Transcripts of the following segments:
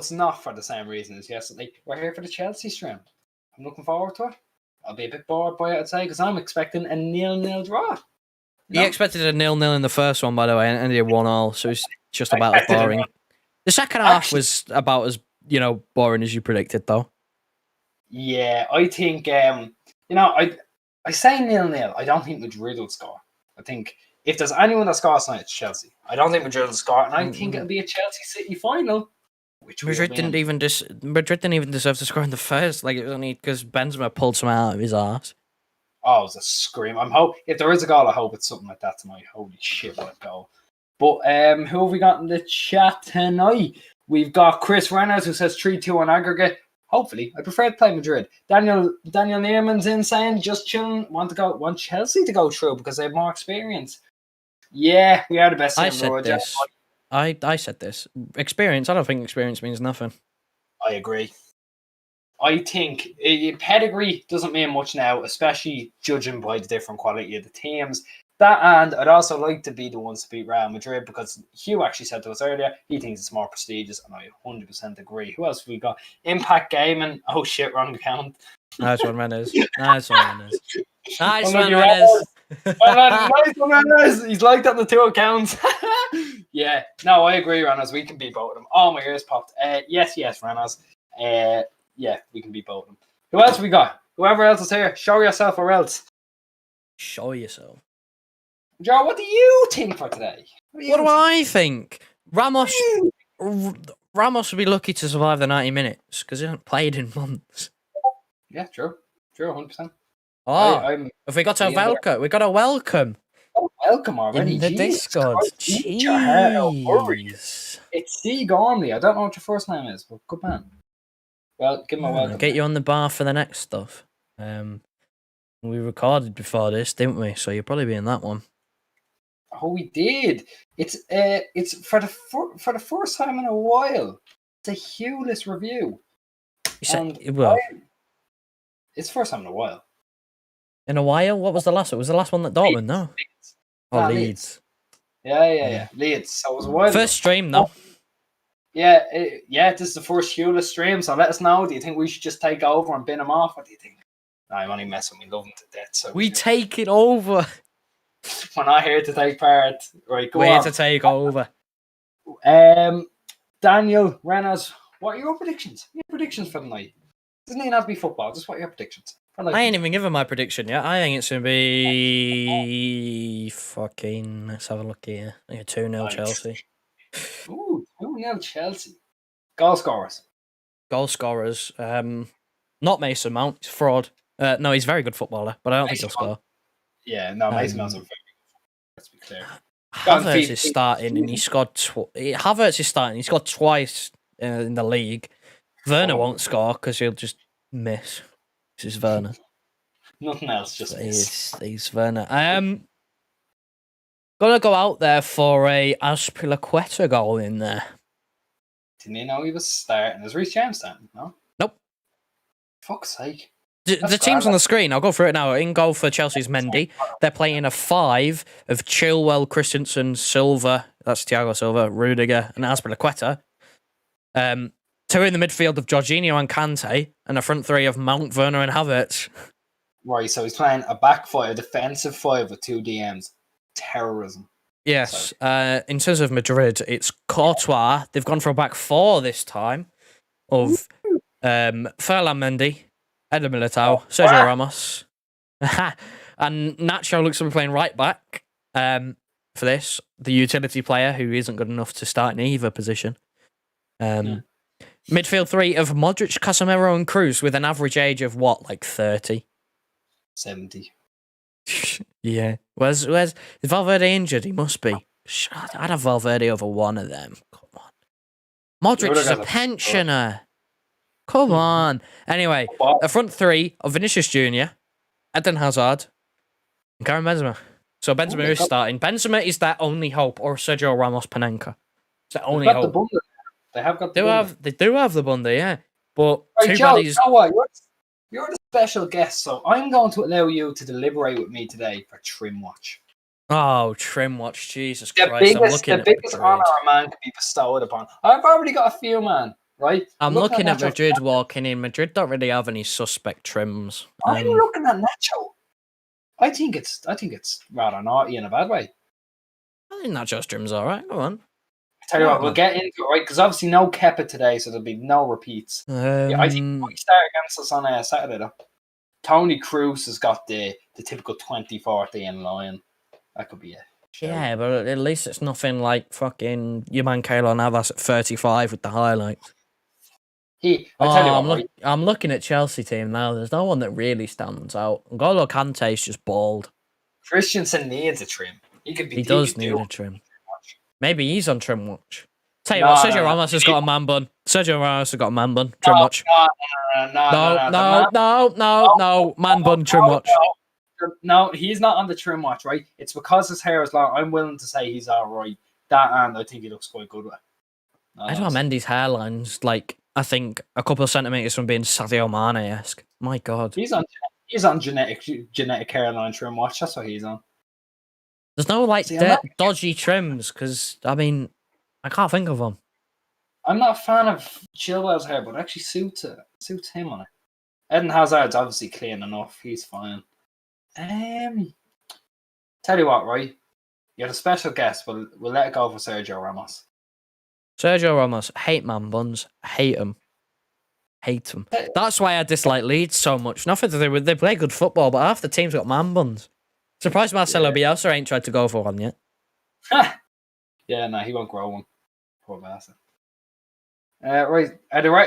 it's not for the same reason as yesterday. We're here for the Chelsea stream. I'm looking forward to it. I'll be a bit bored by it, I'd say, because I'm expecting a 0-0 draw. You expected a 0-0 in the first one, by the way, and ended 1-1, so it's just about as boring. The second half was about as, boring as you predicted, though. Yeah, I think, I say 0-0. I don't think Madrid will score. I think if there's anyone that scores tonight, it's Chelsea. I don't think Madrid will score, and I think it'll be a Chelsea-City final. Madrid didn't even deserve to score in the first. Like, it was only because Benzema pulled some out of his arse. Oh, it was a scream. If there is a goal, I hope it's something like that tonight. Holy shit, what a goal. But who have we got in the chat tonight? We've got Chris Reynolds, who says 3-2 on aggregate. Hopefully. I prefer to play Madrid. Daniel Neerman's in saying just chilling, want Chelsea to go through because they have more experience. Yeah, we are the best team in the world. I said this. Experience, I don't think experience means nothing. I agree. I think pedigree doesn't mean much now, especially judging by the different quality of the teams. That, and I'd also like to be the ones to beat Real Madrid because Hugh actually said to us earlier he thinks it's more prestigious, and I 100% agree. Who else have we got? Impact Gaming. Oh shit, wrong account. Nice one, Reynolds. Nice one, Reynolds. He's liked on the 2 accounts. Yeah, no, I agree, Reynolds. We can beat both of them. Oh, my ears popped. Yes, Reynolds. Yeah, we can beat both of them. Who else we got? Whoever else is here, show yourself or else. Show yourself. Joe, what do you think for today? What do I think? Ramos would be lucky to survive the 90 minutes because he hasn't played in months. Yeah, true, 100%. Oh, have we got a welcome? We got a welcome. Oh, welcome already. In the Discord. Jeez. It's C. Gormley. I don't know what your first name is, but good man. Well, give him a welcome. I'll get you on the bar for the next stuff. We recorded before this, didn't we? So you'll probably be in that one. Oh, we did. It's for the first time in a while. It's a Hueless review. It's first time in a while. In a while? What was the last one? Was the last one that Dortmund? No. Leeds. Yeah. Leeds. So it was a while. First stream, though. Yeah, this is the first Hueless stream, so let us know. Do you think we should just take over and bin him off? What do you think? No, I'm only messing. We love him to death. So we take it over. We're not here to take part. Right, go on. We're here to take over. Daniel Reynolds, what are your predictions? Your predictions for the night? Doesn't even have to be football. Just what are your predictions? I ain't even given my prediction yet. I think it's going to be fucking... Let's have a look here. I think 2-0 Chelsea. Ooh, 2-0 Chelsea. Goal scorers. Not Mason Mount. He's a fraud. No, he's a very good footballer, but I don't think he'll score. Yeah, no, Mason Mount's a very good footballer. Let's be clear. Havertz is starting, and he scored... Havertz is starting. He scored twice in the league. Werner won't score because he'll just miss. This is Werner. Nothing else, just he's Werner. Gonna go out there for a Azpilicueta goal in there. Didn't you know he was starting? Is Reece James starting? No? Nope. Fuck's sake. The team's on the screen. I'll go through it now. In goal for Chelsea's Mendy. They're playing a 5 of Chilwell, Christensen, Silva. That's Thiago Silva, Rudiger, and Azpilicueta. 2 in the midfield of Jorginho and Kante, and a front 3 of Mount, Werner, and Havertz. Right, so he's playing a back 5, a defensive 5 with 2 DMs. Terrorism. Yes. In terms of Madrid, it's Courtois. They've gone for a back 4 this time of Ferland Mendy, Eder Militao, Sergio Ramos, and Nacho looks to be playing right back for this. The utility player who isn't good enough to start in either position. Midfield 3 of Modric, Casemiro, and Cruz with an average age of what, like 30? 70. Yeah. Where's is Valverde injured? He must be. I'd have Valverde over one of them. Come on. Modric is a pensioner. Come on. Anyway, a front 3 of Vinicius Jr., Eden Hazard, and Karim Benzema. So Benzema is starting. Benzema is their only hope, or Sergio Ramos Panenka. It's their only hope. They have got the Bunda. They do have the Bunda, yeah. But right, Joe, you know what? You're the special guest, so I'm going to allow you to deliberate with me today for Trim Watch. Oh, Trim Watch, Jesus Christ. The biggest honour a man can be bestowed upon. I've already got a few, man. right? I'm looking at Nacho. Madrid walking in. Madrid don't really have any suspect trims. I'm looking at Nacho. I think it's rather naughty in a bad way. I think Nacho's trim's all right. Go on. Tell you Right, what, we'll man. get into it, right? Because obviously no Kepa today, so there'll be no repeats. Yeah, I think we start against us on Saturday though. Tony Cruz has got the typical 20-40 in line. That could be it. Yeah, but at least it's nothing like fucking your man Keylor Navas at 35 with the highlights. I tell you what, right? I'm looking at Chelsea team now. There's no one that really stands out. N'Golo Kante's just bald. Christensen needs a trim. He does need a trim. Maybe he's on trim watch. Tell you No, what, Sergio no. Ramos has got a man bun. Sergio Ramos has got a man bun. Trim watch. No. Man bun, trim watch. No, he's not on the trim watch, right? It's because his hair is long. I'm willing to say he's all right. That and I think he looks quite good with. I don't know, Mendy's hairline's like, I think, a couple of centimetres from being Sadio Mane-esque. My God. He's on genetic hairline trim watch. That's what he's on. There's no like dodgy trims because I mean, I can't think of them. I'm not a fan of Chilwell's hair, but it actually suits him on it. Eden Hazard's obviously clean enough. He's fine. Tell you what, right? You're the special guest. We'll let it go for Sergio Ramos. Sergio Ramos, hate man buns, hate him. That's why I dislike Leeds so much. Nothing to do with they play good football, but half the team's got man buns. Surprised Marcelo Bielsa ain't tried to go for one yet. Yeah, no, he won't grow one. Poor bastard. Right.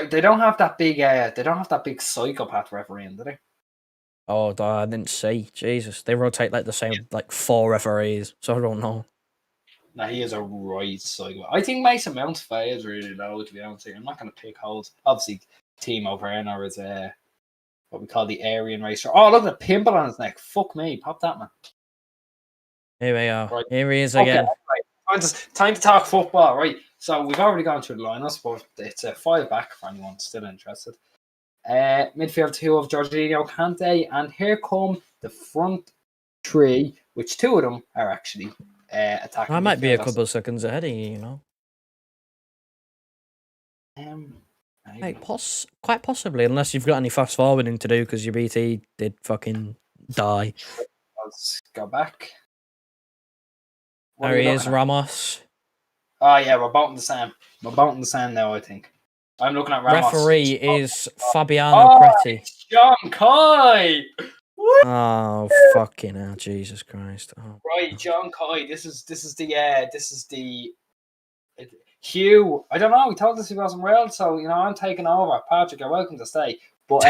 They don't have that big. They don't have that big psychopath refereeing, do they? Oh, I didn't see. Jesus, they rotate like the same, like 4 referees. So I don't know. No, he is a right psychopath. I think Mason Mount's fade really low. To be honest, I'm not going to pick holes. Obviously, Timo Werner is what we call the Aryan racer. Oh, look at the pimple on his neck. Fuck me, pop that man. Here we are. Right. Here he is again. Right. Time to talk football, right? So we've already gone through the lineups, but it's a 5 back for anyone still interested. Midfield 2 of Jorginho, Kante, and here come the front 3, which 2 of them are actually attacking. I might be a couple of seconds ahead of you, you know. Quite possibly, unless you've got any fast forwarding to do because your BT did fucking die. Let's go back. There he is, Ramos. Oh yeah, we're both in the same. We're both in the same now, I think. I'm looking at Ramos. Referee is Fabiano Preti. John Coy. Oh fucking hell, Jesus Christ! Oh. Right, John Coy. This is the Hugh. I don't know. He told us he wasn't well, so I'm taking over. Patrick, you're welcome to stay. But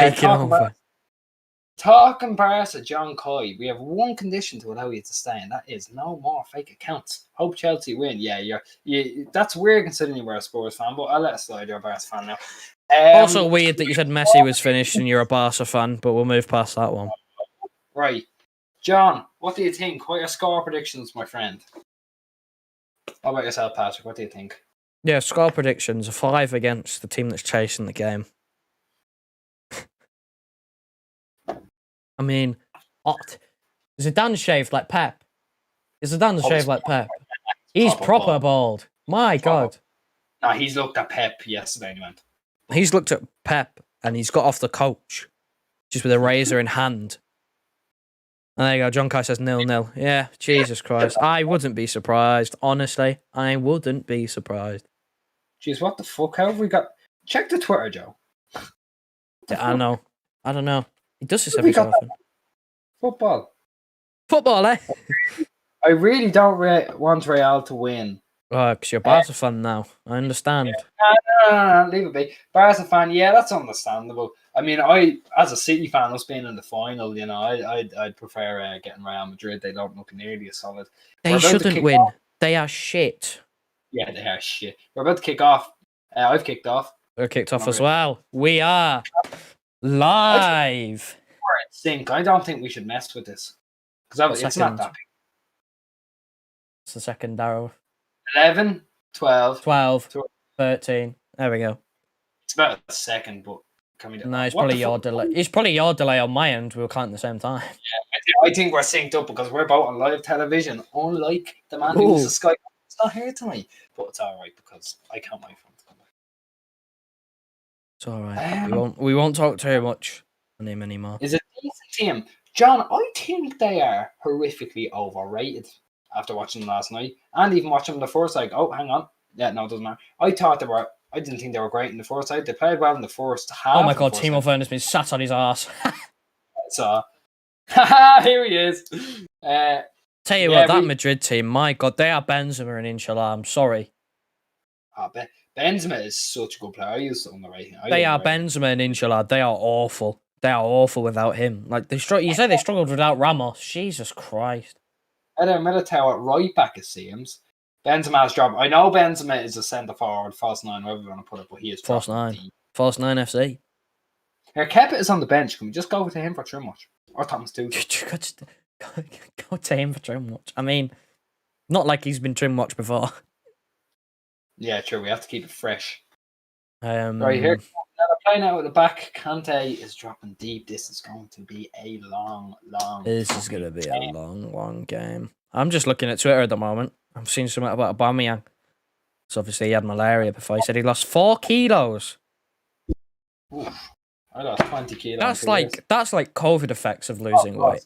talking Barca, John Coy, we have one condition to allow you to stay, and that is no more fake accounts. Hope Chelsea win. Yeah, that's weird considering you were a Spurs fan, but I'll let it slide. You're a Barca fan now. Also weird that you said Messi was finished and you're a Barca fan, but we'll move past that one. Right. John, what do you think? What are your score predictions, my friend? How about yourself, Patrick? What do you think? Yeah, score predictions: 5 against the team that's chasing the game. I mean, Zidane shaved like Pep. Is Zidane shaved like Pep? He's proper bald. My God. No, he's looked at Pep yesterday and he went. He's looked at Pep and he's got off the coach just with a razor in hand. And there you go. John Kai says 0-0. Yeah, Jesus Christ. I wouldn't be surprised. Honestly, I wouldn't be surprised. Jeez, what the fuck? How have we got... Check the Twitter, Joe. I know. I don't know. He does this every so often. Football, eh? I really don't want Real to win. Oh, because you're a Barca fan now. I understand. No, leave it be. Barca fan, yeah, that's understandable. I mean, as a City fan, us being in the final, I'd prefer getting Real Madrid. They don't look nearly as solid. They shouldn't win. They are shit. Yeah, they are shit. We're about to kick off. I've kicked off. We're kicked off as well. We are live. We're in sync. I don't think we should mess with this. Because it's not that big. It's the second arrow. 11, 12, 13. There we go. It's about a second, but can we do No, it's probably your delay. It's probably your delay on my end. We'll count at the same time. Yeah, I think we're synced up because we're both on live television, unlike the man who uses Skype. It's not here tonight, but it's all right because I can't wait for him to come back. It's all right. We won't talk too much on him anymore. Is a decent team. John, I think they are horrifically overrated after watching them last night. And even watching them the first, like, oh, hang on. Yeah, no, it doesn't matter. I didn't think they were great in the first side. They played well in the first half. Oh my god, Timo Werner's been sat on his ass. So, here he is. Tell you what, that Madrid team, my god, they are Benzema and Inshallah. I'm sorry. Benzema is such a good player. I used to underrate him. They are Benzema and Inshallah. They are awful. They are awful without him. Like you say they struggled without Ramos. Jesus Christ. Militao at right back, it seems. Benzema's job. I know Benzema is a centre forward, false nine, wherever you want to put it, but he is false nine. False nine FC. Here, Kepa is on the bench. Can we just go to him for too much? Or Thomas Tuchel? Go to him for too much. I mean, not like he's been too much before. Yeah, true. We have to keep it fresh. Right here. Now they're playing out at the back. Kante is dropping deep. This is going to be a long. This is going to be a long game. I'm just looking at Twitter at the moment. I've seen something about Aubameyang. So obviously he had malaria before. He said he lost 4 kilos. Oof. I lost 20 kilos. That's like COVID effects of losing weight.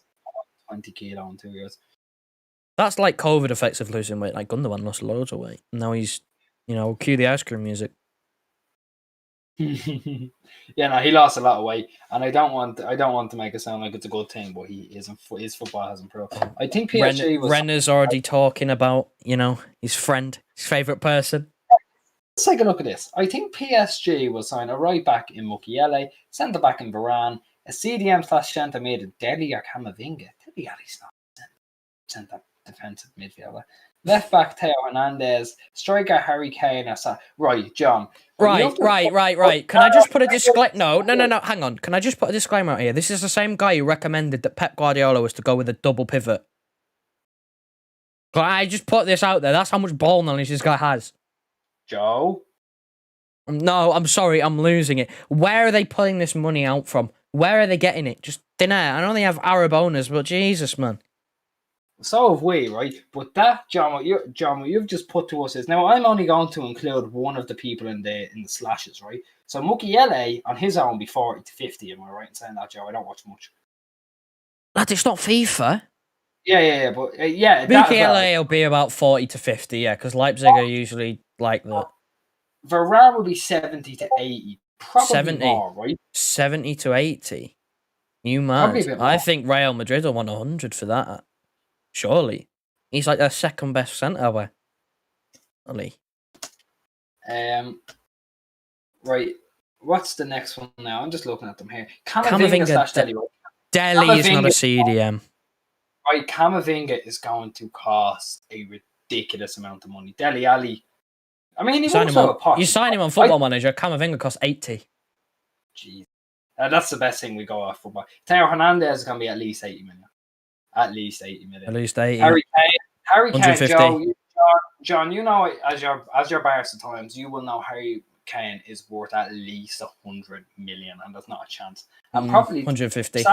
20 kilos in 2 years. That's like COVID effects of losing weight. Like Gundogan lost loads of weight. Now he's, cue the ice cream music. Yeah, no, he lost a lot of weight, and I don't want to make it sound like it's a good thing, but his football has improved. I think PSG Renner's already talking about his friend, his favourite person. Let's take a look at this. I think PSG will sign a right back in Mukiele, centre back in Varane, a CDM/centre mid in Deli or Camavinga. Deli Ali's not centre defensive midfielder. Left back Theo Hernandez, striker Harry Kane. Right, John. Right. Can I just put a disclaimer? No. Hang on. Can I just put a disclaimer out here? This is the same guy who recommended that Pep Guardiola was to go with a double pivot. I just put this out there. That's how much ball knowledge this guy has. Joe? No, I'm sorry. I'm losing it. Where are they pulling this money out from? Where are they getting it? Just thin air. I know they have Arab owners, but Jesus, man. So have we, right? But that, John, what you've just put to us is, now I'm only going to include one of the people in the slashes, right? So Mukiele on his own be 40 to 50, am I right in saying that, Joe? I don't watch much. Lad, it's not FIFA. Yeah, but Mukiele will be about 40 to 50, yeah, because Leipzig are usually like that. Varane will be 70 to 80, probably 70, more, right? 70 to 80. You mad? I think Real Madrid will want 100 for that. Surely. He's like their second best centre back. Really. Right. What's the next one now? I'm just looking at them here. Camavinga Deli is not a CDM. Right, Camavinga is going to cost a ridiculous amount of money. Dele Alli. I mean, you sign him on Football Manager, Camavinga costs 80. Jeez. That's the best thing we go off football. Theo Hernandez is going to be at least 80 million. At least 80 million. At least 80. Harry Kane, John, as your Barca times, you will know Harry Kane is worth at least 100 million, and there's not a chance. And probably 150.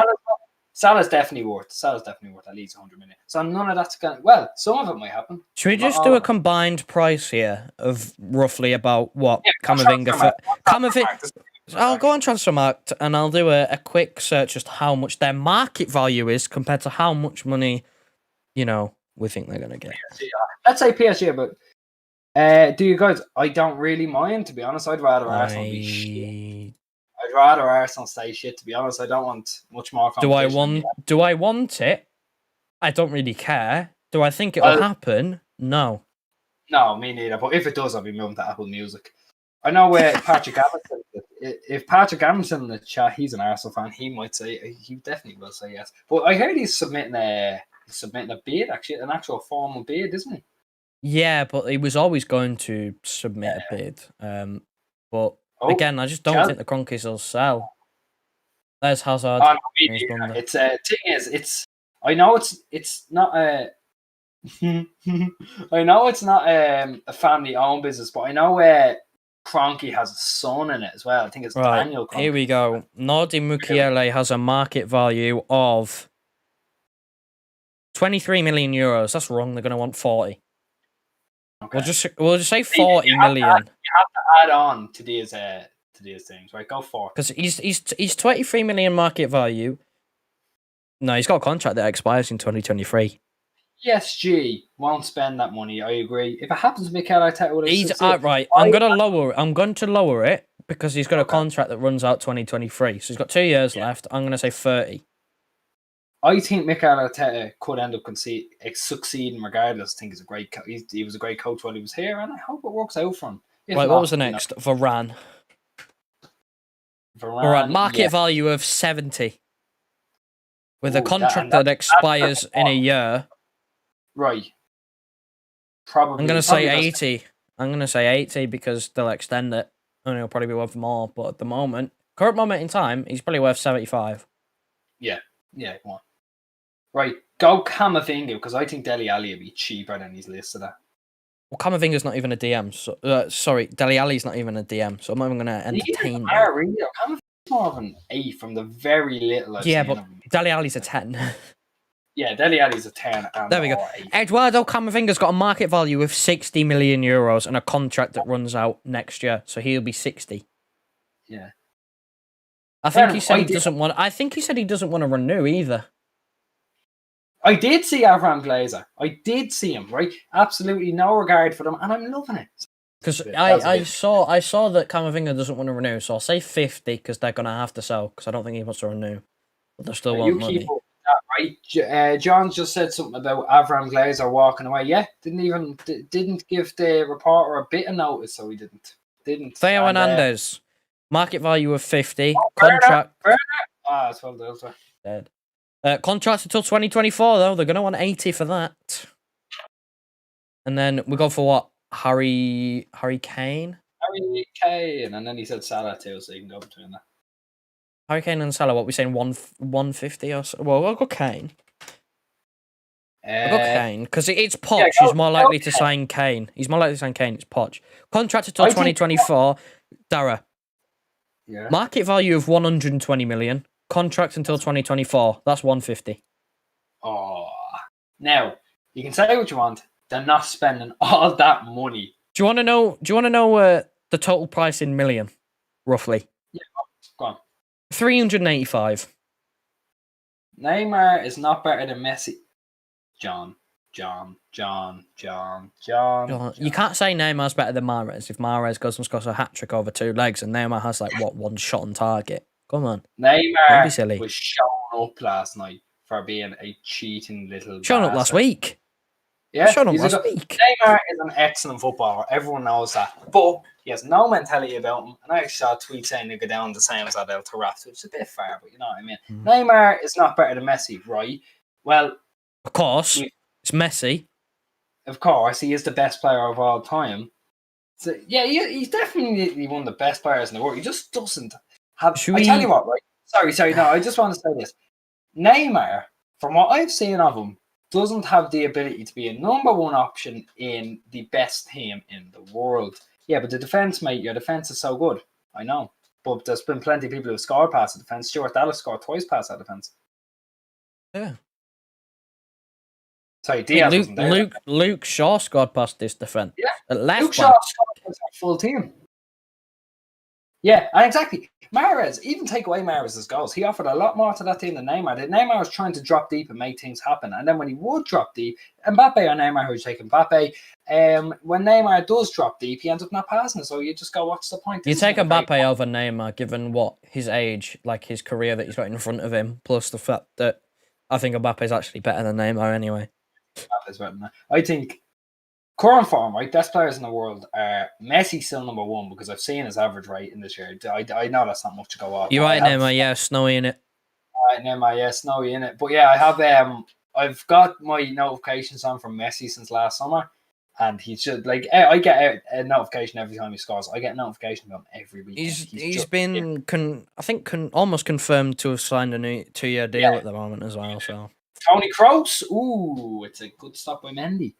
Salah's definitely worth at least 100 million. So none of that's going. Well, some of it might happen. Should we just do a combined price here of roughly about what Camavinga for Camavinga? I'll go on Transfermarkt and I'll do a quick search as to how much their market value is compared to how much money, we think they're going to get. Let's say PSG, but do you guys? I don't really mind, to be honest. I'd rather Arsenal be shit. I'd rather Arsenal stay shit, to be honest. I don't want much more competition. Do I want it? I don't really care. Do I think it will happen? No. No, me neither. But if it does, I'll be moving to Apple Music. I know where Patrick Amundsen. If Patrick Amundsen in the chat, he's an Arsenal fan, he might say, he definitely will say yes. But I heard he's submitting a bid, actually, an actual formal bid, isn't he? Yeah, but he was always going to submit a bid. But again, I just don't think the Cronkies will sell. There's Hazard. It's thing is, I know it's not a. I know it's not a family-owned business, but I know Kroenke has a son in it as well. I think it's Daniel Kroenke. Here we go. Nordi Mukiele has a market value of 23 million euros. That's wrong. They're going to want 40. Okay. We'll just say 40 million. You have to add on to to these teams, right? Go for it. Because he's 23 million market value. No, he's got a contract that expires in 2023. PSG won't spend that money. I agree. If it happens to Mikel Arteta, would He's right. I'm going to lower it because he's got a contract that runs out 2023. So he's got 2 years left. I'm going to say 30. I think Mikel Arteta could end up succeeding regardless. I think he's a great. He was a great coach while he was here, and I hope it works out for him. Right, what was the next? Varane. Varane. Market value of 70. With a contract that expires in a year. Right. Probably. I'm going to say 80. I'm going to say 80 because they'll extend it. And he'll probably be worth more. But at the current moment in time, he's probably worth 75. Yeah. Yeah, come on. Right. Go Camavinga because I think Dele Alli will be cheaper than he's listed at. Well, Camavinga's not even a DM. So, sorry, Dele Alli's not even a DM. So I'm not even going to entertain that. Camavinga's more of an 8 from the very little I've seen but Dele Alli's a 10. Yeah, Dele Alli's a 10. There we go. 8. Eduardo Camavinga's got a market value of 60 million euros and a contract that runs out next year, so he'll be 60. Yeah. I think he said he doesn't want to renew either. I did see Avram Glazer. I did see him, right? Absolutely no regard for them, and I'm loving it. Because I saw that Camavinga doesn't want to renew, so I'll say 50 because they're going to have to sell because I don't think he wants to renew. But they still want money. Right? John just said something about Avram Glazer walking away. Yeah, didn't give the reporter a bit of notice, so he didn't. Theo Hernandez, market value of 50, contract. It's well done. Dead. Contract until 2024 though. They're gonna want 80 for that. And then we go for what? Harry Kane. Harry Kane, and then he said Salah too, so you can go between that. Harry Kane and Salah, what we saying, 150 or so? Well, I'll go Kane. I'll go Kane, because it's Poch. He's more likely to sign Kane. He's more likely to sign Kane. It's Poch. Contract until 2024. Dara. Yeah. Market value of 120 million. Contract until 2024. That's 150. Oh. Now, you can say what you want. They're not spending all that money. Do you want to know the total price in million, roughly? Yeah, go on. 385. Neymar is not better than Messi. John. You can't say Neymar's better than Mahrez if Mahrez goes and scores a hat-trick over 2 legs and Neymar has one shot on target. Come on. Neymar was shown up last night for being a cheating little Shown up last week. Yeah, shown up last week. Neymar is an excellent footballer. Everyone knows that. But he has no mentality about him. And I actually saw a tweet saying they go down the same as Adel Taarabt, which is a bit far, but you know what I mean. Neymar is not better than Messi, right? Well, of course, it's Messi. Of course, he is the best player of all time. So yeah, he's definitely one of the best players in the world. He just doesn't have. Tell you what, right? Sorry. No, I just want to say this. Neymar, from what I've seen of him, doesn't have the ability to be a number one option in the best team in the world. Yeah, but the defense, mate, your defense is so good. I know, but there's been plenty of people who scored past the defense. Stuart Dallas scored twice past that defense. Yeah. Sorry, Diaz wasn't there. Luke Shaw scored past this defense. Yeah, Luke Shaw scored past our full team. Yeah, and exactly. Mahrez, even take away Mahrez's goals, he offered a lot more to that team than Neymar did. Neymar was trying to drop deep and make things happen. And then when he would drop deep, Mbappe or Neymar, who would take Mbappe, when Neymar does drop deep, he ends up not passing it. So you just go, what's the point? You take Mbappe over Neymar, given what his age, like his career that he's got in front of him, plus the fact that I think Mbappe's actually better than Neymar anyway. Mbappe's better than that. I think current form, right? Best players in the world are Messi still number one because I've seen his average rate in this year. I know that's not much to go off. You're right, Neymar. Yeah, snowy in it. Right, Neymar. Yeah, snowy in it. But yeah, I have. I've got my notifications on from Messi since last summer, and he should I get a notification every time he scores. I get a notification from him every week. He's been almost confirmed to have signed a new 2-year deal at the moment as well. So Tony Kroos. Ooh, it's a good stop by Mendy.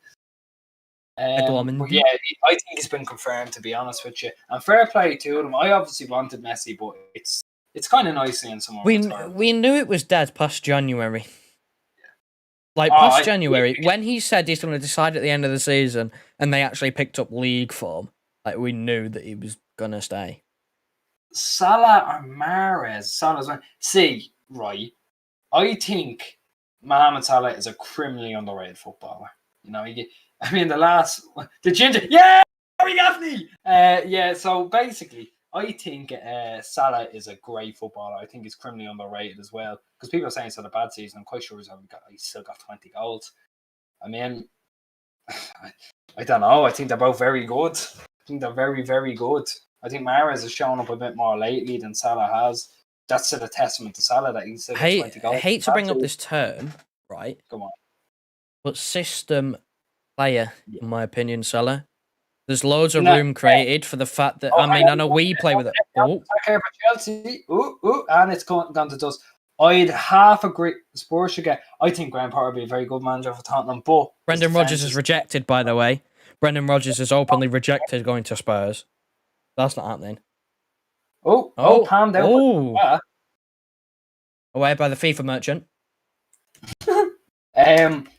But yeah, I think he's been confirmed, to be honest with you. And fair play to him. I obviously wanted Messi, but it's kind of nice seeing someone. We knew it was dead past January. Past January, when he said he's going to decide at the end of the season, and they actually picked up league form, we knew that he was going to stay. Salah or Mahrez? Salah's one. See, right. I think Mohamed Salah is a criminally underrated footballer. You know, I mean, the ginger, yeah, Harry Gaffney. Yeah. So basically, I think Salah is a great footballer. I think he's criminally underrated as well because people are saying he's had a bad season. I'm quite sure he's still got 20 goals. I mean, I don't know. I think they're both very good. I think they're very, very good. I think Mahrez has shown up a bit more lately than Salah has. That's still a testament to Salah that he's still got 20 goals. I hate to bring up this term, right? Come on. But system player, in my opinion, Salah. There's loads of room created for the fact that, I know we play with it. Oh, for Chelsea. And it's gone to dust. I'd half agree. Spurs should get. I think Graham Potter would be a very good manager for Tottenham, but Brendan Rodgers is rejected, by the way. Brendan Rodgers is openly rejected going to Spurs. That's not happening. Calm down. Away by the FIFA merchant.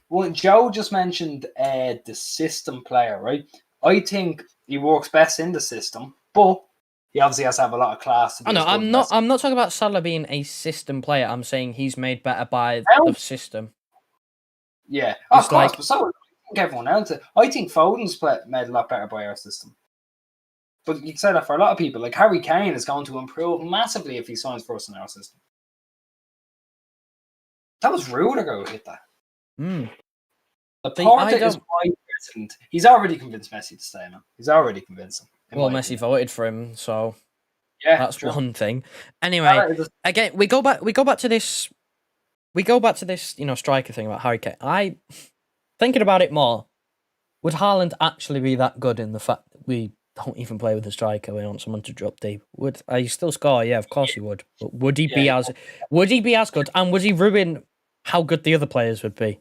Well, Joe just mentioned the system player, right? I think he works best in the system, but he obviously has to have a lot of class. I'm not talking about Salah being a system player. I'm saying he's made better by the system. Yeah, of course. But so I think everyone else. I think Foden's made a lot better by our system. But you can say that for a lot of people. Like Harry Kane is going to improve massively if he signs for us in our system. That was Rudiger who hit that. Laporta is my president. He's already convinced Messi to stay, man. He's already convinced him. Well, Messi voted for him, so yeah, that's one thing. Anyway, again, we go back to this, striker thing about Harry Kane. Thinking about it more, would Haaland actually be that good in the fact that we don't even play with a striker? We want someone to drop deep. Would he still score? Yeah, of course he would. But would he be as good? And would he ruin how good the other players would be?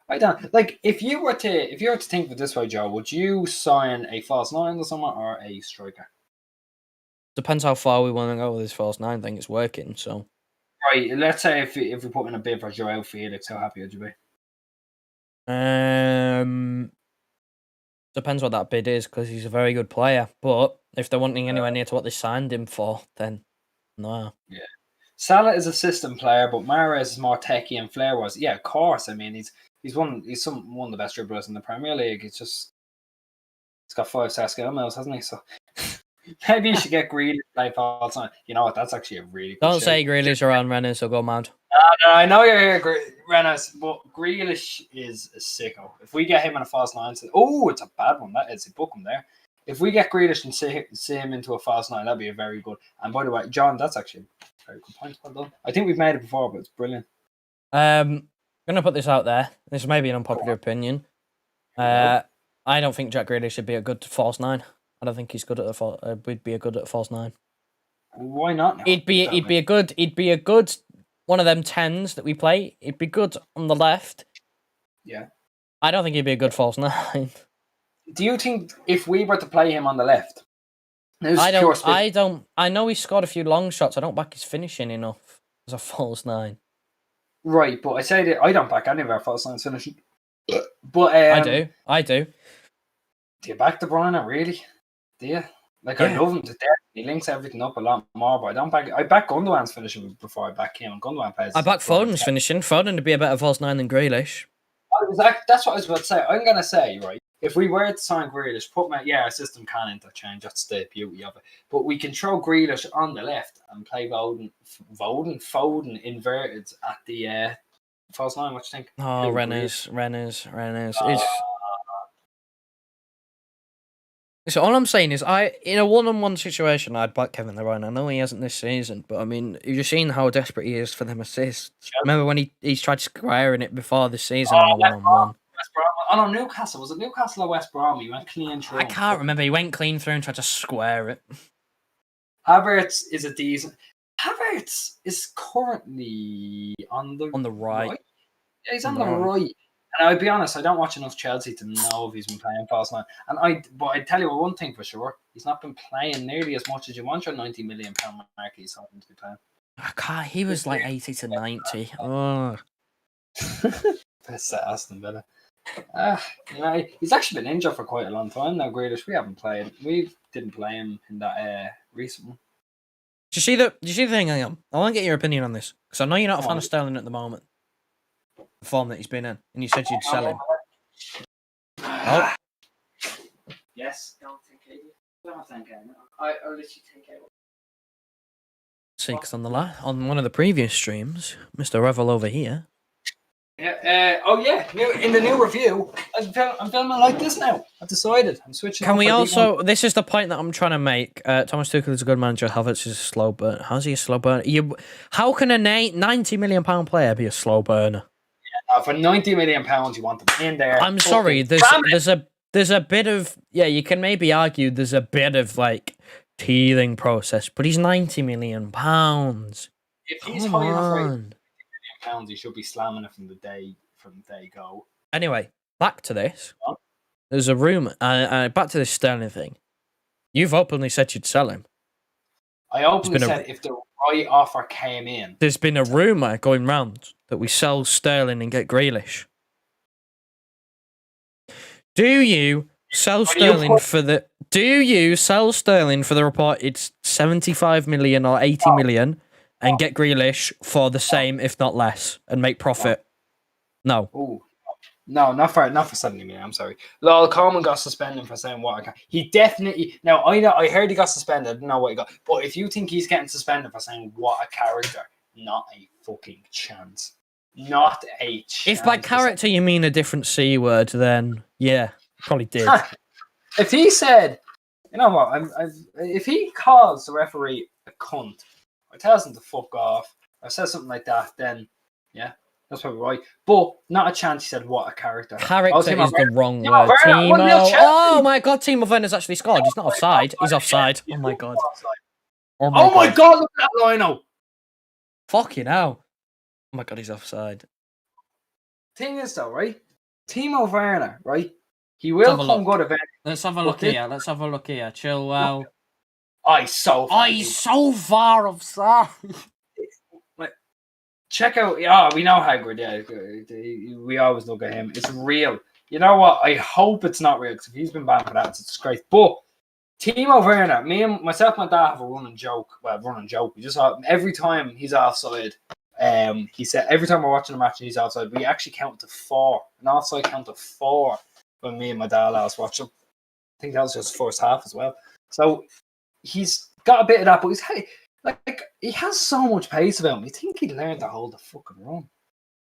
I don't like if you were to think of it this way, Joe. Would you sign a false nine or someone or a striker? Depends how far we want to go with this false nine thing. It's working, so right. Let's say if we put in a bid for Joao Felix, how happy would you be? Depends what that bid is because he's a very good player. But if they're wanting anywhere near to what they signed him for, then no. Yeah. Salah is a system player, but Mahrez is more techie and flair was. Yeah, of course. I mean, he's one of the best dribblers in the Premier League. He's got 5-star skill mills, hasn't he? So maybe you should get Grealish play false nine. You know what? That's actually a really good Don't say Grealish around Rennes, so go mad. No, I know you're here, Rennes, but Grealish is a sicko. If we get him in a false nine, it's a bad one. That is, book him there. If we get Grealish and see him into a false nine, that'd be a very good. And by the way, John, that's actually a very good point. Well done. I think we've made it before, but it's brilliant. I'm gonna put this out there. This may be an unpopular opinion. I don't think Jack Grealish should be a good false nine. I don't think he's good at would be a good at a false nine. Why not? He'd be a good one of them 10s that we play. He'd be good on the left. Yeah. I don't think he'd be a good false nine. Do you think if we were to play him on the left? I know he scored a few long shots. I don't back his finishing enough as a false nine. Right, but I say that I don't back any of our false nines finishing. But I do. Do you back De Bruyne, really? Do you? Like, yeah. I love him to death. He links everything up a lot more, but I back Gundogan's finishing before I back him. And Gundogan plays. I back Foden's finishing. Foden to be a better false nine than Grealish. That's what I was about to say. I'm going to say, right, if we were to sign Grealish, our system can interchange. That's the beauty of it. But we can throw Grealish on the left and play Foden inverted at the false nine. What do you think? Oh, Rennes. So all I'm saying is, in a one-on-one situation, I'd back Kevin De Bruyne. I know he hasn't this season, but I mean, you've seen how desperate he is for them assists. Remember when he's tried squaring it before this season on a one-on-one? West Brom. Oh no, Newcastle. Was it Newcastle or West Brom? He went clean through. I can't remember. He went clean through and tried to square it. Havertz is a decent. Havertz is currently on the right. Yeah, he's on the right. And I'll be honest, I don't watch enough Chelsea to know if he's been playing false nine. But I tell you one thing for sure: he's not been playing nearly as much as you want your £90 million mark. He's hoping to be playing. I can't. He was like 80 to 90. Oh, that's Aston Villa. He's actually been injured for quite a long time now. Grealish, we didn't play him in that recent one. Do you see the thing? Hang on. I want to get your opinion on this because I know you're not a fan Come on. of Sterling at the moment. The form that he's been in, and you said you'd sell him. Oh, Yes. Don't think it. Don't think it. I'll let you take it. see, because on one of the previous streams, Mr. Revel over here. Yeah. Oh yeah. In the new review, I'm filming like this now. I've decided. I'm switching. Can we also? This is the point that I'm trying to make. Thomas Tuchel is a good manager. Havertz is a slow burner. How's he a slow burner? How can a £90 million player be a slow burner? For £90 million, you want them in there. I'm sorry. There's a bit of you can maybe argue there's a bit of like teething process, but he's £90 million. If he's high enough £90 he should be slamming it from the day go. Anyway, back to this. There's a rumour. Back to this Sterling thing. You've openly said you'd sell him. I openly said if the right offer came in. There's been a rumour going round that we sell Sterling and get Grealish. Do you sell Sterling for the? Do you sell Sterling for the report? It's 75 million or 80 million, and get Grealish for the same, if not less, and make profit. No. Ooh. No, not for 70 million. I'm sorry. Lol Coleman got suspended for saying what I can. He definitely. Now I heard he got suspended. I don't know what he got. But if you think he's getting suspended for saying what a character, not a fucking chance. Not a chance. If by character you mean a different C word, then yeah, probably did. If he said, you know what, if he calls the referee a cunt, or tells him to fuck off, or says something like that, then yeah, that's probably right. But not a chance. He said, "What a character." Character is the wrong word. Timo. Oh my god, Timo Werner's actually scored. He's not offside. He's offside. Oh my god. Oh my god, look at that lino. Fucking hell. Oh my god, he's offside. Thing is though, right? Timo Werner, right? He will come good eventually. Let's have a look here. Let's have a look here. Chilwell. He's so far offside. Check out. Yeah, we know Hagrid. Yeah, we always look at him. It's real. You know what? I hope it's not real because if he's been banned for that, it's a disgrace. But Timo Werner, myself and my dad have a running joke. Well, We just every time he's offside. He said every time we're watching a match and he's offside, we actually count to 4. An offside count to 4 when me and my dad last watched him. I think that was just the first half as well. So he's got a bit of that, but he has so much pace about him. You think he'd learn to hold the fucking run?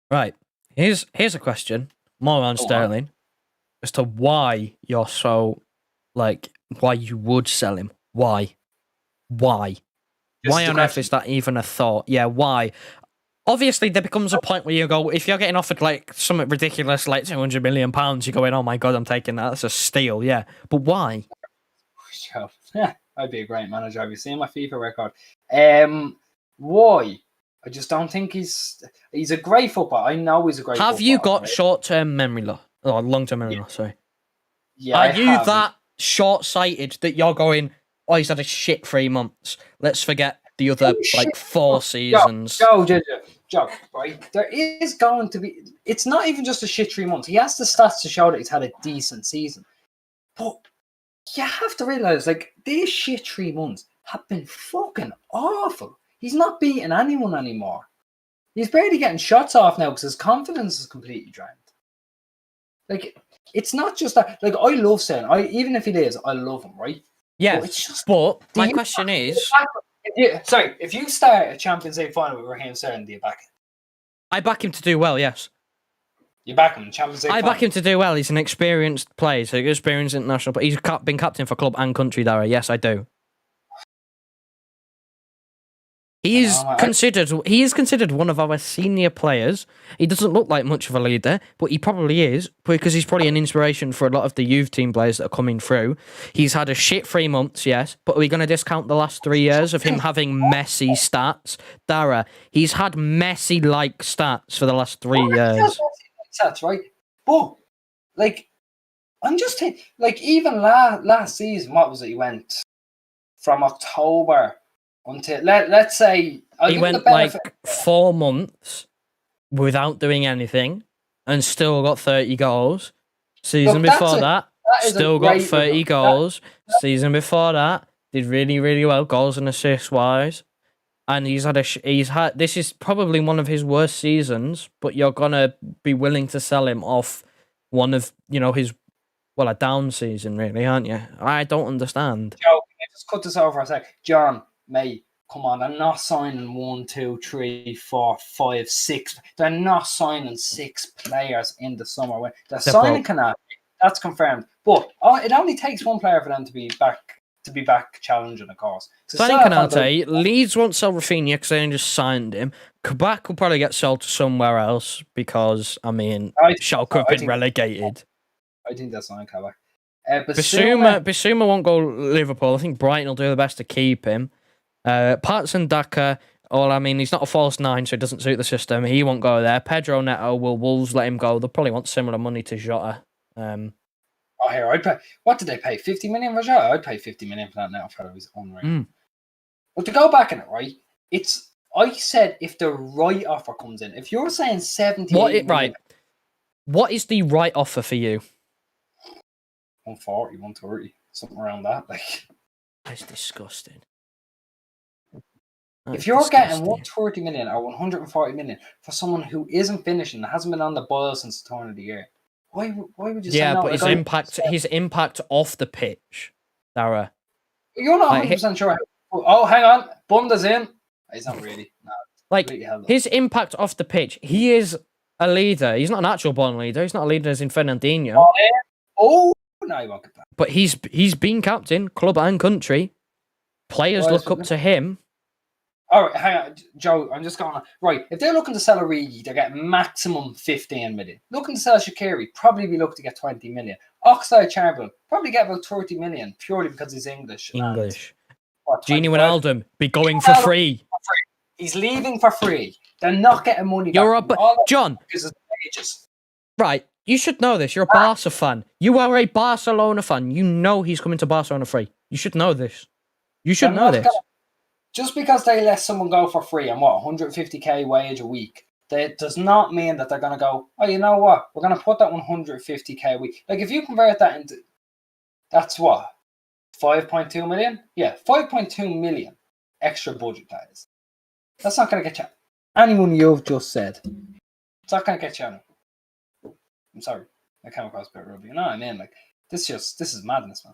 Right. Here's a question more on Sterling as to why you're so why you would sell him. Why? Why on earth is that even a thought? Yeah, why? Obviously, there becomes a point where you go, if you're getting offered something ridiculous like £200 million, you're going, oh my god, I'm taking that. That's a steal, yeah. But why? Yeah, I'd be a great manager. Have you seen my FIFA record? Why? I just don't think he's a great footballer. I know he's a great footballer. Have you got short-term memory loss? Or long-term memory loss, sorry. Yeah, Are you that short-sighted that you're going, oh, he's had a shit 3 months. Let's forget the other 4 seasons. Joe, right? There is going to be. It's not even just a shit 3 months. He has the stats to show that he's had a decent season. But you have to realize, these shit 3 months have been fucking awful. He's not beating anyone anymore. He's barely getting shots off now because his confidence is completely drained. It's not just that. I love saying, even if he is, I love him, right? Yeah, but my question is... if you start a Champions League final with Raheem Sterling, do you back him? I back him to do well, yes. You back him in Champions League back him to do well. He's an experienced player. He's an experienced international player. He's been captain for club and country, Dara. Yes, I do. He is considered one of our senior players. He doesn't look like much of a leader, but he probably is, because he's probably an inspiration for a lot of the youth team players that are coming through. He's had a shit 3 months, yes, but are we going to discount the last 3 years of him having messy stats? Dara, he's had Messi-like stats for the last 3 years. Stats, right? But, I'm just thinking, even last season, what was it? He went from October until let's say he went 4 months without doing anything and still got 30 goals. Season before that still got 30 goals. Season before that did really, really well, goals and assists wise. and he's had this is probably one of his worst seasons, but you're gonna be willing to sell him off one of his a down season, really, aren't you? I don't understand. Joe, can I just cut this over for a sec? John, mate, come on, they're not signing 1, 2, 3, 4, 5, 6. They're not signing 6 players in the summer. They're signing Canal. That's confirmed. But it only takes one player for them to be back challenging, of course. Signing Canate, Leeds won't sell Rafinha because they just signed him. Quebec will probably get sold to somewhere else because, Schalke have been relegated. I think that's not Quebec. Bissouma won't go Liverpool. I think Brighton will do the best to keep him. Patson Daka, he's not a false 9, so it doesn't suit the system. He won't go there. Pedro Neto, will Wolves let him go? They'll probably want similar money to Jota. I'd pay. What did they pay? 50 million for Jota? I'd pay 50 million for that now. For it was unreal. But to go back in it, right? I said if the right offer comes in, if you're saying 70, what is the right offer for you? 140, 130, something around that. That's disgusting. If you're getting 130 million or 140 million for someone who isn't finishing, hasn't been on the boil since the turn of the year, why would you say no? Yeah, but his impact off the pitch, Dara. You're not 100% sure. Oh, hang on. Bunda's in. He's not really. No, his impact off the pitch, he is a leader. He's not an actual born leader. He's not a leader as in Fernandinho. No, you won't get that. But he's been captain, club and country. Players look up to him. All right, hang on, Joe. I'm just going on. Right, if they're looking to sell Origi, they're getting maximum 15 million. Looking to sell Shaqiri, probably be looking to get 20 million. Oxlade-Chamberlain, probably get about 30 million purely because he's English. Gini Wijnaldum be going for free. He's leaving for free. They're not getting money back. John. Right, you should know this. You're a Barca fan. You are a Barcelona fan. You know he's coming to Barcelona free. You should know this. You should know this. Just because they let someone go for free and 150k wage a week, that does not mean that they're going to go, oh, you know what? We're going to put that 150k a week. Like, if you convert that into, that's what? 5.2 million? Yeah, 5.2 million extra budget, that is. That's not going to get you anyone you've just said. It's not going to get you anyone. I'm sorry. I came across a bit rugby. You know what I mean? Like, this is madness, man.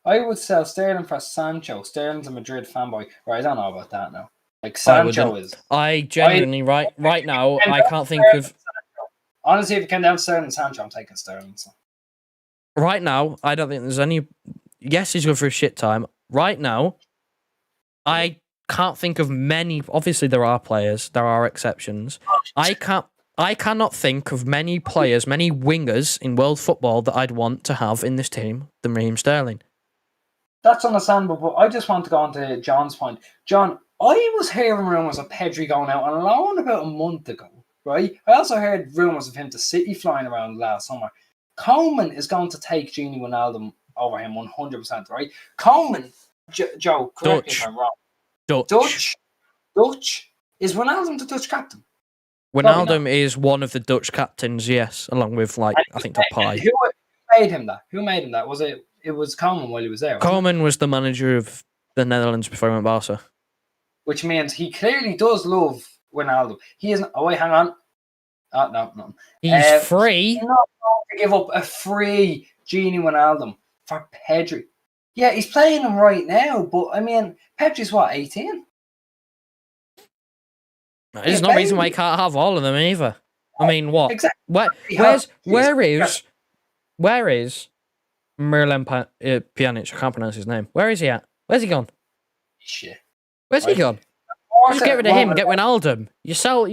I would sell Sterling for Sancho. Sterling's a Madrid fanboy. Right, I don't know about that now. Like, Sancho is... I genuinely, right now, I can't think of... Honestly, if it came down to Sterling and Sancho, I'm taking Sterling. So. Right now, I don't think there's any... Yes, he's good for a shit time. Right now, I can't think of many... Obviously, there are players. There are exceptions. I cannot think of many players, many wingers in world football that I'd want to have in this team than Raheem Sterling. That's understandable, but I just want to go on to John's point. John, I was hearing rumours of Pedri going out on loan about a month ago, right? I also heard rumours of him to City flying around last summer. Coleman is going to take Gini Wijnaldum over him 100%, right? Coleman, Joe, correct me if I'm wrong. Dutch. Is Wijnaldum the Dutch captain? Wijnaldum is one of the Dutch captains, yes, along with, I think, Depay. Who made him that? It was Coleman while he was there. Coleman was the manager of the Netherlands before he went to Barca. Which means he clearly does love Wijnaldum. He isn't... Oh, wait, hang on. No. He's free. He's not going to give up a free Gini Wijnaldum for Pedri. Yeah, he's playing him right now, but, Pedri's what, 18? There's no reason why he can't have all of them either. What? Exactly. Where is Miralem Pjanic? I can't pronounce his name. Where is he at? Where's he gone? Shit. Where's he gone? Just get rid of him. Get Wijnaldum. You sell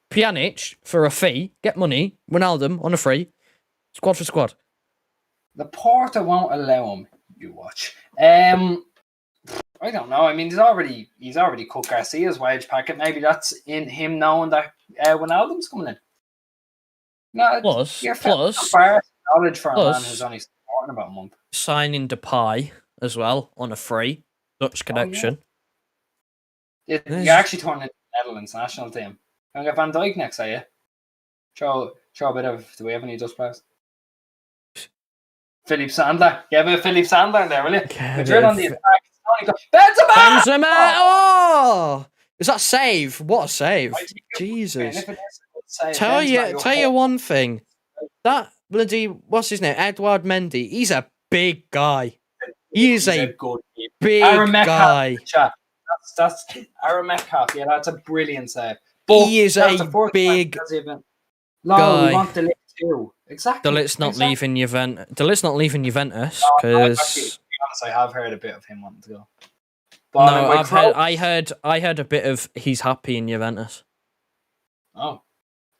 Pjanic for a fee. Get money. Wijnaldum on a free. Squad for squad. The Porter won't allow him. You watch. I don't know. He's already cut Garcia's wage packet. Maybe that's in him knowing that Wijnaldum's coming in. No, plus knowledge for a man who's only starting about a month. Signing Depay as well on a free Dutch connection. You're actually turning into the Netherlands national team. You're going to get Van Dijk next, are you? Show a bit of... Do we have any Dutch players? Philip Sandler. Get a bit of Philip Sandler in there, will you? Madrid on the attack. Benzema! Oh! Is that save? What a save! I think you're Jesus. if it is a good save, Tell then you, your tell you whole one thing. That bloody what's his name? Edward Mendy. He's a big guy. He's he's a a good keeper. Aaron big Metcalf in guy. the chat. That's Aaron Metcalf. Yeah, that's a brilliant save. But He is that's a the first big time even. No, we guy. want the lip too. Exactly. Delit's not exactly. leaving Juventus. Delit's not leaving Juventus Actually, because to be honest, I have heard a bit of him wanting to go. But no, with Kroos- I heard a bit of he's happy in Juventus. Oh,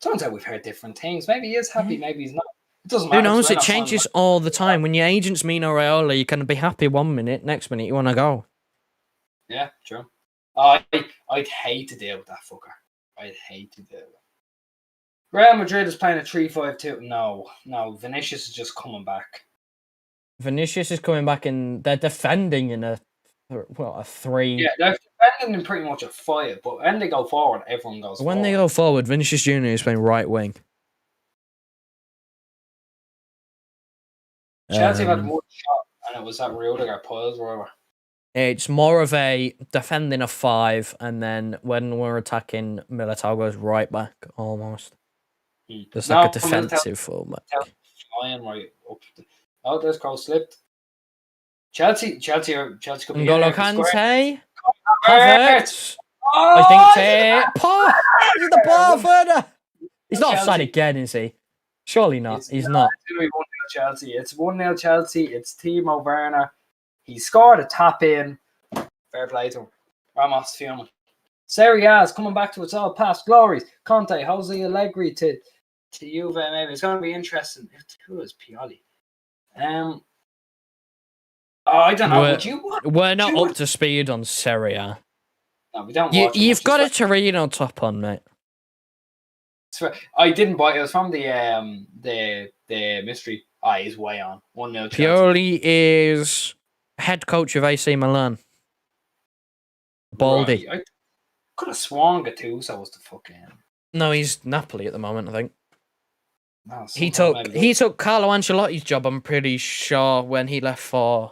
turns out we've heard different things. Maybe he is happy. Maybe he's not. It doesn't Who matter. knows? We're It not changes signing all the time. When your agent's Mino Raiola, you can be happy one minute, next minute you want to go. Yeah, true. I'd hate to deal with that fucker. I'd hate to deal with it. Real Madrid is playing a 3-5-2. No, Vinicius is just coming back. Vinicius is coming back and they're defending in a 3. Yeah, they're defending in pretty much a 5, but when they go forward, everyone goes When forward. they go forward, Vinicius Junior is playing right wing. Chelsea had one shot, and it was that Rudiger Piles whatever. It's more of a defending a 5, and then when we're attacking, Militao goes right back almost. Just like a defensive fullback. Flying right up. Oh, there's Kroos slipped. Chelsea could be N'Golo Kante. Havertz. I think Is it the ball further? He's not offside again, is he? Surely not. He's not. It's 1-0 Chelsea. It's 1-0 Chelsea. It's Timo Werner. He scored a tap in. Fair play to him. Ramos fuming. Serie A is coming back to its all past glories. Conte, Jose Allegri to Juve. Maybe it's going to be interesting. Who is Pioli? I don't know. We're not up to speed on Serie A. No, we don't. You've got a Torino top on, mate. I didn't buy it. It was from the mystery. He's way on 1-0. Pioli is head coach of AC Milan. Baldy. Right. I could have sworn Gattuso was the fucking. No, he's Napoli at the moment, I think. No, he took Carlo Ancelotti's job, I'm pretty sure, when he left to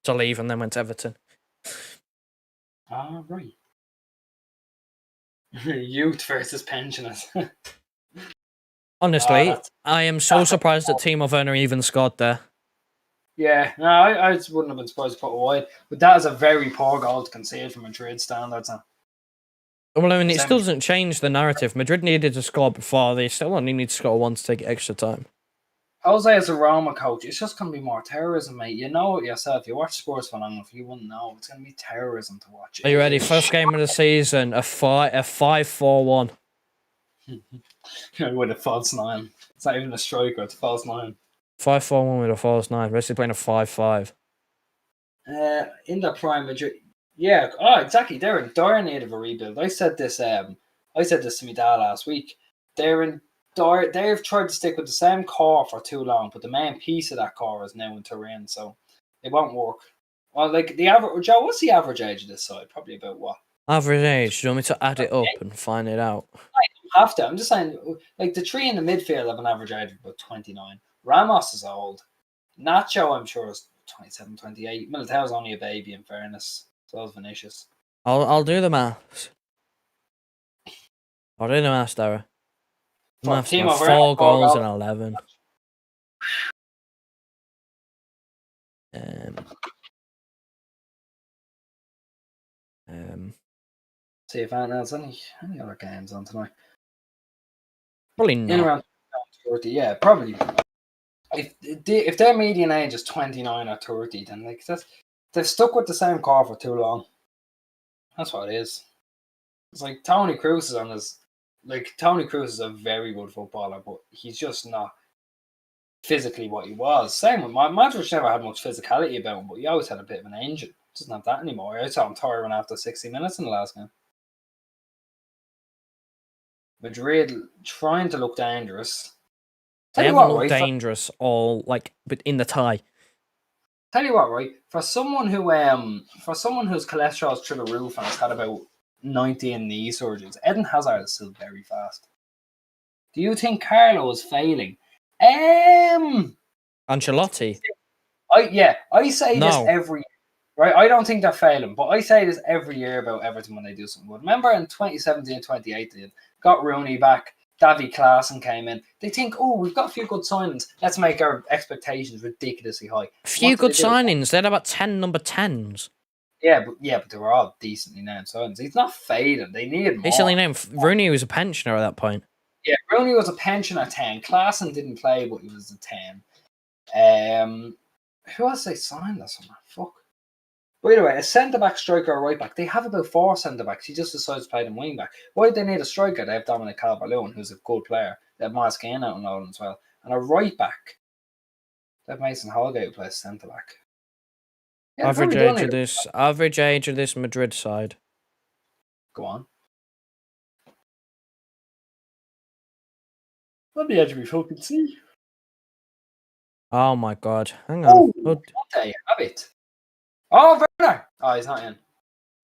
leave and then went to Everton. Right. Youth versus pensioners. Honestly, I am so surprised that Timo Werner even scored there. Yeah, no, I just wouldn't have been surprised to put it wide. But that is a very poor goal to concede from Madrid standards. Well, I mean, it still doesn't change the narrative. Madrid needed to score before. They still only need to score once to take extra time. Jose as a Roma coach, it's just going to be more terrorism, mate. You know it yourself. You watch sports for long enough, you wouldn't know. It's going to be terrorism to watch. Are you ready? First game of the season, a 5-4-1. With a false 9. It's not even a striker, it's a false 9. 5-4-1 with a false 9. Basically playing a 5-5. In the prime Madrid. Yeah, exactly. They're in dire need of a rebuild. I said this to my dad last week. They've tried to stick with the same core for too long, but the main piece of that core is now in Turin, so it won't work. Well, like the average Joe, what's the average age of this side? Probably about what? Average age? Do you want me to add it up and find it out? I don't have to. I'm just saying, like the three in the midfield have an average age of about 29. Ramos is old. Nacho, I'm sure, is 27, 28. Militao's only a baby, in fairness. So is Vinicius. I'll do the maths. I'll do the maths, Dara. Maths, 4 goals and 11. See if anyone else any other games on tonight. Probably not. In around 30, yeah, probably. If their median age is 29 or 30, then like they've stuck with the same car for too long. That's what it is. It's like Tony Kroos is on his. Like Tony Kroos is a very good footballer, but he's just not physically what he was. Same with Modric never had much physicality about him, but he always had a bit of an engine. Doesn't have that anymore. I saw him tiring after 60 minutes in the last game. Madrid trying to look dangerous. They haven't looked dangerous but in the tie. Tell you what, right? For someone whose cholesterol's through the roof and has had about 19 knee surgeries, Eden Hazard is still very fast. Do you think Carlo is failing? Ancelotti. I say this every. right? I don't think they're failing, but I say this every year about Everton when they do something good. Remember in 2017, 2018, got Rooney back, Davy Klaassen came in. They think, oh, we've got a few good signings. Let's make our expectations ridiculously high. A few good signings. They had about 10 number 10s. Yeah, but they were all decently named signings. He's not fading. They needed more. Decently named. Rooney was a pensioner at that point. Yeah, Rooney was a pensioner at 10. Klaassen didn't play, but he was a 10. Who else they signed this summer? Fuck. By the way, a centre-back, striker, or right-back. They have about 4 centre-backs. He just decides to play them wing-back. Why do they need a striker? They have Dominic Calvert-Lewin, who's a good player. They have Miles Kane out on loan as well. And a right-back. They have Mason Holgate who plays centre-back. Yeah, average age of this Madrid side. Go on. Let me edge me fucking see. Oh my god. Hang on. Oh, they have it. Oh, Werner! Oh, he's not in.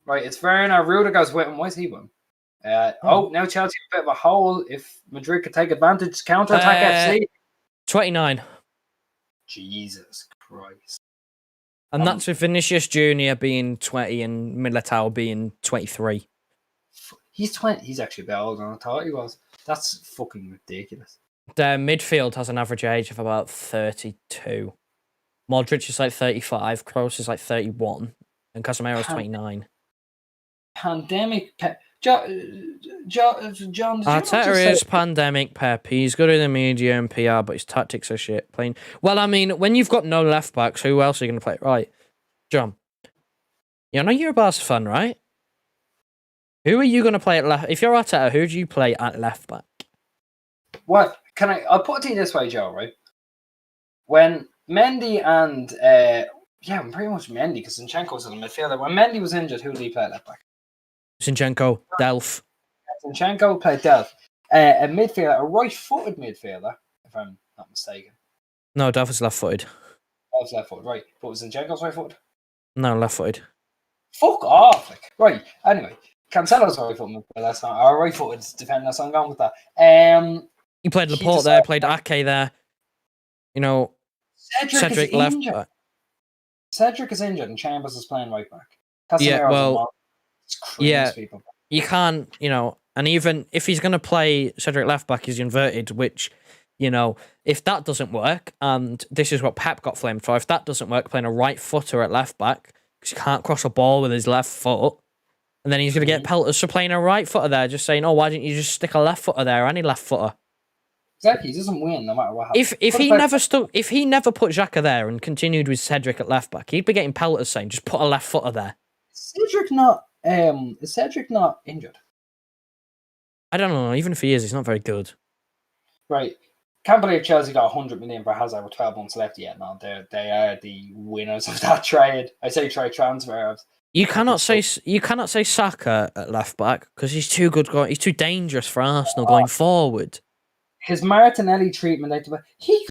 Right, it's Werner. Rudiger's with him. Why's he with him? Now Chelsea a bit of a hole. If Madrid could take advantage, counter-attack FC. 29. Jesus Christ. And that's with Vinicius Jr. being 20 and Militao being 23. He's 20. He's actually a bit older than I thought he was. That's fucking ridiculous. The midfield has an average age of about 32. Modric is like 35. Kroos is like 31. And Casemiro is 29. Pandemic Pep. John, Arteta is pandemic Pep. He's good in the media and PR, but his tactics are shit. Plain. Well, I mean, when you've got no left backs, who else are you going to play? Right, John. You know you're a Barca fan, right? Who are you going to play at left? If you're Arteta, who do you play at left back? What can I'll put it to you this way, Joe. Right, when Mendy and pretty much Mendy because Zinchenko was in the midfielder. When Mendy was injured, who did he play at left back? Zinchenko, Delph. Zinchenko played Delph. A midfielder, a right-footed midfielder, if I'm not mistaken. No, Delph is left-footed. Delph's left-footed, right. But was Zinchenko's right-footed? No, left-footed. Fuck off! Right, anyway. Cancelo's right-footed midfielder, that's not our right-footed defender, so I'm going with that. He played Laporte there, played Ake there. You know, Cedric left back. Cedric is injured and Chambers is playing right-back. Yeah, well... Yeah, you can't, and even if he's going to play Cedric left back, he's inverted, which, if that doesn't work, and this is what Pep got flamed for, if that doesn't work, playing a right footer at left back, because he can't cross a ball with his left foot, and then he's going to get pelters for playing a right footer there, just saying, why didn't you just stick a left footer there, any left footer? Exactly, he doesn't win no matter what happens. If he never put Xhaka there and continued with Cedric at left back, he'd be getting pelters saying, just put a left footer there. Is Cedric not injured? I don't know. Even if he is, he's not very good. Right. Can't believe Chelsea got 100 million for Hazard with 12 months left yet. No, they are the winners of that trade. I say trade transfer. You cannot say Saka at left back because he's too good. He's too dangerous for Arsenal going forward. His Martinelli treatment. He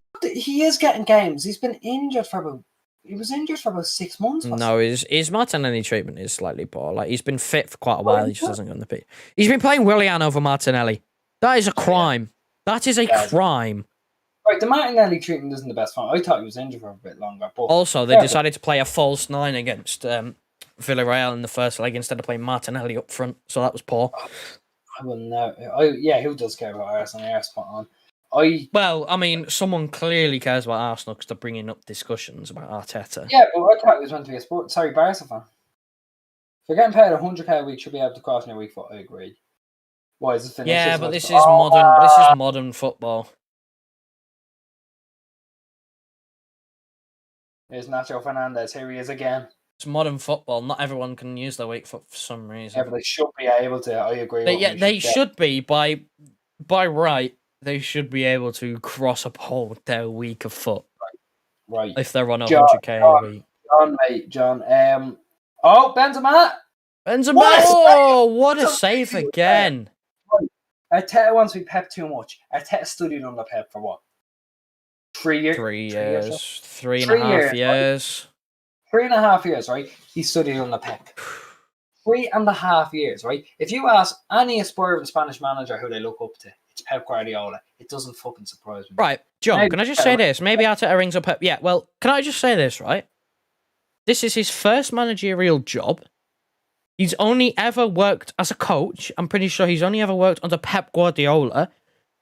is getting games. He's been injured for about. He was injured for about 6 months. No, his Martinelli treatment is slightly poor. Like, he's been fit for quite a while. He just hasn't got on the pitch. He's been playing Willian over Martinelli. That is a crime. That is a crime. Right, the Martinelli treatment isn't the best one. I thought he was injured for a bit longer. But also, they decided to play a false 9 against Villarreal in the first leg instead of playing Martinelli up front. So that was poor. I wouldn't know. Who does care about Arsenal? They're spot on. Well, I mean, someone clearly cares about Arsenal because they're bringing up discussions about Arteta. Yeah, but I thought it was meant to be a Barca fan. If you're getting paid 100k a week, should be able to cross in your week foot. I agree. Why is it finished? Yeah, but this is modern. This is modern football. There's Nacho Fernandez. Here he is again. It's modern football. Not everyone can use their weak foot for some reason. Yeah, but they should be able to. I agree. They should be by right. They should be able to cross a ball with their weaker foot. Right. If they're on 100k a week. John. Benzema! What a save again. Arteta wants to be Pep too much. Arteta studied under Pep for what? 3 years? 3 years. 3.5 years. 3.5 years, right? He studied under Pep. 3.5 years, right? If you ask any aspiring Spanish manager who they look up to, it's Pep Guardiola. It doesn't fucking surprise me. Right, John, can I just say this? Maybe Arteta rings up Pep. Yeah, well, can I just say this, right? This is his first managerial job. He's only ever worked as a coach. I'm pretty sure he's only ever worked under Pep Guardiola.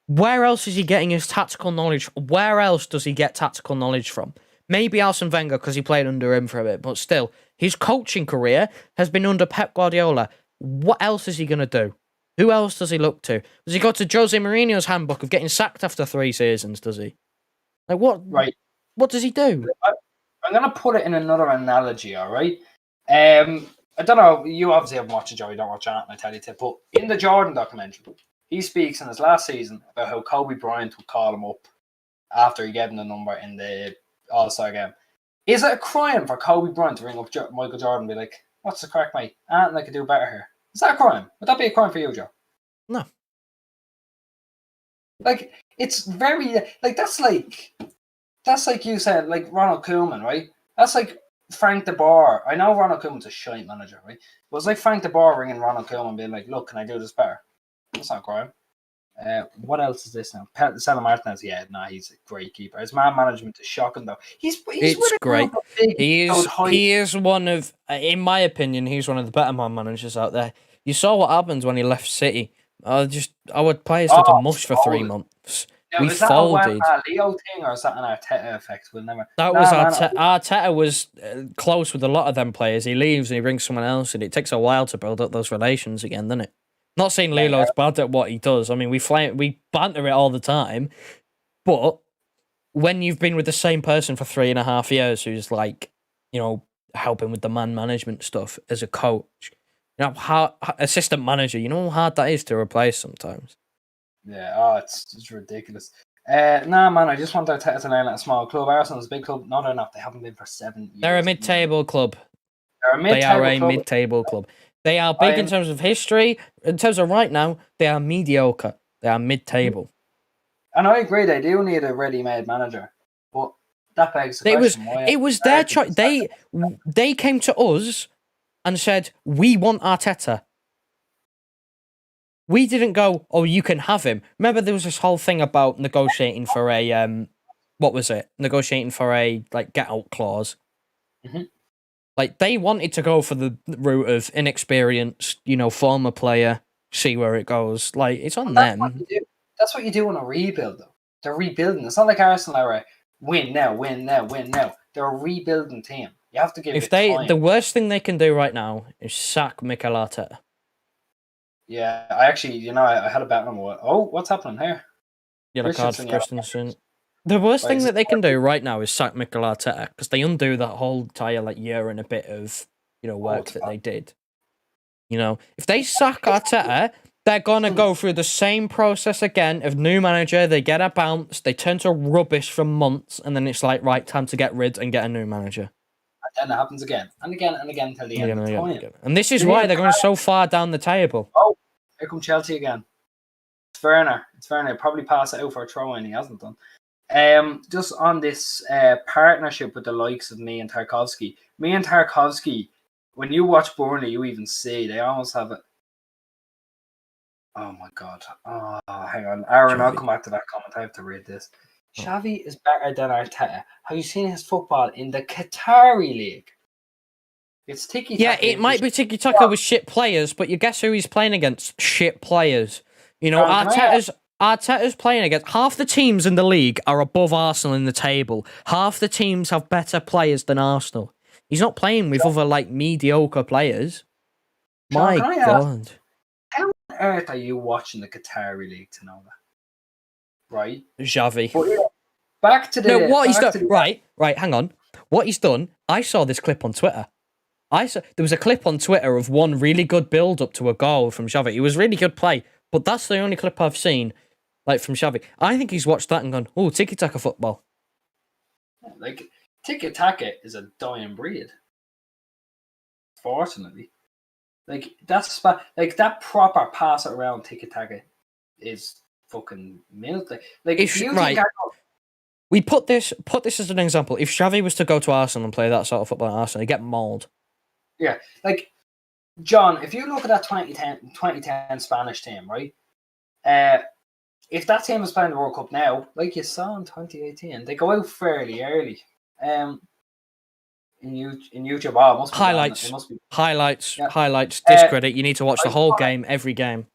Where else is he getting his tactical knowledge? Where else does he get tactical knowledge from? Maybe Arsene Wenger because he played under him for a bit, but still, his coaching career has been under Pep Guardiola. What else is he going to do? Who else does he look to? Does he go to Jose Mourinho's handbook of getting sacked after 3 seasons, does he? Like, what? Right. What does he do? I'm going to put it in another analogy, all right? I don't know, you obviously haven't watched it, Joe, you don't watch it, and I tell you to, but in the Jordan documentary, he speaks in his last season about how Kobe Bryant would call him up after he gave him the number in the All-Star game. Is it a crime for Kobe Bryant to ring up Michael Jordan and be like, what's the crack, mate? And I could do better here. Is that a crime? Would that be a crime for you, Joe? No. Like, it's very, like, that's like you said, like Ronald Koeman, right? That's like Frank de Boer. I know Ronald Koeman's a shite manager, right? But it's like Frank de Boer ringing Ronald Koeman being like, look, can I do this better? That's not a crime. What else is this now? Sela Martinez, he's a great keeper. His man management is shocking, though. It's great. He is one of, in my opinion, he's one of the better man managers out there. You saw what happened when he left City. Our players took a mush for 3 months. Now, we is folded. That a Leo thing, or is that an Arteta effect? We'll never. That was Arteta. Arteta was close with a lot of them players. He leaves and he brings someone else, and it takes a while to build up those relations again, doesn't it? Not saying Lilo's bad at what he does. I mean, we banter it all the time, but when you've been with the same person for 3.5 years, who's like, helping with the man management stuff as a coach, how assistant manager, you know how hard that is to replace sometimes. Yeah, it's ridiculous. Man, I just want to learn at a small club. Arsenal's a big club. No, they're not. They haven't been for 7 years. They're a mid-table club. They are a mid-table club. They are big in terms of history. In terms of right now, they are mediocre. They are mid-table. And I agree, they do need a ready-made manager. But that begs the question. It was their choice. They came to us and said, we want Arteta. We didn't go, oh, you can have him. Remember, there was this whole thing about negotiating for a, what was it? Negotiating for a, get-out clause. Mm-hmm. They wanted to go for the route of inexperienced, former player, see where it goes. It's on them. That's what you do in a rebuild, though. They're rebuilding. It's not like Arsenal are a win now. They're a rebuilding team. You have to give it time. The worst thing they can do right now is sack Mikel Arteta. Yeah, I actually, I had a bet on what. Oh, what's happening here? Yellow card for Christensen. The worst thing that they can do right now is sack Mikel Arteta because they undo that whole entire year and a bit of work that they did. If they sack Arteta, they're gonna go through the same process again of new manager. They get a bounce, they turn to rubbish for months, and then it's like, right, time to get rid and get a new manager. And then it happens again and again and again till the end of time. Again. And this is why they're going so far down the table. Oh, here come Chelsea again. It's Werner. He'll probably pass it out for a throw in. He hasn't done. Just on this partnership with the likes of me and Tarkovsky. Me and Tarkovsky, when you watch Burnley, you even see they almost have it. Oh my God. Oh, hang on. Aaron, I'll come back to that comment. I have to read this. Xavi is better than Arteta. Have you seen his football in the Qatari League? It's tiki-taka. Yeah, it might be tiki-taka with shit players, but you guess who he's playing against? Shit players. Arteta's playing against... Half the teams in the league are above Arsenal in the table. Half the teams have better players than Arsenal. He's not playing with other, mediocre players. John, my God. How on earth are you watching the Qatari League to know that? Right? Xavi. Back to the... No, what he's done... Right, hang on. What he's done... I saw this clip on Twitter. There was a clip on Twitter of one really good build-up to a goal from Xavi. It was really good play, but that's the only clip I've seen, from Xavi. I think he's watched that and gone, oh, tiki-taka football. Tiki-taka is a dying breed. Fortunately. That proper pass around tiki-taka is fucking milk. We put this as an example. If Xavi was to go to Arsenal and play that sort of football at Arsenal, he'd get mauled. Yeah, John, if you look at that 2010 Spanish team, right? If that team was playing the World Cup now, like you saw in 2018, they go out fairly early. in YouTube. Oh, it must be Highlights. it must be. Highlights. Yeah. Highlights. Discredit. You need to watch the whole wanna, game, every game.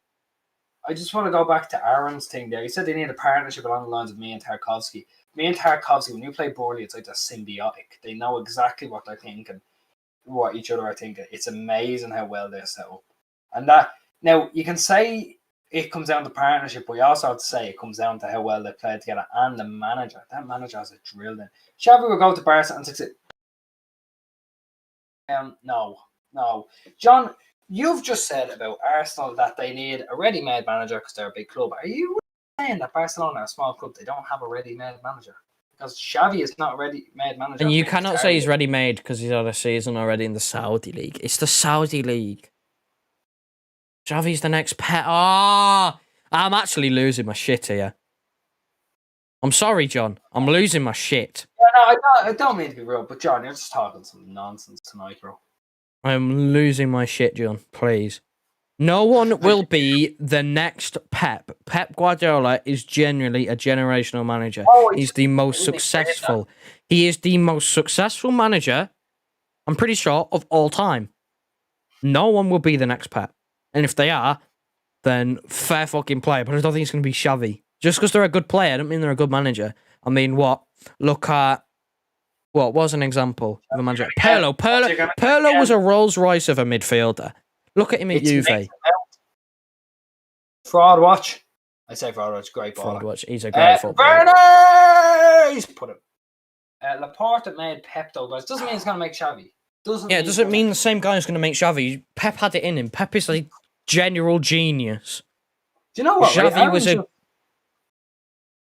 I just want to go back to Aaron's thing there. He said they need a partnership along the lines of me and Tarkovsky. Me and Tarkovsky, when you play Borley, it's like they're symbiotic. They know exactly what they're thinking, what each other are thinking. It's amazing how well they're set up. And that now you can say it comes down to partnership, but you also have to say it comes down to how well they play together and the manager. That manager has a drill in. Xavi will go to Barca and succeed. No. John, you've just said about Arsenal that they need a ready-made manager because they're a big club. Are you saying that Barcelona are a small club, they don't have a ready-made manager? Because Xavi is not a ready-made manager. And you cannot say he's ready-made because he's had a season already in the Saudi League. It's the Saudi League. Xavi's the next pet. I'm actually losing my shit here. I'm sorry, John. I'm losing my shit. Yeah, no, I don't mean to be rude, but John, you're just talking some nonsense tonight, bro. I'm losing my shit, John. Please. No one will be the next Pep. Pep Guardiola is genuinely a generational manager. He's the most successful. He is the most successful manager, I'm pretty sure, of all time. No one will be the next Pep. And if they are, then fair fucking play. But I don't think it's going to be Xavi. Just because they're a good player, I don't mean they're a good manager. I mean, what? Look at... What was an example of a manager? Pirlo was a Rolls Royce of a midfielder. Look at him at Juve. Fraud watch. I say fraud watch. Great ball. Fraud watch. He's a great footballer. He's put him. Laporte made Pep though, guys. Doesn't mean he's going to make Xavi. It doesn't mean the same guy is going to make Xavi. Pep had it in him. Pep is a general genius. Do you know what?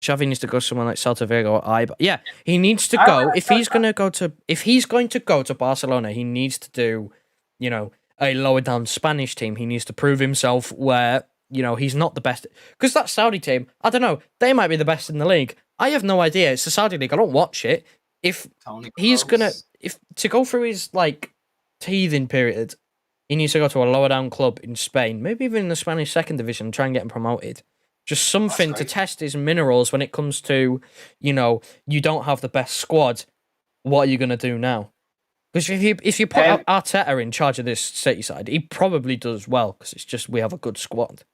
Xavi needs to go somewhere like Celta Vigo or Eibar. Yeah, he needs to go. If he's going to go to Barcelona, he needs to do, a lower down Spanish team. He needs to prove himself where, he's not the best. Because that Saudi team, I don't know, they might be the best in the league. I have no idea. It's the Saudi league. I don't watch it. If to go through his teething period, he needs to go to a lower down club in Spain, maybe even in the Spanish second division, and try and get him promoted. Just something to test his minerals when it comes to, you don't have the best squad. What are you going to do now? Because if you put Arteta in charge of this City side, he probably does well because it's just we have a good squad.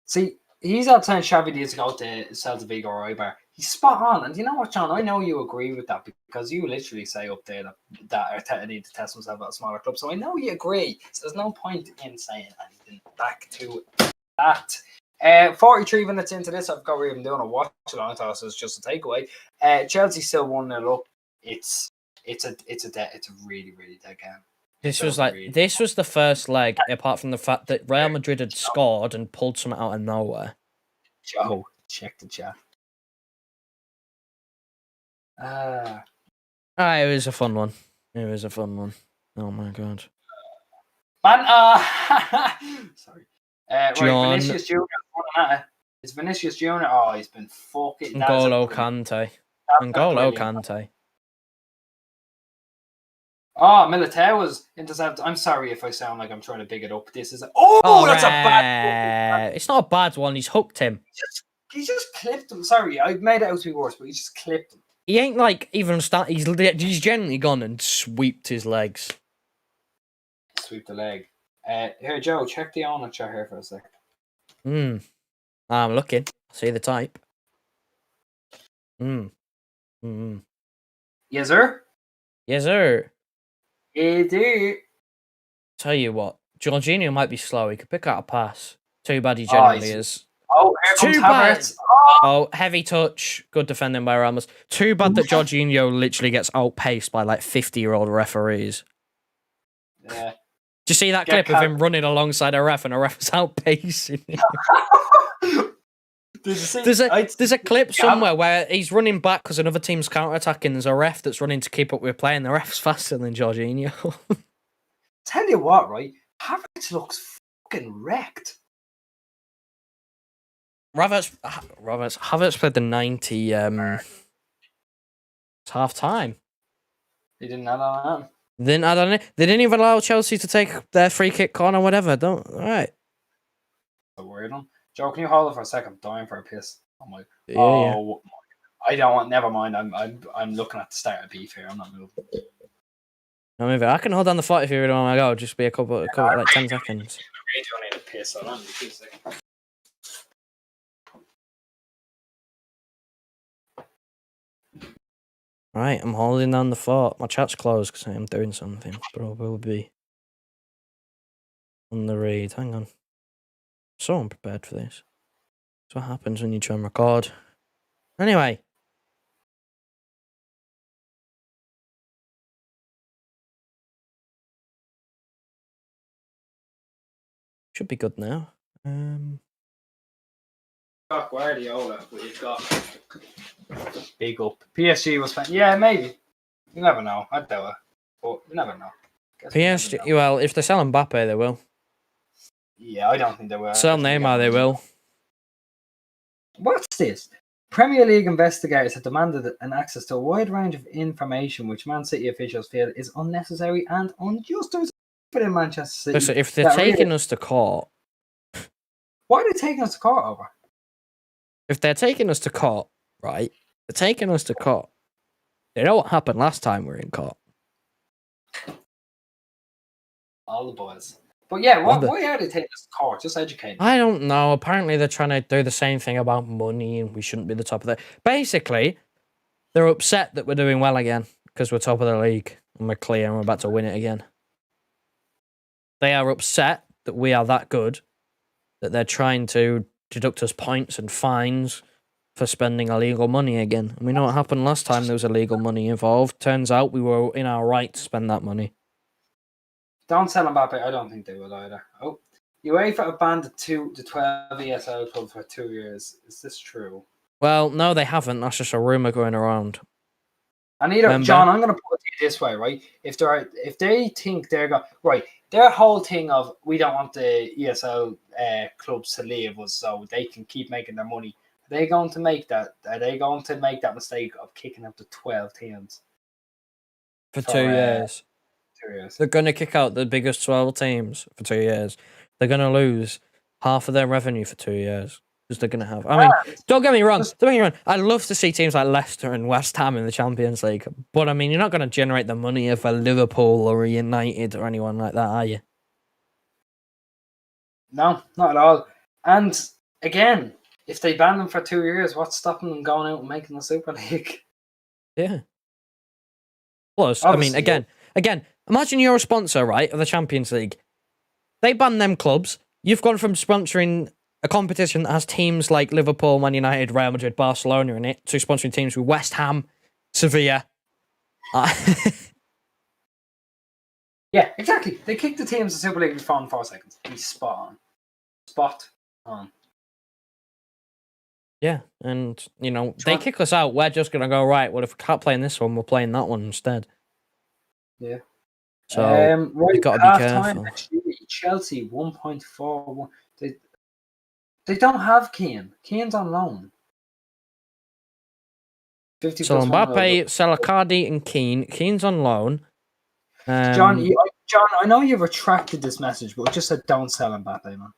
See, he's out saying Xavi needs to go to Celta Vigo or Eibar. He's spot on. And you know what, John? I know you agree with that because you literally say up there that Arteta needs to test himself at a smaller club. So I know you agree. So there's no point in saying anything back to that. 43 minutes into this, I've got we're even doing a watch along. I thought it was just a takeaway. Chelsea still 1-0 up. It's a really, really dead game. This was the first leg, apart from the fact that Real Madrid had scored and pulled something out of nowhere. Joe, check the chat. It was a fun one. Oh my god. Sorry. John. Right, Vinicius Jr. It's Vinicius Jr. Oh, he's been fucking... N'Golo Kante. Oh, Militao was intercepted. I'm sorry if I sound like I'm trying to big it up. This is... That's a bad one. It's not a bad one. He's hooked him. He just clipped him. Sorry, I made it out to be worse, but he just clipped him. He ain't even start. He's generally gone and sweeped his legs. Sweep the leg. Here, Joe, check the owner chat here for a sec. I'm looking. See the type. Yes, sir. Yes, sir. You do. Tell you what, Jorginho might be slow. He could pick out a pass. Too bad he generally is. Oh, here comes Havertz. Oh, heavy touch. Good defending by Ramos. Too bad that Jorginho literally gets outpaced by 50-year-old referees. Yeah. Did you see that clip of him running alongside a ref and a ref was outpacing him? There's a clip somewhere where he's running back because another team's counter-attacking. There's a ref that's running to keep up with play, and the ref's faster than Jorginho. Tell you what, right? Havertz looks fucking wrecked. Havertz played the 90. It's half time. He didn't add on. They didn't even allow Chelsea to take their free kick corner, whatever. All right. A weird one. Joe, can you hold it for a second? I'm dying for a piss. I'm like, yeah. I don't want. Never mind. I'm looking at the start of beef here. I'm not moving. I can hold down the fort if you really want to go. Just be a couple like 10 seconds. I really don't need a piss. Hold on, 2 seconds. Right, I'm holding down the fort. My chat's closed because I'm doing something, but I will be on the raid. Hang on. So unprepared for this. That's what happens when you try and record. Anyway. Should be good now. Got Guardiola, but you've got big up. PSG was fine. Yeah, maybe. You never know. I doubt it. But you never know. PSG, well, if they sell Mbappe, they will. Yeah, I don't think they will. Sell Neymar, they will. What's this? Premier League investigators have demanded an access to a wide range of information which Man City officials feel is unnecessary and unjust for the Manchester City. Listen, if they're taking us to court... Why are they taking us to court over? If they're taking us to court, right? They're taking us to court. You know what happened last time we were in court? All the boys. But yeah, why are they taking us to court? Just educate me. I don't know. Apparently they're trying to do the same thing about money and we shouldn't be the top of the... Basically, they're upset that we're doing well again because we're top of the league and we're clear and we're about to win it again. They are upset that we are that good that they're trying to deduct us points and fines for spending illegal money again. And we know what happened last time there was illegal money involved. Turns out we were in our right to spend that money. Don't sell Mbappe. I don't think they will either. Oh, UEFA have banned the 12 ESL clubs for 2 years. Is this true? Well, no, they haven't. That's just a rumor going around. And either, John, I'm going to put it this way, right? If they think they're going right, their whole thing of we don't want the ESL clubs to leave us so they can keep making their money. Are they going to make that? Are they going to make that mistake of kicking out the 12 teams for 2 years? 2 years. They're going to kick out the biggest 12 teams for 2 years. They're going to lose half of their revenue for 2 years. Because they're going to have... I mean, don't get me wrong. I'd love to see teams like Leicester and West Ham in the Champions League. But, I mean, you're not going to generate the money of a Liverpool or a United or anyone like that, are you? No, not at all. And, again, if they ban them for 2 years, what's stopping them going out and making the Super League? Yeah. Plus, obviously, I mean, again, imagine you're a sponsor, right, of the Champions League. They ban them clubs. You've gone from sponsoring a competition that has teams like Liverpool, Man United, Real Madrid, Barcelona in it, to sponsoring teams with West Ham, Sevilla. Yeah, exactly. They kicked the teams in Super League before in 4 seconds. He's spot on. Yeah, and, you know, they kick us out. We're just going to go, right, well, if we can't play in this one, we're playing that one instead. Yeah. So, we've got to be careful. Chelsea, 1.41. They don't have Keane. Keane's on loan. 50 so Mbappe, Salacardi and Keane. Keane's on loan. John, I know you've retracted this message, but it just said don't sell Mbappe, man.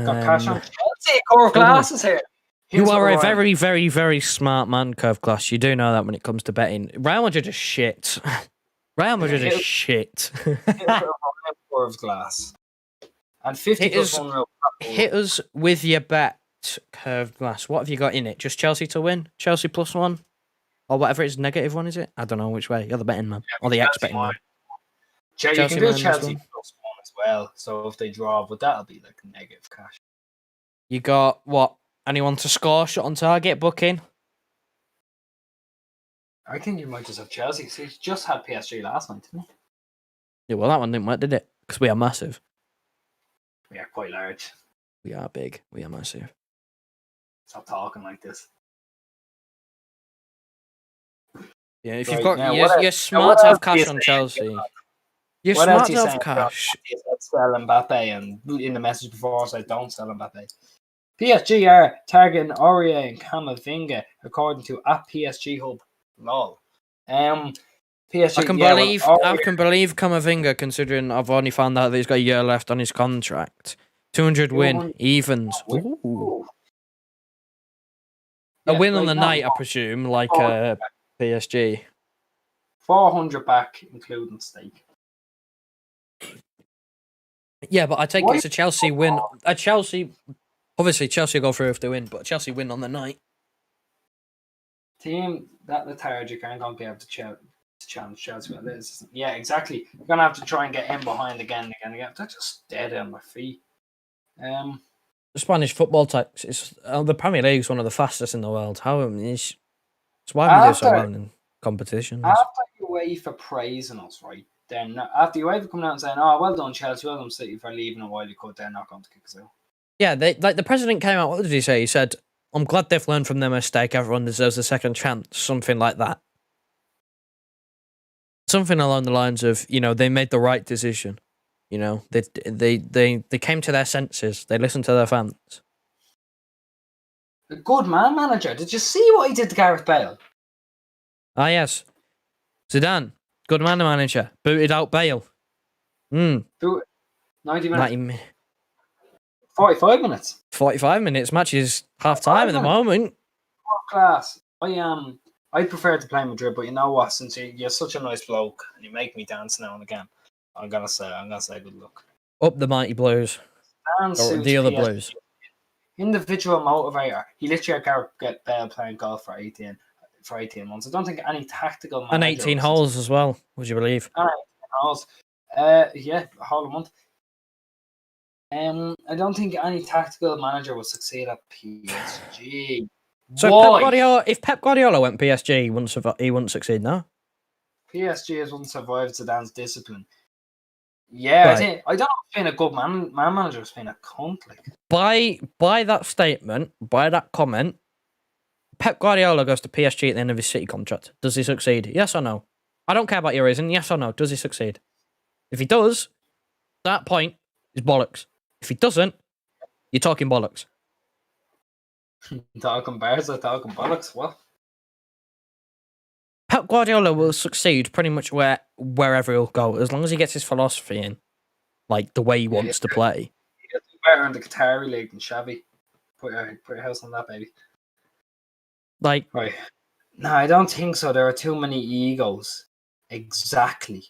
Got cash on Chelsea. Curve Glass is here. You are a very, very, very smart man, Curve Glass. You do know that when it comes to betting. Real Madrid is shit. Real Madrid is shit. Curve Glass. And 50 plus 1 real. Hit us with your bet, Curved Glass. What have you got in it? Just Chelsea to win? Chelsea +1? Or whatever it is, -1, is it? I don't know which way. You're the betting man. Or the ex-betting man. You can do Chelsea +1 as well. So if they draw, but that'll be like negative cash. You got, what? Anyone to score? Shot on target booking? I think you might just have Chelsea. So you just had PSG last night, didn't you? Yeah, well, that one didn't work, did it? Because we are massive. We are quite large. We are big. We are massive. Stop talking like this. Yeah, if you've got... You're smart to have cash on Chelsea. You're smart to have cash. Sell Mbappe, and in the message before I said don't sell Mbappe. PSG are targeting Aurier and Camavinga, according to @PSG Hub. Lol. PSG. I can believe Camavinga, considering I've only found out that he's got a year left on his contract. 200 win, evens. Ooh. A win on the night, I presume, like PSG. 400 back, including stake. Yeah, but I take it's a Chelsea win. Obviously Chelsea go through if they win, but Chelsea win on the night. Team that lethargic aren't going to be able to challenge Chelsea. Yeah, exactly. You're going to have to try and get in behind again. They're just dead on their feet. The Spanish football tax is the Premier League is one of the fastest in the world. It's why we do so well in competitions. After UEFA praising us, right? Then after UEFA coming out and saying, "Oh, well done, Chelsea, well done, City for leaving a while you could," they're not going to kick us out. Yeah, the president came out. What did he say? He said, "I'm glad they've learned from their mistake. Everyone deserves a second chance." Something like that. Something along the lines of, they made the right decision. They came to their senses. They listened to their fans. A good manager. Did you see what he did to Gareth Bale? Ah, yes. Zidane, good manager. Booted out Bale. 90 minutes. 45 minutes. 45 minutes. Match is half time at the moment. Class. I prefer to play Madrid, but you know what? Since you're such a nice bloke and you make me dance now and again, I'm gonna say good luck. Up the mighty Blues. Or the other Blues. Individual motivator. He literally get Bale playing golf for 18 months. I don't think any tactical manager. And 18 holes as well, would you believe? 18 holes. Yeah, a whole month. I don't think any tactical manager will succeed at PSG. So if Pep Guardiola went PSG, he wouldn't succeed, no? PSG has wouldn't survive Zidane's discipline. Yeah, right. I don't know if being a good man manager has been a cunt. By that statement, by that comment, Pep Guardiola goes to PSG at the end of his City contract. Does he succeed? Yes or no? I don't care about your reason. Yes or no? Does he succeed? If he does, that point is bollocks. If he doesn't, you're talking bollocks. Talking bears or talking bollocks? What? Pep Guardiola will succeed pretty much wherever he'll go, as long as he gets his philosophy in, like the way he wants to play. He'll do better in the Qatari league than Xavi. Put your house on that, baby. Right. No, I don't think so. There are too many egos. Exactly.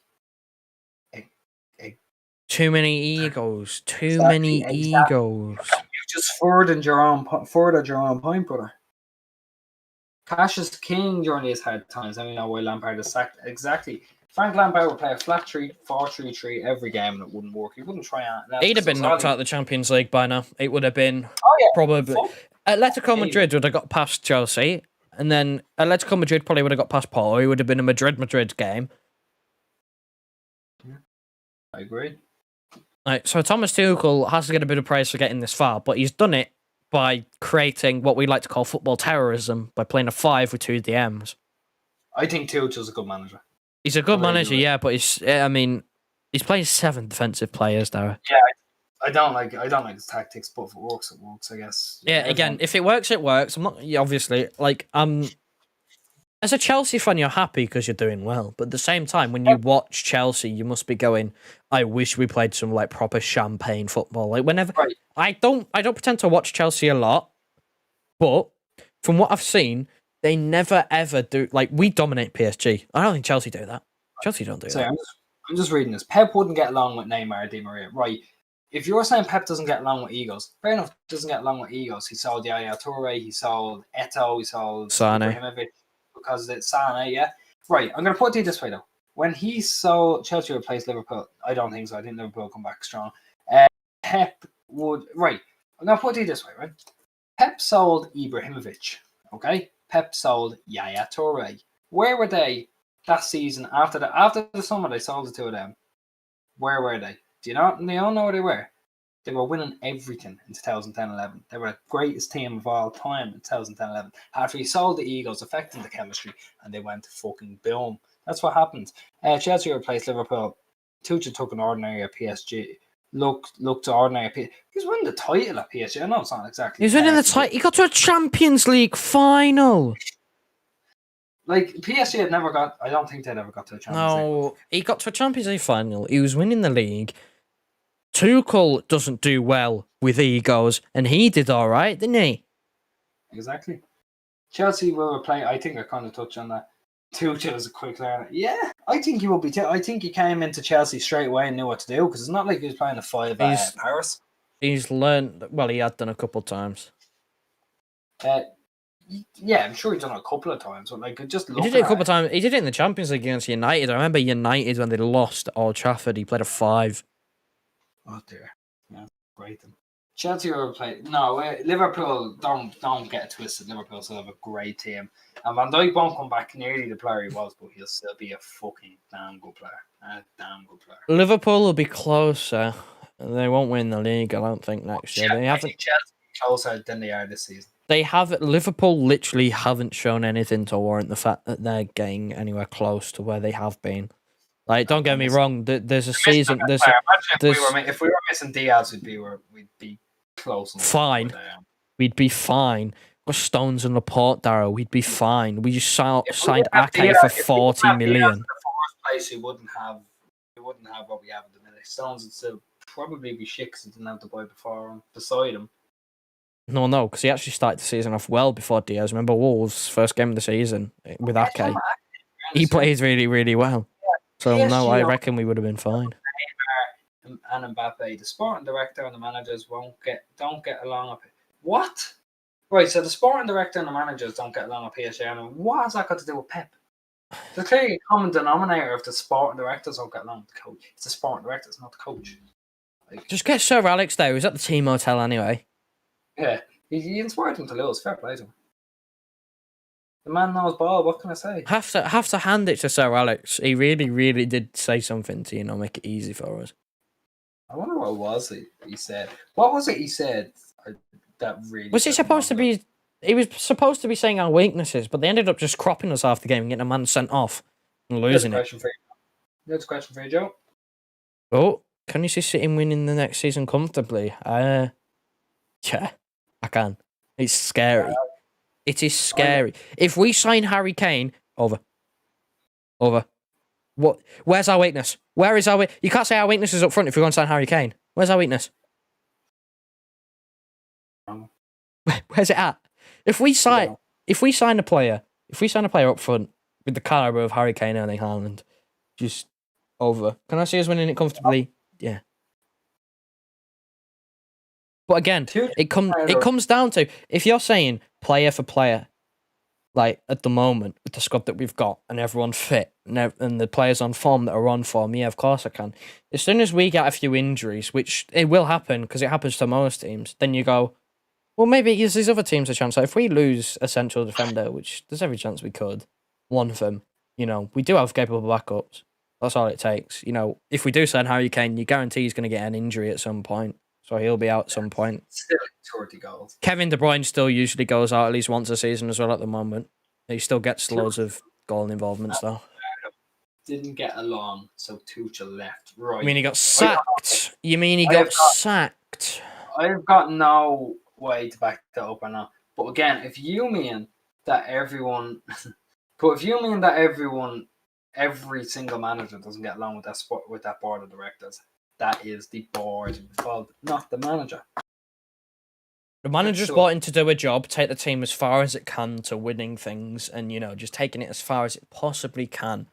Too many egos. Many egos. You've just furthered your own point, brother. Cash is king during these hard times. I know why Lampard is sacked. Exactly. Frank Lampard would play a flat 4-3-3 every game and it wouldn't work. He wouldn't try on. He'd have been knocked out of the Champions League by now. It would have been probably. Atletico Madrid would have got past Chelsea, and then Atletico Madrid probably would have got past Porto. It would have been a Madrid game. Yeah, I agree. Right, so Thomas Tuchel has to get a bit of praise for getting this far, but he's done it by creating what we like to call football terrorism by playing a 5 with 2 DMs. I think Tuchel's a good manager. He's a good manager, yeah, but he's playing 7 defensive players, Dara. Yeah, I don't like his tactics, but if it works, I guess. Yeah, again, if it works, it works. I'm not obviously as a Chelsea fan, you're happy because you're doing well, but at the same time, when you watch Chelsea, you must be going, "I wish we played some like proper champagne football." Like whenever I don't pretend to watch Chelsea a lot, but from what I've seen, they never ever do. Like we dominate PSG. I don't think Chelsea do that. Chelsea don't do that. I'm just reading this. Pep wouldn't get along with Neymar, Di Maria, right? If you're saying Pep doesn't get along with egos, fair enough. Doesn't get along with egos. He sold Yaya Toure. He sold Eto'o. He sold Sané. Because it's Sané, yeah. Right, I'm going to put it this way, though. When he sold Chelsea replaced Liverpool, I don't think so. I think Liverpool will come back strong. Pep would... Right, I'm going to put it this way, right? Pep sold Ibrahimovic, okay? Pep sold Yaya Toure. Where were they that season after the summer they sold the two of them? Where were they? Do you all know where they were? They were winning everything in 2010-11. They were the greatest team of all time in 2010-11. After he sold the egos, affecting the chemistry, and they went fucking boom. That's what happened. Chelsea replaced Liverpool. Tuchel took an ordinary at PSG. Looked ordinary at PSG. He was winning the title at PSG. I know it's not exactly. He was winning the title. He got to a Champions League final. Like PSG had never got. I don't think they'd ever got to a Champions League. No, he got to a Champions League final. He was winning the league. Tuchel doesn't do well with egos, and he did all right, didn't he? Exactly. Chelsea will play. I think I kind of touched on that. Tuchel is a quick learner. Yeah, I think he will be. I think he came into Chelsea straight away and knew what to do because it's not like he was playing a 5 at Paris. He's learned. Well, he had done a couple of times. Yeah, I'm sure he's done it a couple of times, but like just he did it a couple of times. He did it in the Champions League against United. I remember United when they lost at Old Trafford. He played a 5. Oh dear, yeah, great. Chelsea will play. No, Liverpool don't get it twisted. Liverpool still have a great team, and Van Dijk won't come back nearly the player he was, but he'll still be a fucking damn good player. A damn good player. Liverpool will be closer. They won't win the league, I don't think, next year. They haven't. Chelsea closer than they are this season. They have Liverpool literally haven't shown anything to warrant the fact that they're getting anywhere close to where they have been. Like, don't get me wrong. There's a season. If we were missing Diaz, we'd be close. Fine. We'd be fine. With Stones and Laporte, Darrow, we'd be fine. We just signed Ake for 40 million. In the first place, we wouldn't have what we have at the minute. Stones would still probably be shit because he didn't have the boy beside him. No, because he actually started the season off well before Diaz. Remember Wolves' first game of the season with Ake? He plays really, really well. So no, I reckon we would have been fine. And Mbappe, the sporting director and the managers don't get along. What? Right, so the sporting director and the managers don't get along at PSG. And what has that got to do with Pep? The clearly common denominator of the sporting directors don't get along with the coach. It's the sporting director, it's not the coach. Just get Sir Alex there. He's at the team hotel anyway. Yeah, he inspired him to lose. Fair play to him. The man knows ball. What can I say? Have to hand it to Sir Alex. He really, really did say something to make it easy for us. I wonder what it was he said. What was it he said that really was he supposed to be? He was supposed to be saying our weaknesses, but they ended up just cropping us half the game and getting a man sent off and losing it. That's a question for you, Joe. Oh, can you see City winning the next season comfortably? Yeah, I can. It's scary. It is scary. If we sign Harry Kane, over. What? Where's our weakness? Where is our? You can't say our weakness is up front if we're going to sign Harry Kane. Where's our weakness? Where's it at? If we sign a player up front with the caliber of Harry Kane and Erling Haaland, just over. Can I see us winning it comfortably? Yeah. But again, it comes down to if you're saying player for player, like at the moment with the squad that we've got and everyone fit and the players on form that are on form, yeah, of course I can. As soon as we get a few injuries, which it will happen because it happens to most teams, then you go, well, maybe it gives these other teams a chance. Like if we lose a central defender, which there's every chance we could, one of them, we do have capable backups. That's all it takes. If we do sign Harry Kane, you guarantee he's going to get an injury at some point. So he'll be out at some point. Still 30 goals. Kevin De Bruyne still usually goes out at least once a season as well at the moment. He still gets loads of goal involvement stuff. Didn't get along, so Tuchel left. Right. You mean he got sacked? You mean he got sacked? I've got no way to back that up or not. But again, if you mean that every single manager doesn't get along with that board of directors, that is the board's fault, not the manager. The manager's brought in to do a job, take the team as far as it can to winning things, and just taking it as far as it possibly can.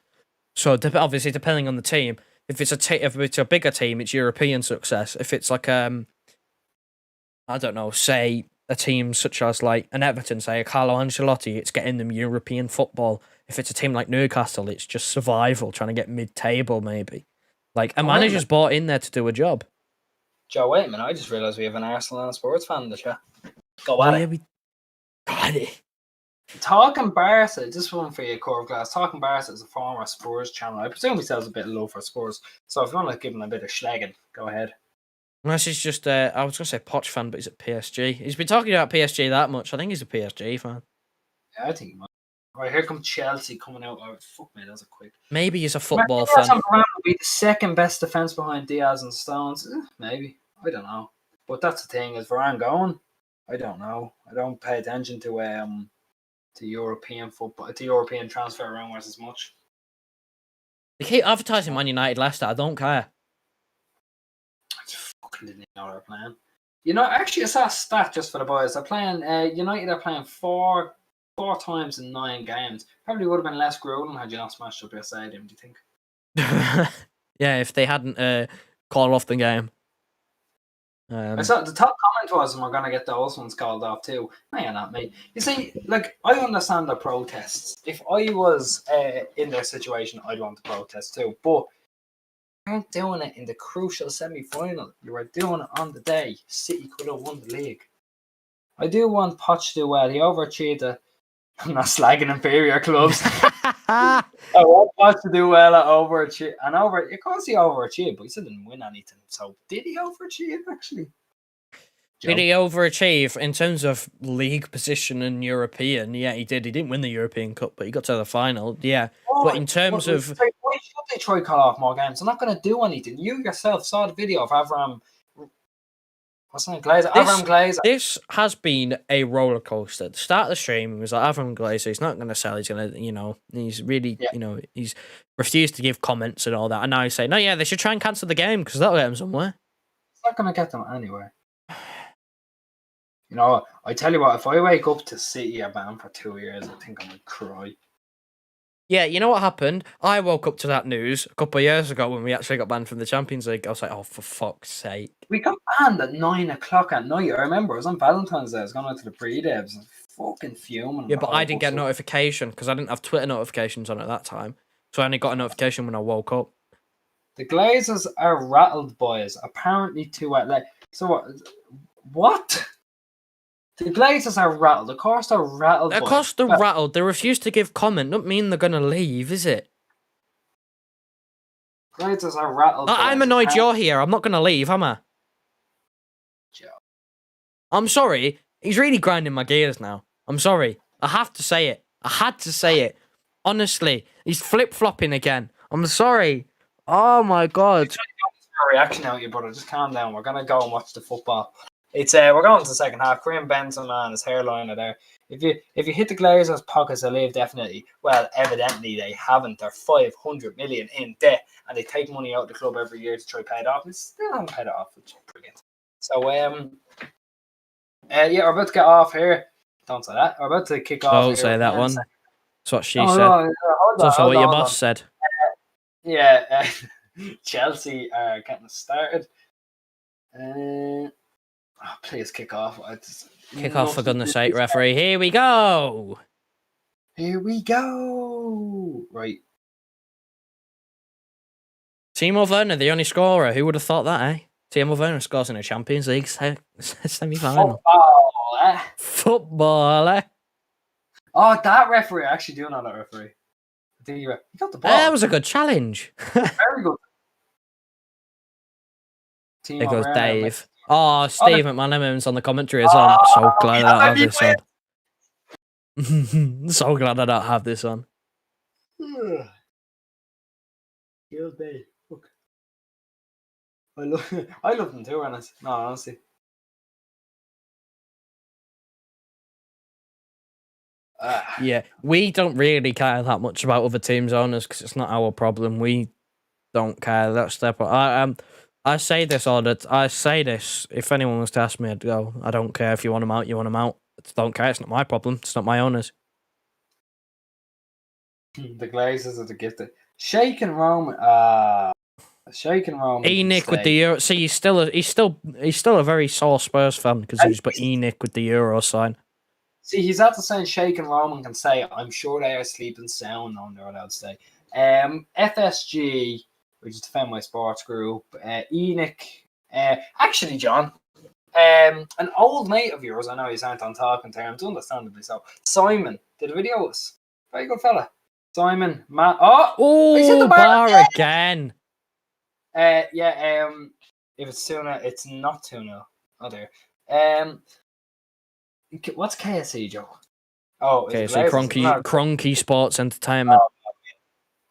So obviously, depending on the team, if it's a bigger team, it's European success. If it's like I don't know, say a team such as like an Everton, say a Carlo Ancelotti, it's getting them European football. If it's a team like Newcastle, it's just survival, trying to get mid-table maybe. Like, a manager's bought in there to do a job. Joe, wait a minute. I just realised we have an Arsenal and a sports fan in the chat. Go at it. We got it. Talking Barca, this one for you, Core of Glass. Talking Barca is a former Spurs channel. I presume he sells a bit low for Spurs. So if you want to give him a bit of schlegging, go ahead. Unless he's just, I was going to say Poch fan, but he's at PSG. He's been talking about PSG that much. I think he's a PSG fan. Yeah, I think he might. Right, here comes Chelsea coming out. Oh, fuck me, that was a quick. Maybe he's a football fan. Will be the second best defense behind Diaz and Stones. Maybe. I don't know. But that's the thing. Is Varane going? I don't know. I don't pay attention to European football, to European transfer rumours as much. They keep advertising Man United Leicester. I don't care. I just fucking didn't know they were playing. Actually, I saw a stat just for the boys. They're playing. United are playing 4 4 times in 9 games. Probably would have been less grueling had you not smashed up your stadium, do you think? Yeah, if they hadn't called off the game. I saw the top comment was, and we're going to get those ones called off too. No, you're not, mate. You see, like, I understand the protests. If I was in their situation, I'd want to protest too. But you weren't doing it in the crucial semi-final. You were doing it on the day. City could have won the league. I do want Poch to do well. He overachieved it. I'm not slagging inferior clubs. I want Poch to do well at overachieve. And of course he overachieved, but he still didn't win anything. So did he overachieve actually? Did he overachieve in terms of league position and European? Yeah, he did. He didn't win the European Cup, but he got to the final. Yeah, but in terms of... Why should they try to call off more games? They're not going to do anything. You yourself saw the video of Avram... What's his name? Glazer? Avram Glazer. This has been a roller coaster. At the start of the stream, it was like, Avram Glazer, he's not going to sell. He's going to, he's really, he's refused to give comments and all that. And now he's saying, no, yeah, they should try and cancel the game because that'll get him somewhere. It's not going to get them anywhere. I tell you what, if I wake up to City are banned for 2 years, I think I might cry. Yeah, you know what happened? I woke up to that news a couple of years ago when we actually got banned from the Champions League. I was like, oh, for fuck's sake. We got banned at 9 o'clock at night. I remember it was on Valentine's Day. I was going out to the pre-debs. I was fucking fuming. Yeah, but I didn't get a notification because I didn't have Twitter notifications on at that time. So I only got a notification when I woke up. The Glazers are rattled, boys. Apparently too late. So what? The Glazers are rattled. Of course they're rattled. Of course they're rattled. They refuse to give comment. Don't mean they're going to leave, is it? Glazers are rattled. I'm annoyed you're here. I'm not going to leave, am I? Joe. I'm sorry. He's really grinding my gears now. I'm sorry. I have to say it. I had to say it. Honestly, he's flip-flopping again. I'm sorry. Oh, my God. Reaction out, you brother. Just calm down. We're going to go and watch the football. It's we're going to the second half. Karim Benzema and his hairline are there. If you hit the Glazers' pockets, they leave definitely. Well, evidently they haven't. They're 500 million in debt, and they take money out of the club every year to try to pay it off. And still haven't paid it off, which is brilliant. So yeah, we're about to get off here. Don't say that. We're about to kick off. Don't say that one. That's what she said. No, That's also what your boss said. Yeah, Chelsea are getting started. Please kick off. Kick off, for goodness sake, referee. Here we go. Here we go. Right. Timo Werner, the only scorer. Who would have thought that, eh? Timo Werner scores in a Champions League semi-final. Football, eh? Oh, that referee. I actually do know that referee. I think he got the ball. That was a good challenge. Very good. There goes Dave. Oh, Steve McManaman's on the commentary as well. I'm so glad I don't have this on. So glad I don't have this on. Dave. Look. I love them too, Rennes. No, honestly. Yeah, we don't really care that much about other teams' owners because it's not our problem. We don't care. That's their problem. I say this if anyone was to ask me, I'd go, I don't care if you want them out, you want them out. I don't care. It's not my problem. It's not my owners. The Glazers are the gifted. Shake and Roman. Nick with the Euro. See, he's still a very sore Spurs fan because he's put Nick with the Euro sign. See, he's at the saying Shake and Roman can say, I'm sure they are sleeping sound on they're allowed to say. FSG, which is the Fenway Sports Group, Enoch, actually, John, an old mate of yours, I know he's aren't on talking terms, understandably so. Simon did a video with us. Very good fella. Simon, Matt. Oh, bar again. Yeah, if it's 2-0, it's not 2-0. Oh, there. What's KSE, Joe? Oh, KSE, Cronky Sports Entertainment.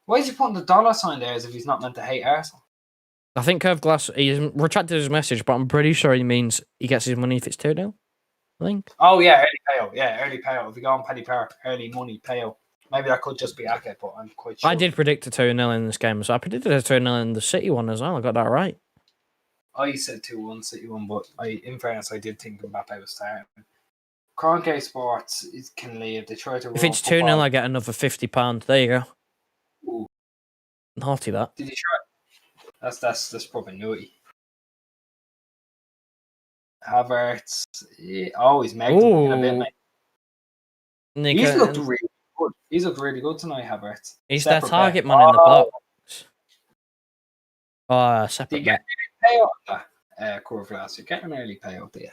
Why is he putting the dollar sign there as if he's not meant to hate Arsenal? I think Curve Glass, he's retracted his message, but I'm pretty sure he means he gets his money if it's 2-0. I think. Oh, yeah, early payout. Yeah, early payout. If you go on Paddy Park, early money payout. Maybe that could just be accurate, but I'm quite sure. I did predict a 2-0 in this game, so I predicted a 2-0 in the City one as well. I got that right. I said 2-1, City 1, but in fairness, I did think Mbappe was starting. Cronkite Sports can leave. They try to. If it's 2-0, I get another £50. There you go. Ooh. Naughty that. Did you try? That's probably naughty. Havertz. He's made in a bit, mate. He's looked really good. He's looked really good tonight, Havertz. He's their target man in the box. Separate. Do you get an early payout on that curve glass? You get an early payout there.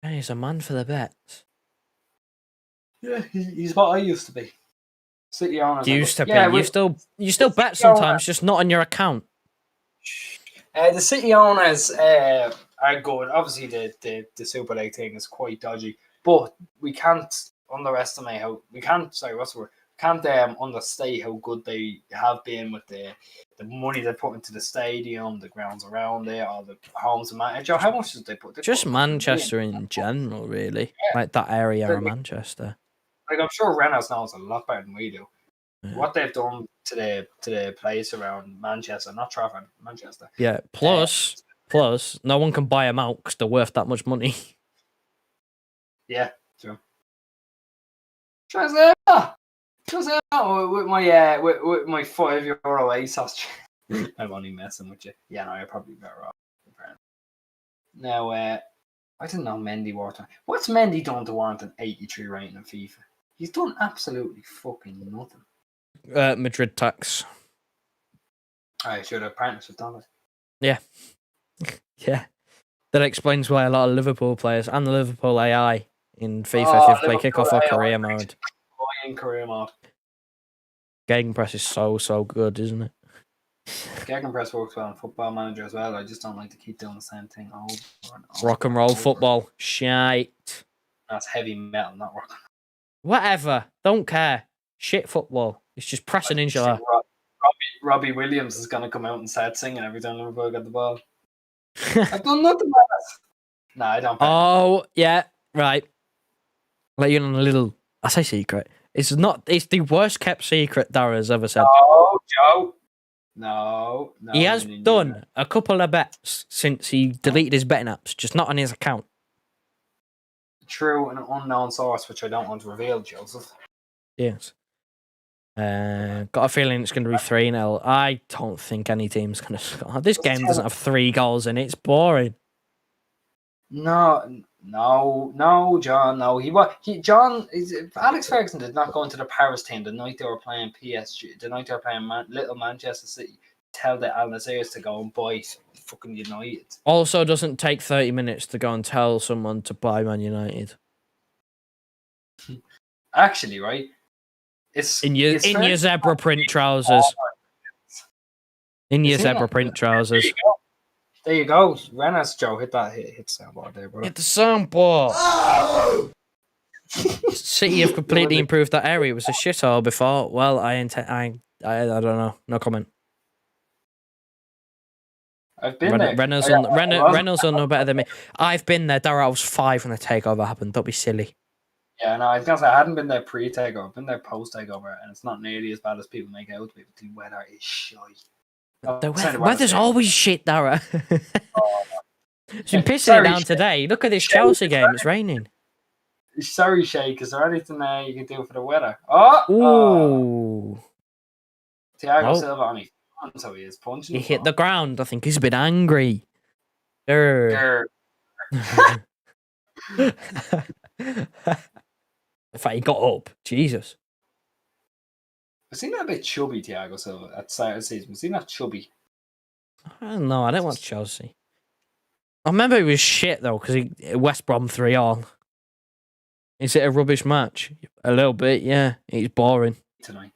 Yeah, he's a man for the bets. Yeah, he's what I used to be. City owners. Used to be. You still bet sometimes, just not on your account. The City owners are good. Obviously, the Super League thing is quite dodgy, but we can't underestimate how we can't. Sorry, what's the word? Can't understate how good they have been with the money they put into the stadium, the grounds around it, all the homes and manager. How much did they put? Just Manchester in general, really, like that area of Manchester. Like I'm sure Reynolds knows a lot better than we do. Yeah. What they've done to the place around Manchester, not Trafford, Manchester. Yeah. Plus, no one can buy them out because they're worth that much money. Yeah, true. Just with my €5 ASOS. I'm only messing with you. Yeah, no, you're probably better off. Now, I didn't know Mendy warrant. What's Mendy done to warrant an 83 rating in FIFA? He's done absolutely fucking nothing. Madrid tax. I should have apprentice done it. Yeah. Yeah. That explains why a lot of Liverpool players and the Liverpool AI in FIFA if you play kickoff or career mode. In career mode. Gegenpress is so good, isn't it? Gegenpress works well in Football Manager as well. I just don't like to keep doing the same thing over and over. Rock and roll football. Shite. That's heavy metal, not rock. Whatever. Don't care. Shit football. It's just pressing into that. Robbie Williams is going to come out and start singing every time Liverpool get the ball. I've done nothing about that. No, I don't. Oh, yeah. Right. Let you in on a little... I say secret. It's the worst kept secret Dara's ever said. No, Joe. No. He has done a couple of bets since he deleted his betting apps, just not on his account. True, an unknown source, which I don't want to reveal, Joseph. Yes. Got a feeling it's going to be 3-0. I don't think any team's going to score. This game doesn't have 3 goals in it. It's boring. No, John. No, Alex Ferguson did not go into the Paris team the night they were playing PSG. The night they were playing Little Manchester City. Tell the Al Nassrs to go and buy fucking United. Also, doesn't take 30 minutes to go and tell someone to buy Man United. Actually, right? It's in your zebra print trousers. In your zebra print trousers. There you go. Renas, Joe, hit the soundboard there, brother. Hit the soundboard. Oh! City have completely improved that area. It was a shithole before. Well, I don't know. No comment. I've been there. Reynolds will know better than me. I've been there. Dara, I was 5 when the takeover happened. Don't be silly. Yeah, no, I was gonna say I hadn't been there pre-takeover. I've been there post-takeover, and it's not nearly as bad as people make out to be. The weather is shite. The weather's always shit, Dara. It's been pissing it down today. Look at this Chelsea game. It's raining. Sorry, Shake. Is there anything you can do for the weather? Oh! Thiago Silva on his phone, so he is punching. He hit the ground. I think he's a bit angry. In fact, he got up. Jesus. Was he not a bit chubby, Thiago Silva, at the start of the season? Was he not chubby? I don't know. I don't watch Chelsea. I remember he was shit, though, because West Brom 3-all. Is it a rubbish match? A little bit, yeah. It's boring. Tonight.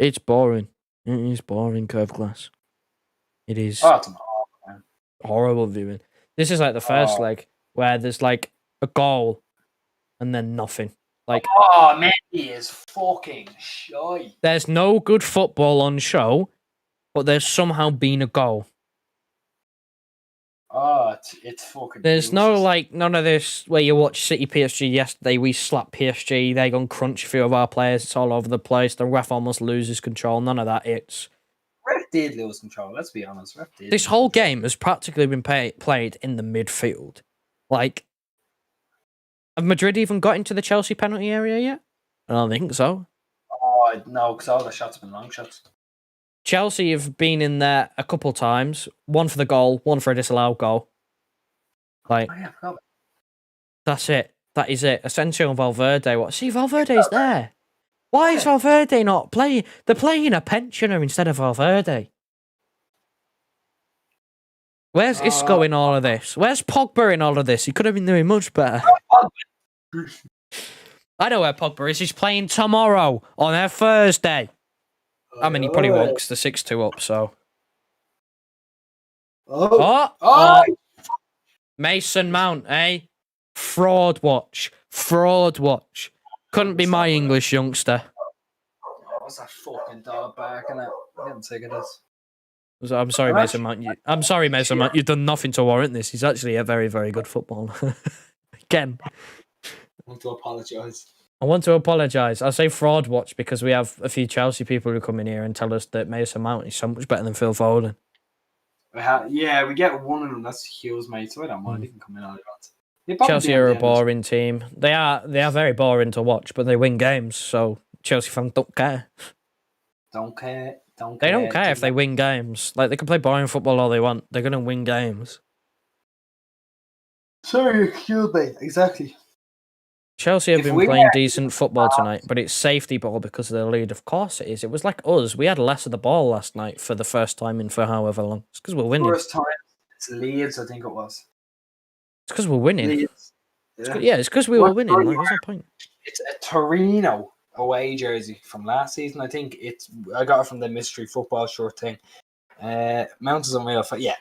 It's boring. It is boring, curved glass. It is. Oh, it's horrible, horrible viewing. This is like the first leg, where there's like a goal and then nothing. Like, man, he is fucking shy. There's no good football on show, but there's somehow been a goal. Oh, it's fucking. There's none of this where you watch City PSG yesterday. We slapped PSG. They gone crunch a few of our players. It's all over the place. The ref almost loses control. None of that. It's did lose control. Let's be honest. Ref did. This whole game has practically been played in the midfield. Like, have Madrid even got into the Chelsea penalty area yet? I don't think so. Oh, no, because all the shots have been long shots. Chelsea have been in there a couple times. One for the goal, one for a disallowed goal. Like, that's it. That is it. Asensio and Valverde. What? See, Valverde's there. Why is Valverde not playing? They're playing a pensioner instead of Valverde. Where's Isco in all of this? Where's Pogba in all of this? He could have been doing much better. I know where Pogba is. He's playing tomorrow on a Thursday. I mean, he probably won't because the 6-2 up, so. Oh! Mason Mount, eh? Fraud watch. Fraud watch. Couldn't be my English youngster. What's that fucking dog barking at? I'm getting sick of this. I'm sorry, Mason Mount. I'm sorry, Mason Mount. You've done nothing to warrant this. He's actually a very, very good footballer. Again. I want to apologise. I say fraud watch because we have a few Chelsea people who come in here and tell us that Mason Mount is so much better than Phil Foden. We get one of them. That's Hughes, mate. So I don't mind. He can come in all he wants. Chelsea are a boring team. They are very boring to watch, but they win games. So Chelsea fans don't care. They don't care if they win games. Like, they can play boring football all they want. They're going to win games. Sorry, excuse me. Exactly. Chelsea have been playing decent football tonight, but it's safety ball because of the lead. Of course it is. It was like us. We had less of the ball last night for the first time in for however long. It's because we're winning. First time. It's Leeds, I think it was. It's because we're winning. Leeds. It's because we were winning. Like, what's the point? It's a Torino away jersey from last season. I think I got it from the mystery football short thing. Mount is unreal. Yeah,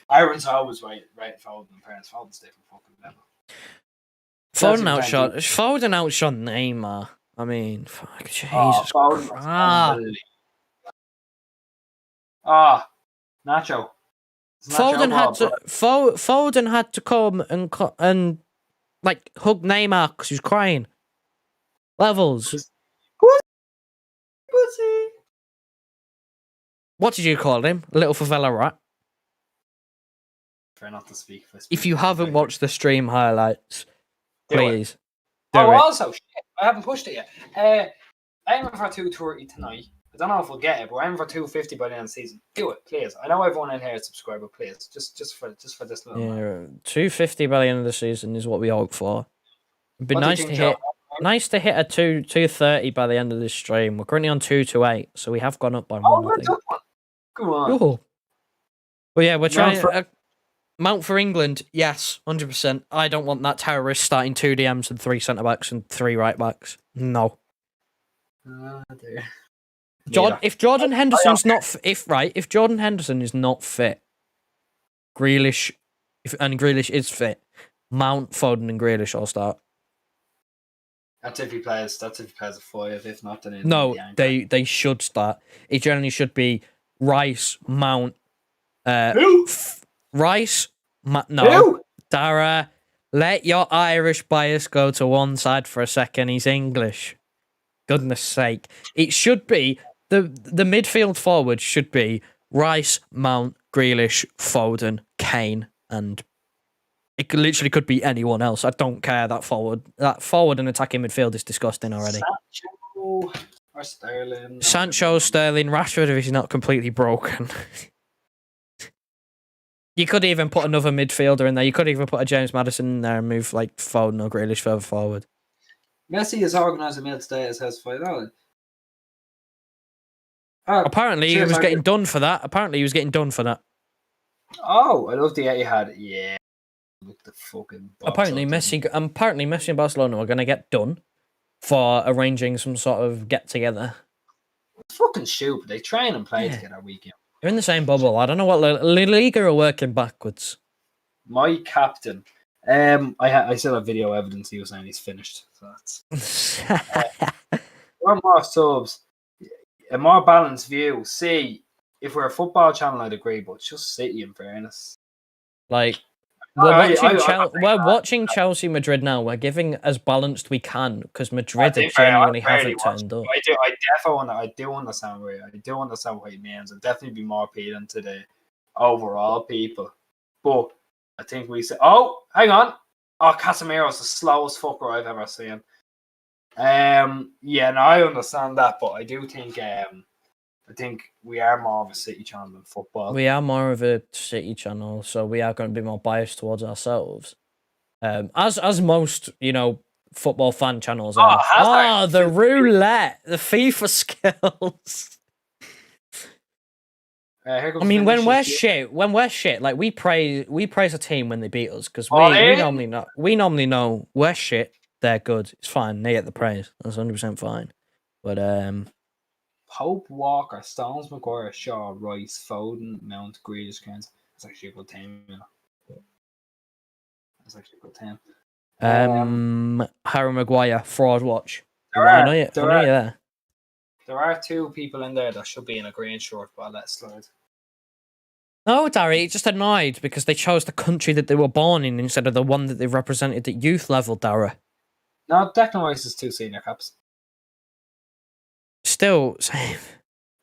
Ireland's always right Foden and parents. Foden's different fucking level. Foden outshot Neymar. I mean, fuck, Jesus Christ. Nacho. Foden had to come and like hug Neymar because he was crying. Levels. Pussy. What did you call him? A little favela rat? Try not to speak. If you haven't watched the stream highlights, please. Also, shit, I haven't pushed it yet. I'm aiming for 230 tonight. I don't know if we'll get it, but I'm aiming for 250 by the end of the season. Do it, please. I know everyone in here is subscribed, but please, just for this little. Yeah, 250 by the end of the season is what we hope for. It'd be nice to hit a 230 by the end of this stream. We're currently on 228, so we have gone up by one. I think. Come on. Ooh. Well, yeah, we're trying. Mount for England, yes, 100%. I don't want that terrorist starting 2 DMs and 3 centre backs and 3 right backs. No. If Jordan Henderson's if Jordan Henderson is not fit, Grealish, and Grealish is fit, Mount, Foden, and Grealish all start. That's if he plays a 5. If not, then they should start. It generally should be Rice, Mount, Dara. Let your Irish bias go to one side for a second. He's English. Goodness sake. It should be the midfield forward should be Rice, Mount, Grealish, Foden, Kane, and it literally could be anyone else. I don't care. That forward and attacking midfield is disgusting already. Sancho or Sterling. Sancho, Sterling, Rashford if he's not completely broken. You could even put another midfielder in there. You could even put a James Maddison in there and move like Foden or Grealish further forward. Messi has organised a meal today at his house $5. Apparently he was getting done for that. Oh, I love the Etihad. Yeah. Look the fucking apparently Messi and Barcelona are going to get done for arranging some sort of get together. It's fucking stupid. They train and play together weekend. They're in the same bubble. I don't know what La Liga are working backwards. My captain. I still have video evidence he was saying he's finished. So that's one more subs. A more balanced view. See, if we're a football channel, I'd agree, but it's just City in fairness. Like, We're watching Chelsea Madrid now. We're giving as balanced we can because Madrid genuinely haven't turned up. I do understand where it means. It'd definitely be more appealing to the overall people. But I think we say, oh, hang on. Oh, Casemiro's the slowest fucker I've ever seen. Yeah, no, I understand that, but I do think I think we are more of a City channel than football. We are more of a City channel, so we are going to be more biased towards ourselves. As most, football fan channels are. Oh, the roulette, the FIFA skills. I mean, when we're shit, like we praise a team when they beat us because we normally know we're shit, they're good. It's fine. They get the praise. That's 100% fine. But Pope, Walker, Stones, Maguire, Shaw, Rice, Foden, Mount, Grealish, Keynes. That's actually a good team, That's actually a good team. Harry Maguire, fraud watch. I know you there. There are two people in there that should be in a green short, but I'll let it slide. No, Darry, just annoyed because they chose the country that they were born in instead of the one that they represented at youth level, Darry. No, Declan Rice is 2 senior caps. Still, same.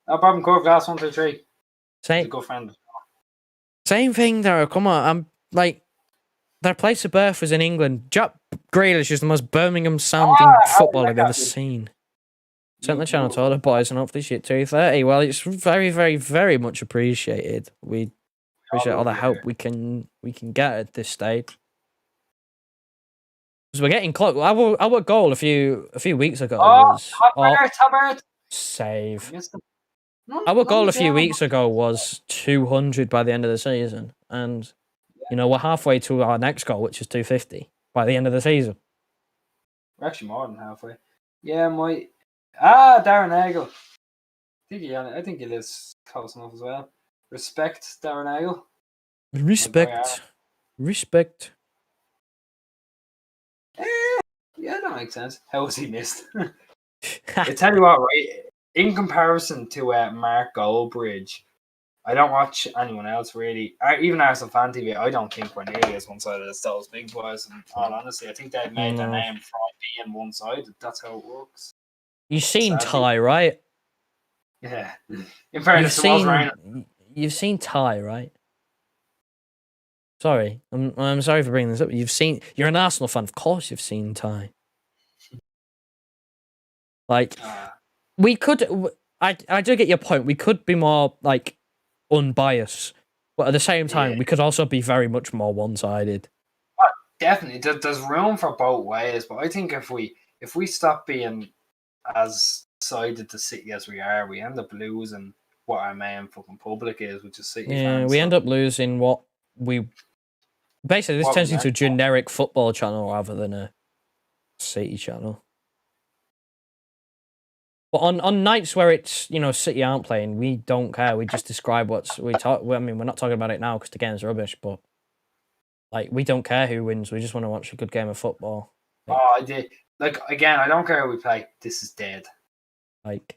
No problem, Curve Glass 1, 2, 3. Same. Good friend. Same thing, Darry. Come on, I'm like, their place of birth was in England. Jack Grealish is the most Birmingham sounding footballer I've ever seen. Sent the channel to all the boys and hopefully shit 230. Well, it's very, very, very much appreciated. We appreciate all the help we can get at this stage. Because we're getting close. Our goal a few weeks ago was top save. Our goal a few weeks ago was 200 by the end of the season, and we're halfway to our next goal, which is 250 by the end of the season. We're actually more than halfway. Yeah, Darren Nagel. I think he lives close enough as well. Respect, Darren Nagel. Respect. Yeah, that makes sense. How was he missed? I tell you what, right? In comparison to Mark Goldbridge, I don't watch anyone else really. Even Arsenal Fan TV, I don't think we're nearly as one-sided as those big boys. And all honesty, I think they've made their name from being one-sided. That's how it works. You've seen Ty, right? Yeah. In fairness, you've seen Ty, right? Sorry, I'm sorry for bringing this up. You're an Arsenal fan, of course. You've seen Ty. Like, we could. I do get your point. We could be more like unbiased, but at the same time, we could also be very much more one-sided. Definitely, there's room for both ways. But I think if we stop being as sided to City as we are, we end up losing what our main fucking public is, which is City fans. We end up losing what we. Basically, this turns into a generic football channel rather than a City channel. But on nights where it's, City aren't playing, we don't care. We just describe we talk. I mean, we're not talking about it now because the game's rubbish, but like, we don't care who wins. We just want to watch a good game of football. I did. Like, again, I don't care who we play. This is dead. Like,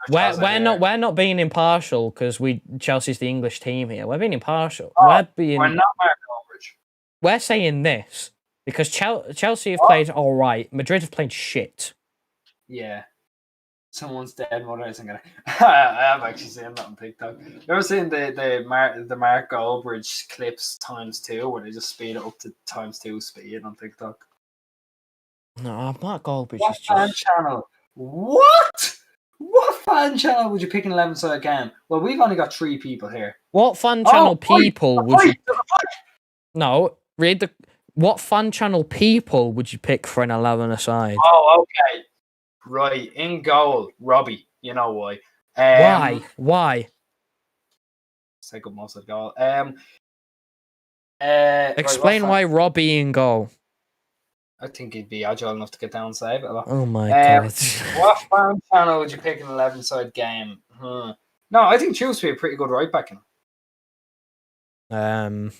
we're not being impartial because Chelsea's the English team here. We're being impartial. We're not Mark Goldbridge. We're saying this because Chelsea have played all right. Madrid have played shit. Yeah. Someone's dead mother isn't gonna. I have actually seen that on TikTok. You ever seen the Mark Goldbridge clips ×2 where they just speed it up to ×2 speed on TikTok? No, Mark Goldbridge is just fan channel. What fan channel would you pick in 11-side game? Well, we've only got 3 people here. What fan channel people would you? No, what fan channel people would you pick for an 11-a-side? Oh, okay. Right, in goal, Robbie. You know why? Why? Take up most of the goal. Explain why Robbie in goal. I think he'd be agile enough to get down and save it. Oh my god! What fan channel would you pick in an 11-side game? No, I think Chus would be a pretty good right back. Definitely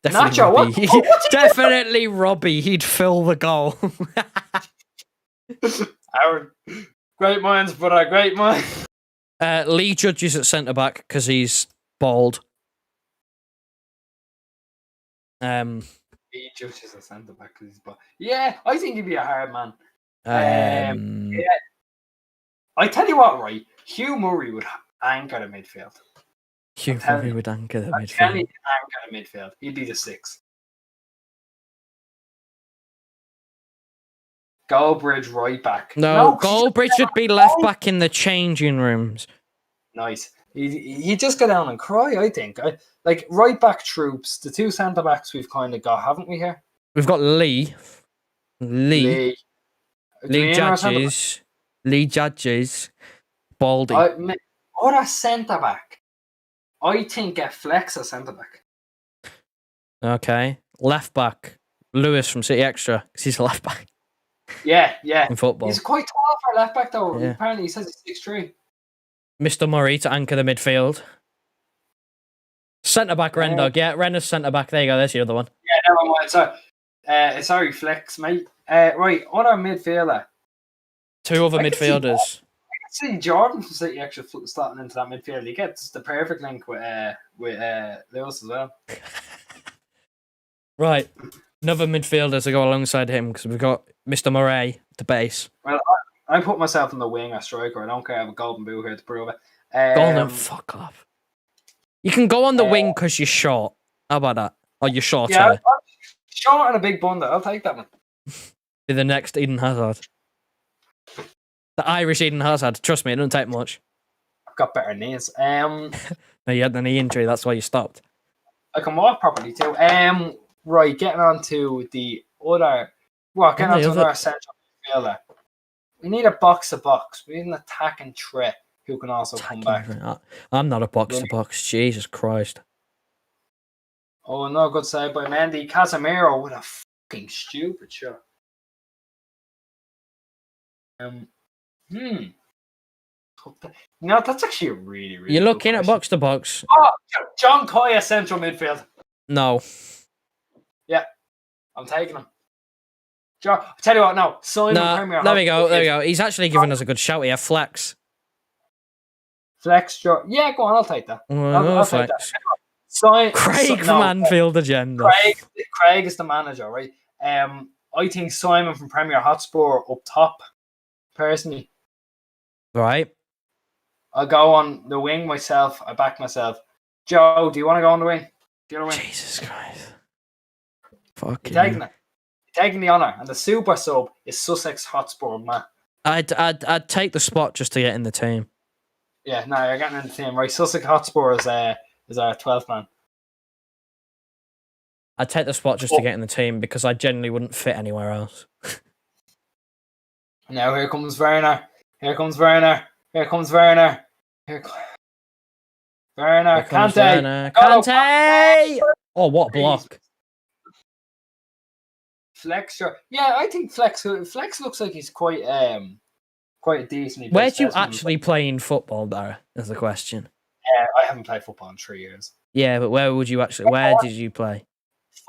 Nacho, Robbie. Definitely Robbie. He'd fill the goal. Aaron, great minds, but great minds. Lee Judges at centre back because he's bald. He judges a centre back because he's. Yeah, I think he'd be a hard man. Yeah. I tell you what, right? Hugh Murray would anchor the midfield. Hugh Murray would anchor the midfield. He'd anchor the midfield. He'd be the 6. Goldbridge right back. No, Goldbridge should be left back in the changing rooms. Nice. He just go down and cry, I think. Like right back troops, the 2 centre backs we've kind of got, haven't we here? We've got Lee Judges, Baldy. Other centre back. I think get Flex a centre back. Okay. Left back. Lewis from City Extra, because he's a left back. Yeah. In football. He's quite tall for a left back, though. Yeah. Apparently, he says he's 6'3". Mr. Murray to anchor the midfield. Centre back, Rendog. Yeah, Renner's centre back. There you go. There's the other one. Yeah, never mind. Sorry, Flex, mate. Right, other midfielder. 2 other midfielders. I can see Jordan from City Extra slotting into that midfield. He gets the perfect link with Lewis as well. Right. Another midfielder to go alongside him because we've got Mr. Murray at the base. Well, I put myself in the wing or striker. I don't care. I have a golden boot here to prove it. Golden, fuck off. You can go on the wing because you're short. How about that? Or you're shorter. Yeah, I'm short and a big bunda. I'll take that one. Be the next Eden Hazard. The Irish Eden Hazard. Trust me, it doesn't take much. I've got better knees. No, you had a knee injury. That's why you stopped. I can walk properly too. Right, getting on to the other. Getting on to another central midfielder. We need a box-to-box. We need an attacking threat who can also come back. I'm not a box-to-box. Jesus Christ. Oh, no, good save by Mendy. Casemiro with a fucking stupid shot. No, that's actually a really, really. You're looking at box-to-box. Oh, John Coya, central midfield. No. Yeah, I'm taking him. I'll tell you what, no. Premier. There we go. He's actually given us a good shout here. Flex. Yeah, go on. I'll take that. I'll take that. Craig from Anfield Agenda. Craig is the manager, right? I think Simon from Premier Hotspur up top, personally. Right. I'll go on the wing myself. I back myself. Joe, do you want to go on the wing? Do you want to win? Jesus Christ. Fuck you. Taking the honour, and the super sub is Sussex Hotspur, man. I'd take the spot just to get in the team. Yeah, no, you're getting in the team, right? Sussex Hotspur is our 12th man. I'd take the spot just to get in the team because I genuinely wouldn't fit anywhere else. Now here comes Werner. Werner. Kante. Oh, what block! Flex, sure. Yeah, I think Flex looks like he's quite a decent. Where do you actually play in football, Dara? Is the question. I haven't played football in 3 years. Yeah, but where would you actually? Where did you play?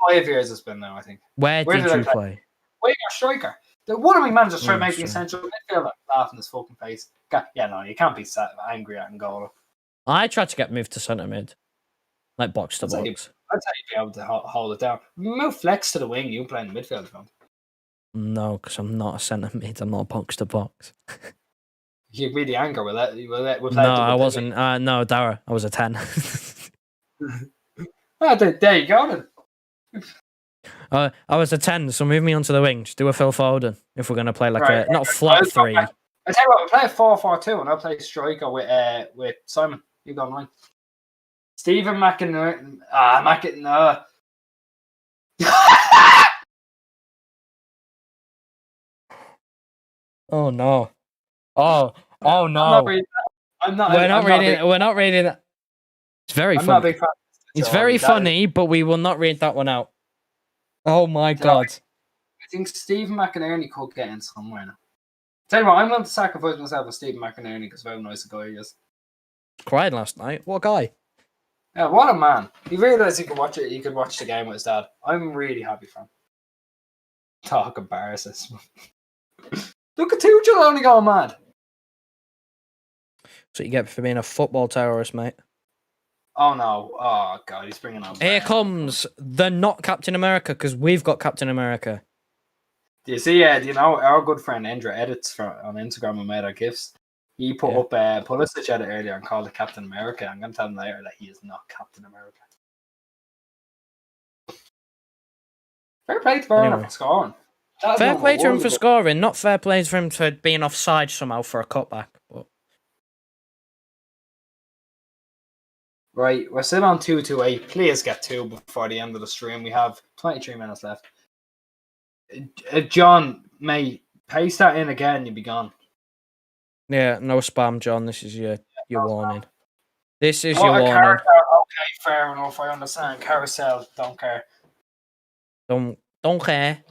5 years it's been now, I think. Where did you play? Winger, striker. One of my managers trying to make me a central midfielder. Laughing his fucking face. Yeah, no, you can't be angry at Angola. I tried to get moved to centre mid, like box to box. I'd say you'd be able to hold it down. Move Flex to the wing. You play in the midfield, front. No, because I'm not a centre mid. I'm not a box to box. You'd be the anchor with that. No, I wasn't. No, Dara, I was a 10. There you go then. I was a 10, so move me onto the wing. Just do a Phil Foden if we're going to play like not a flat 3. I tell you what, we'll play a 4-4-2 and I'll play striker with Simon. You go on. Stephen McInerney. Oh no. Oh no. I'm not. We're not reading that. It's very funny. Not a big fan. It's very funny, but we will not read that one out. Oh my god. I think Stephen McInerney could get in somewhere now. Tell you what, I'm going to sacrifice myself with Stephen McInerney because of how nice a guy he is. Cried last night. What a guy. Yeah, what a man. He realised he could watch it. He could watch the game with his dad. I'm really happy for him. Talk embarrasses. Look at Tuchel only going mad. So you get for being a football terrorist, mate. Oh no! Oh god, he's bringing on. Here comes the not Captain America because we've got Captain America. Do you see? Do you know our good friend Andrew edits on Instagram and made our gifs? He put up a Pulisic edit earlier and called it Captain America. I'm going to tell him later that he is not Captain America. Fair play to Werner for scoring. Fair play to him for scoring, not fair play for him for being offside somehow for a cutback. But... Right, we're still on 2-8. Please get 2 before the end of the stream. We have 23 minutes left. John, mate, paste that in again, you'll be gone. Yeah, no spam, John. This is your warning. This is your warning. Okay, fair enough. I understand. Carousel, don't care. Don't care.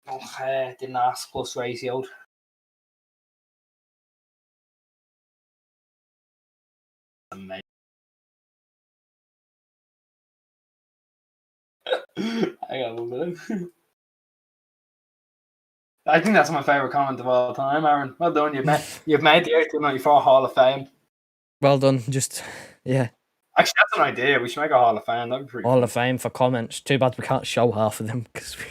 Don't care. Didn't ask plus ratio. Amazing. I got a minute. I think that's my favourite comment of all time, Aaron. Well done. You've made the 1894 Hall of Fame. Well done. Just, yeah. Actually, that's an idea. We should make a Hall of Fame. That'd be pretty Hall of Fame for comments. Too bad we can't show half of them. Cause we...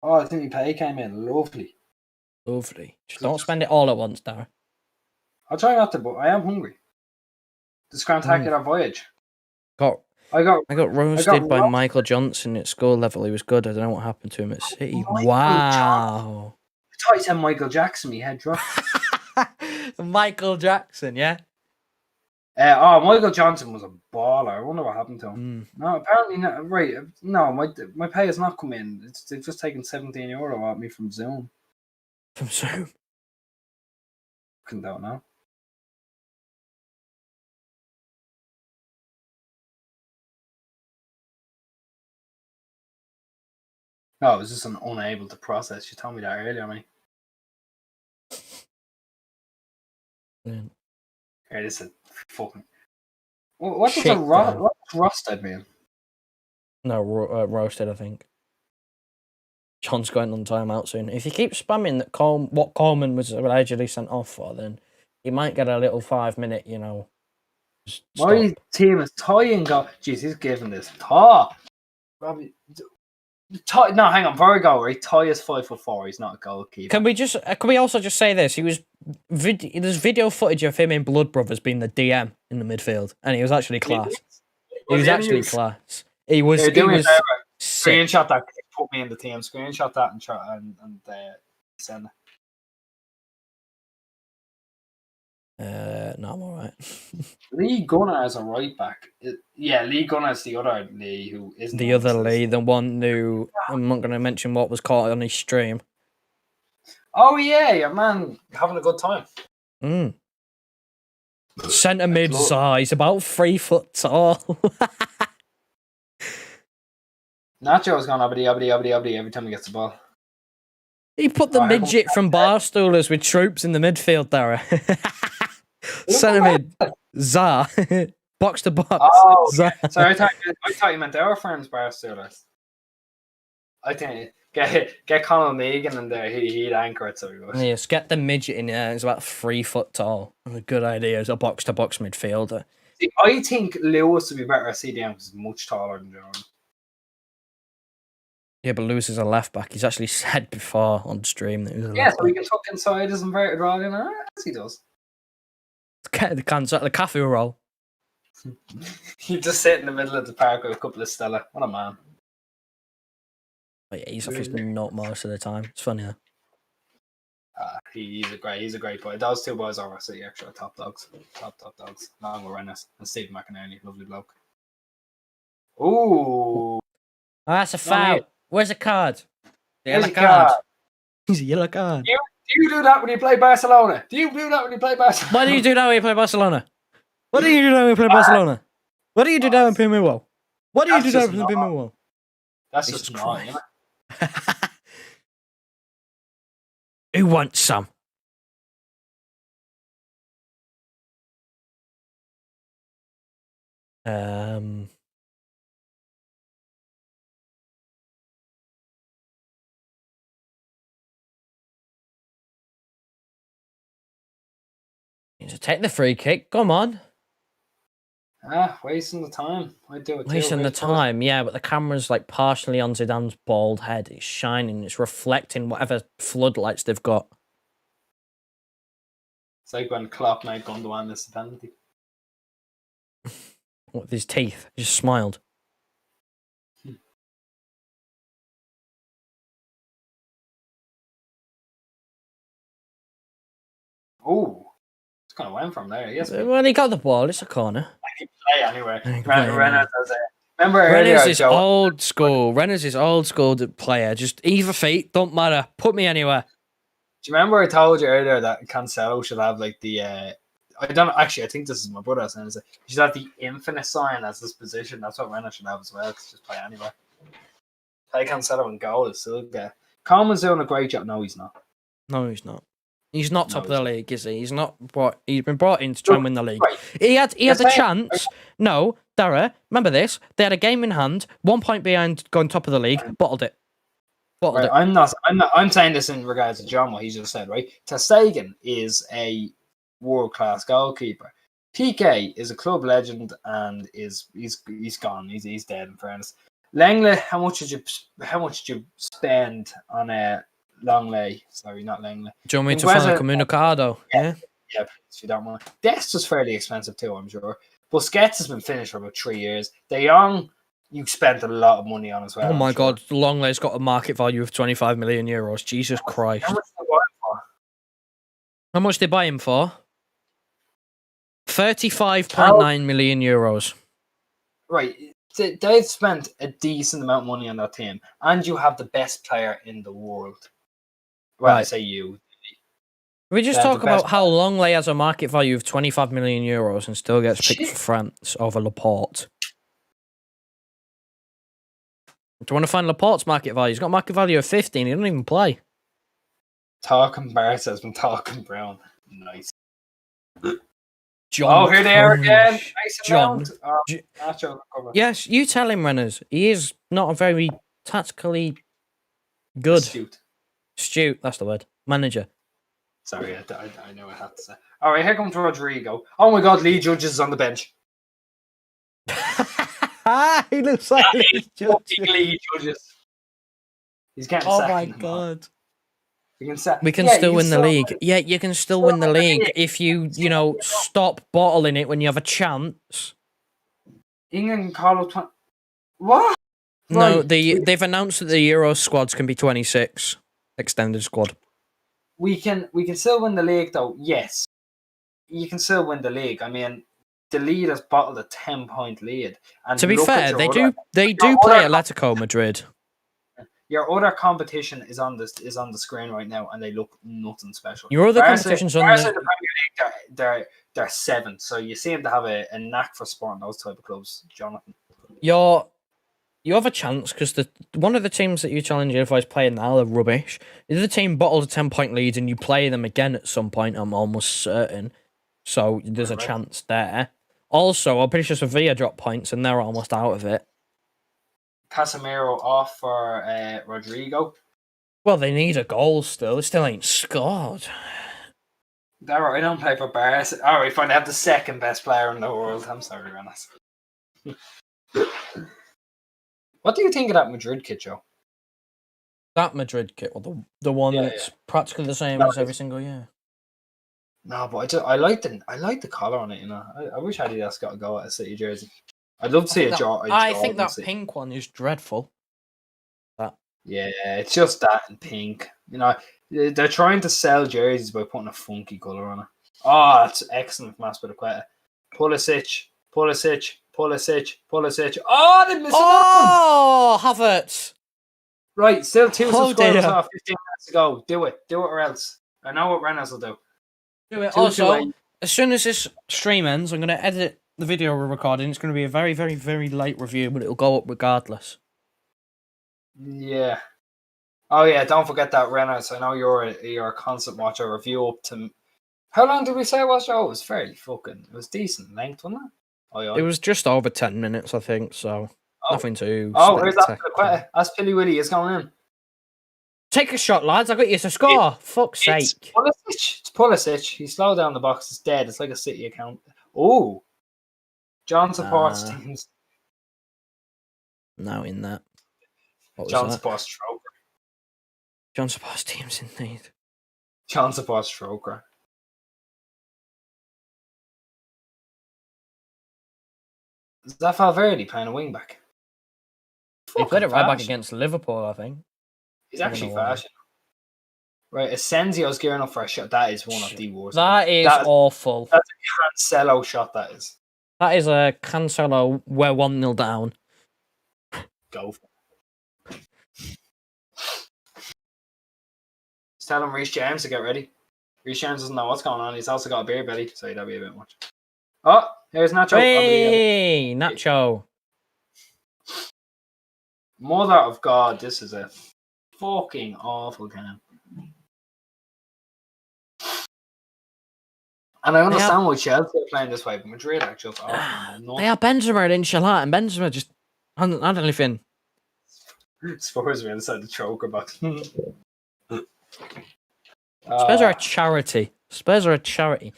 Oh, I think your pay came in. Lovely. Lovely. Just don't spend it all at once, Dara. I'll try not to, but I am hungry. This spectacular voyage. I got roasted by Michael Johnson at school level. He was good. I don't know what happened to him at City. Wow. I thought you said Michael Jackson. My head dropped. Michael Jackson, yeah? Michael Johnson was a baller. I wonder what happened to him. No, apparently not. Right. No, my pay has not come in. They've just taken €17 at me from Zoom. From Zoom? Don't know. No, it was just unable to process. You told me that earlier, mate. Yeah. Hey, this is fucking... What does roasted mean? No, roasted, I think. John's going on timeout soon. If you keep spamming that what Coleman was allegedly sent off for, then he might get a little 5-minute, My team is tying go. Jeez, he's giving this top. Robbie, no, hang on. Virgo, right? Ty is 5'4". He's not a goalkeeper. Can we also just say this? There's video footage of him in Blood Brothers being the DM in the midfield, and he was actually class. He was actually class. He was screenshot that. Put me in the team. Screenshot that and try and send it. No, I'm alright. Lee Gunnar is a right back. Lee Gunnar is the other Lee who isn't the other Lee, the one who I'm not going to mention what was caught on his stream. Oh yeah, your man having a good time. Centre mid size, about 3 foot tall. Nacho's gone abdi every time he gets the ball. He put the midget from Barstoolers with troops in the midfield there. Centre mid, Zah. Box to box. Oh, Zah. Sorry, I thought you meant our friends Barstoolers. I think get Conor Megan in there. He'd anchor it, so he was. Yes, get the midget in there. He's about 3 foot tall. A good idea as a box to box midfielder. See, I think Lewis would be better at CDM because he's much taller than John. Yeah, but Lewis is a left back. He's actually said before on stream that he was a left back. He can tuck inside his inverted rod in there. Yes, he does. The cafe roll. You just sit in the middle of the park with a couple of Stella. What a man. But yeah, he's off his nut most of the time. It's funny though. He's a great boy. Those two boys are City actually top dogs. Top dogs. Along with Rennes and Steve McInerney, lovely bloke. Ooh. Oh, that's a foul. Where's the card? The yellow card. He's a yellow card. Do you do that when you play Barcelona? Why do you do that when you play Barcelona? What do you do that when you play Barcelona? What do you do that when you play Millwall? What do you do that when you play Millwall? That's just not, you know? Who wants some? Take the free kick. Come on. Wasting the time. I do it too. Wasting the time, yeah, but the camera's like partially on Zidane's bald head. It's shining. It's reflecting whatever floodlights they've got. It's like when Klopp made Gundogan this penalty. What, with his teeth? He just smiled. Oh, it's kind of went from there. Yes. Well, he got the ball. It's a corner. I can play anyway. Play Reynolds does it. Remember Reynolds earlier, is Joe? old school. Reynolds is old school player. Just either feet, don't matter. Put me anywhere. Do you remember I told you earlier that Cancelo should have like the I don't know, actually I think this is my brother saying this. He should have the infinite sign as this position. That's what Reynolds should have as well, because just play anywhere. Play Cancelo in goal is still good. Coleman's doing a great job. No, he's not. No, he's not. He's not top of the he's league, is he? He's not. He's been brought in to try and win the league. Right. He had the saying- chance. No, Dara, remember this? They had a game in hand, 1 point behind, going top of the league, bottled it. Right, I'm saying this in regards to John, what he just said, right? Ter Stegen is a world-class goalkeeper. PK is a club legend and he's gone. He's dead, in fairness. Langley, how much did you spend on a Longley? Sorry, not Langley. Do you want me to find a Comunicado? Yeah. Yeah, if you don't mind. Dest was fairly expensive too, I'm sure. Busquets has been finished for about 3 years. De Jong, you spent a lot of money on as well. Oh my I'm sure. God, Longley's got a market value of 25 million euros. Jesus Christ. How much did you buy it for? How much did they buy him for? 35.9 million euros. Right. They've spent a decent amount of money on that team, and you have the best player in the world. Well, I Right. say you. We just They're talk the best about how Longley has a market value of 25 million euros and still gets picked Shit. for France over Laporte. Do you want to find Laporte's market value? He's got a market value of 15. He doesn't even play. Talking Barca has been talking Brown. Nice. John. Oh, here they are again. Crunch. Nice John. amount. J- Nacho cover. Yes, you tell him, Renners. He is not a very tactically good. Astute, that's the word. Manager. Sorry, I know I had to say. All right, here comes Rodrigo. Oh my God, Lee Judges is on the bench. He looks like Lee Judges. He's getting Oh sacked my in the mall. God. We can still win the league. Yeah, you can still win the league if you stop bottling it when you have a chance. England can call up 20. What? No, Right. they've announced that the Euro squads can be 26. Extended squad. We can still win the league, though. Yes, you can still win the league. I mean, the lead has bottled a 10-point lead. And To be look at fair, your they other- do play Atletico Madrid. Your other competition is on the screen right now, and they look nothing special. Your other Barca- competition's on Barca the in the Premier League, they're seventh, so you seem to have a knack for sporting those type of clubs, Jonathan. You have a chance because one of the teams that you challenge if I was playing now are rubbish. The other team bottles a 10-point lead and you play them again at some point, I'm almost certain. So there's a chance there. Also, I'm pretty sure Sevilla dropped points and they're almost out of it. Casemiro off for Rodrigo. Well, they need a goal still. They still ain't scored. I don't play for Barca. All right, fine. They have the second best player in the world. I'm sorry, Renas. What do you think of that Madrid kit, Joe? That Madrid kit, or the one that's practically the same as every single year. No, but I like the collar on it. You know, I wish Adidas got a go at a City jersey. I'd love to see I think that pink one is dreadful. Yeah, it's just that in pink. You know, they're trying to sell jerseys by putting a funky colour on it. Oh, that's excellent from Aspilicueta. Pulisic. Oh, they missed Oh, Havertz. Right, still 2 Oh, subscribers dear. off, 15 minutes to go. Do it or else. I know what Renas will do. Do it. 2-2-8. Also, as soon as this stream ends, I'm going to edit the video we're recording. It's going to be a very, very, very late review, but it'll go up regardless. Yeah. Oh yeah, don't forget that, Renas. I know you're a constant watcher. Review up to. How long did we say it was, Joe? It was fairly fucking. It was decent length, wasn't it? Oh yeah. It was just over 10 minutes, I think, so nothing too Oh, where's that? spectacular. Aspili Willie is going in. Take a shot, lads. I got you to score. Fuck's sake. It's Pulisic. He slowed down the box. It's dead. It's like a City account. Oh, John supports teams. No, in that. What was John that? supports Stroker. John supports teams, indeed. John supports Stroker. Is that Valverde playing a wing back? He played it right back against Liverpool, I think. He's actually fashion. Right, Asensio's gearing up for a shot. That is one of the worst. That is awful. That's a Cancelo shot, that is. That is a Cancelo. We're 1-0 down. Go for it. Just tell him Reece James to get ready. Reece James doesn't know what's going on. He's also got a beer belly, so that'd be a bit much. Oh, here's Nacho. Hey, Nacho. Mother of God, this is a fucking awful game. And I understand why Chelsea are playing this way, but Madrid are just awful. They are Benzema and Inshallah, and Benzema just hasn't had anything. Spurs are inside the choker box. Spurs are a charity. Spurs are a charity.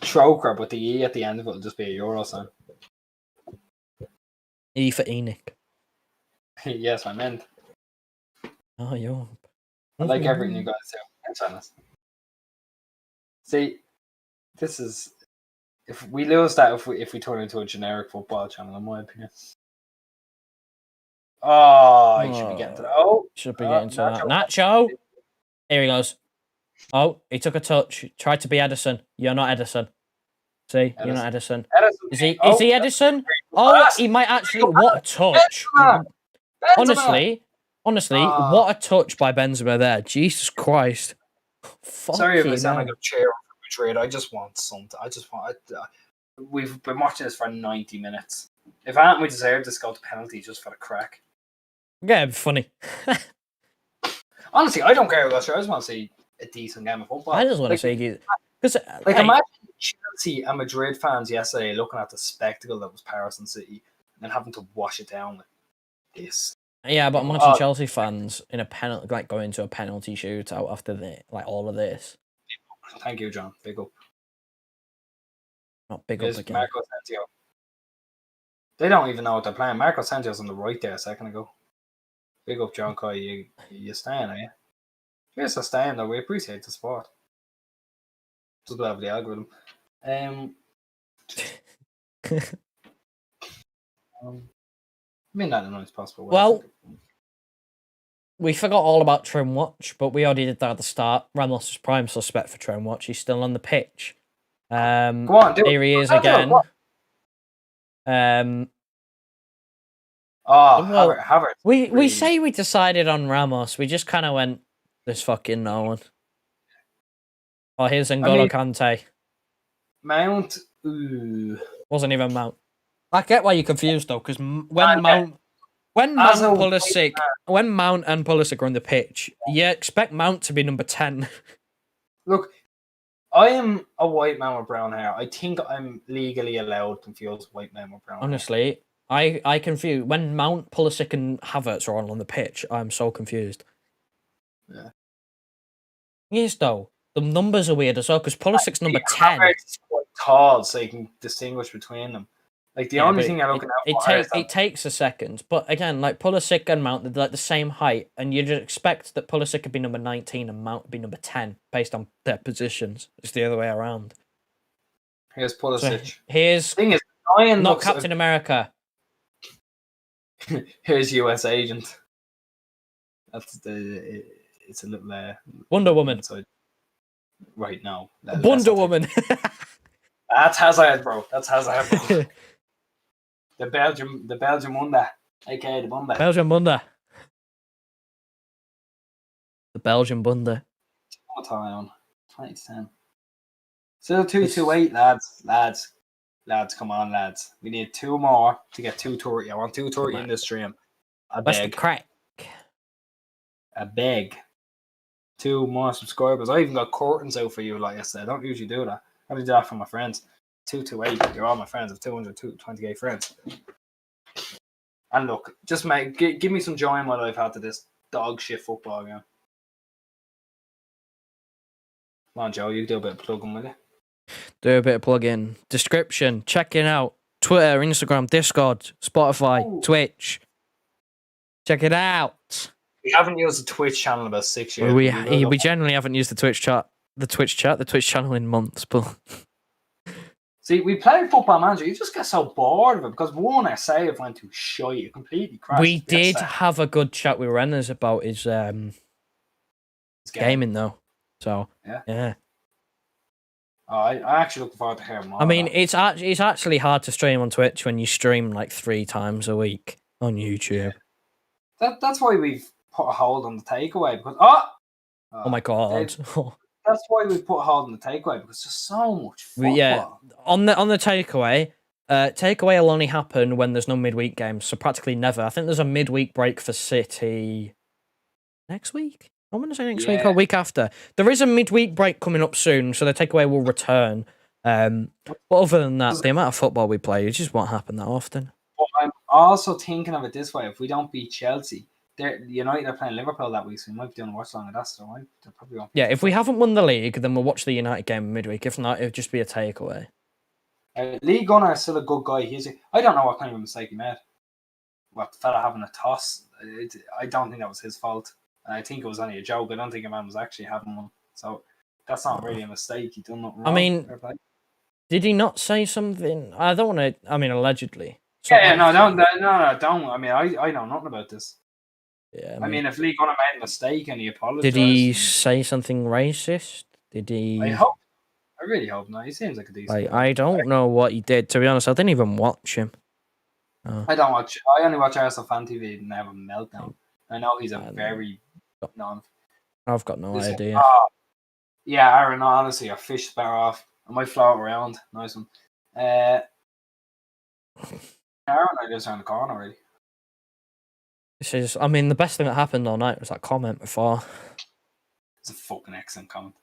Troker, but the E at the end of it will just be a Euro sign. E for Enoch. Yes, I meant. Oh, yo. I like everything you guys do. Thanks, honest. See, this is if we lose that if we turn into a generic football channel, in my opinion. Oh, you should be getting to that. Oh, should be getting to that. Nacho. Here he goes. Oh, he took a touch. Tried to be Edison. You're not Edison. See, Edison. You're not Edison. Is he? Is he Edison? Oh, he might actually. What a touch! Benzema. Honestly, what a touch by Benzema there. Jesus Christ. Sorry if I sound like a chair for Madrid. I just want something. We've been watching this for 90 minutes. If we deserve this go to penalty just for the crack. Yeah, it'd be funny. Honestly, I don't care about that. I just want to see a decent game of football. I just want to see it. Imagine Chelsea and Madrid fans yesterday looking at the spectacle that was Paris and City and having to wash it down with this. Yeah, but I'm watching Chelsea fans in a penalty, like going to a penalty shootout after all of this. Thank you, John. Big up. Not big up again. Marco Asensio. They don't even know what they're playing. Marco Asensio's on the right there a second ago. Big up, John Coy. You staying, are you? Here's a staying, though. We appreciate the support. Just love the algorithm. I mean that in the nicest possible way. Well, we forgot all about Trim Watch, but we already did that at the start. Ramos is prime suspect for Trim Watch. He's still on the pitch. Go on, here he is again. Havertz. We say we decided on Ramos. We just kind of went, there's fucking no one. Oh, here's N'Golo Kante. Mount. Ooh. Wasn't even Mount. I get why you're confused though, because when Mount and Pulisic are on the pitch, you expect Mount to be number 10. Look, I am a white man with brown hair. I think I'm legally allowed to confuse white man with brown hair. Honestly, I confuse when Mount, Pulisic, and Havertz are all on the pitch. I'm so confused. Yeah. Yes, though. The numbers are weird as well because Pulisic's number 10. Havertz is quite tall, so you can distinguish between them. Like the only thing I'm looking at it takes a second, but again, like Pulisic and Mount, they're like the same height, and you'd expect that Pulisic could be number 19 and Mount would be number 10 based on their positions. It's the other way around. Here's Pulisic. So here's thing is, not Captain America. Here's US Agent. That's it's a little Wonder Woman. Inside. Right now, Wonder Woman. That's Hazard, bro. That's Hazard, bro. The Belgium Wonder, aka the Bunda. Belgium Bunda. The Belgian Bunda. What time on? 2010. Still 228, lads. Come on, lads. We need 2 more to get 230. I want 230 in this stream. What's the crack? I beg. 2 more subscribers. I even got curtains out for you, like I said. I don't usually do that. I only do that for my friends. 228. You're all my friends. I have 228 friends. And look, just give me some joy in my life after this dog shit football game. Come on, Joe, you do a bit of plugging, will you? Do a bit of plug-in. Description. Check it out. Twitter, Instagram, Discord, Spotify, Twitch. Check it out. We haven't used the Twitch channel in about 6 years. We generally haven't used the Twitch channel in months, but see, we play Football Manager. You just get so bored of it because one, our save went too shite. It completely crashed. We did have a good chat with Renners about his gaming though. So yeah. Oh, I'm actually looking forward to hearing more. I mean, it's actually hard to stream on Twitch when you stream like 3 times a week on YouTube. That's why we've put a hold on the takeaway because oh my god. That's why we put a hold on the takeaway because there's so much football. Yeah, on the takeaway, takeaway will only happen when there's no midweek games, so practically never. I think there's a midweek break for City next week. I want to say next week or week after. There is a midweek break coming up soon, so the takeaway will return. But other than that, the amount of football we play, it just won't happen that often. But I'm also thinking of it this way: if we don't beat Chelsea, United are playing Liverpool that week, so we might be doing a watch along of that. So they probably won't. Yeah, if we haven't won the league, then we'll watch the United game midweek. If not, it'll just be a takeaway. Lee Gunnar is still a good guy. I don't know what kind of a mistake he made. What, the fella having a toss? I don't think that was his fault. And I think it was only a joke. I don't think a man was actually having one. So that's not really a mistake. He done nothing wrong. I mean, did he not say something? I don't want to. I mean, allegedly. Don't. I mean, I know nothing about this. Yeah. I mean, if Lee Gunnar made a mistake and he apologized. Did he say something racist? Did he? I really hope not. He seems like a decent guy. I don't know what he did. To be honest, I didn't even watch him. I only watch Arsenal Fan TV and have a meltdown. I know he's a very non. I've got no idea. Yeah, Aaron, honestly, a fish better off. I might float around. Nice one. Aaron, I just around the corner already. I mean, the best thing that happened all night was that comment before. It's a fucking excellent comment.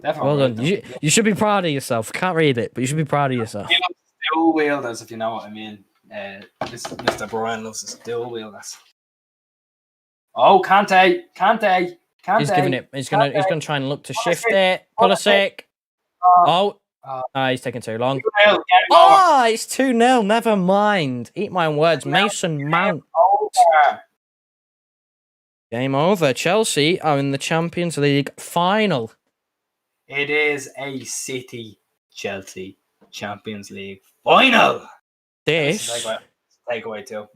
Definitely. Well done. You should be proud of yourself. Can't read it, but you should be proud of yourself. Dual wielders, if you know what I mean. Mr. Brian loves his dual wielders. Oh, Kante. He's giving it. He's gonna try and look to shift it. Pulisic. He's taking too long. It's 2-0. Never mind. Eat my words. Mason Mount. Game over. Chelsea are in the Champions League final. It is a City Chelsea Champions League final. This takeaway too.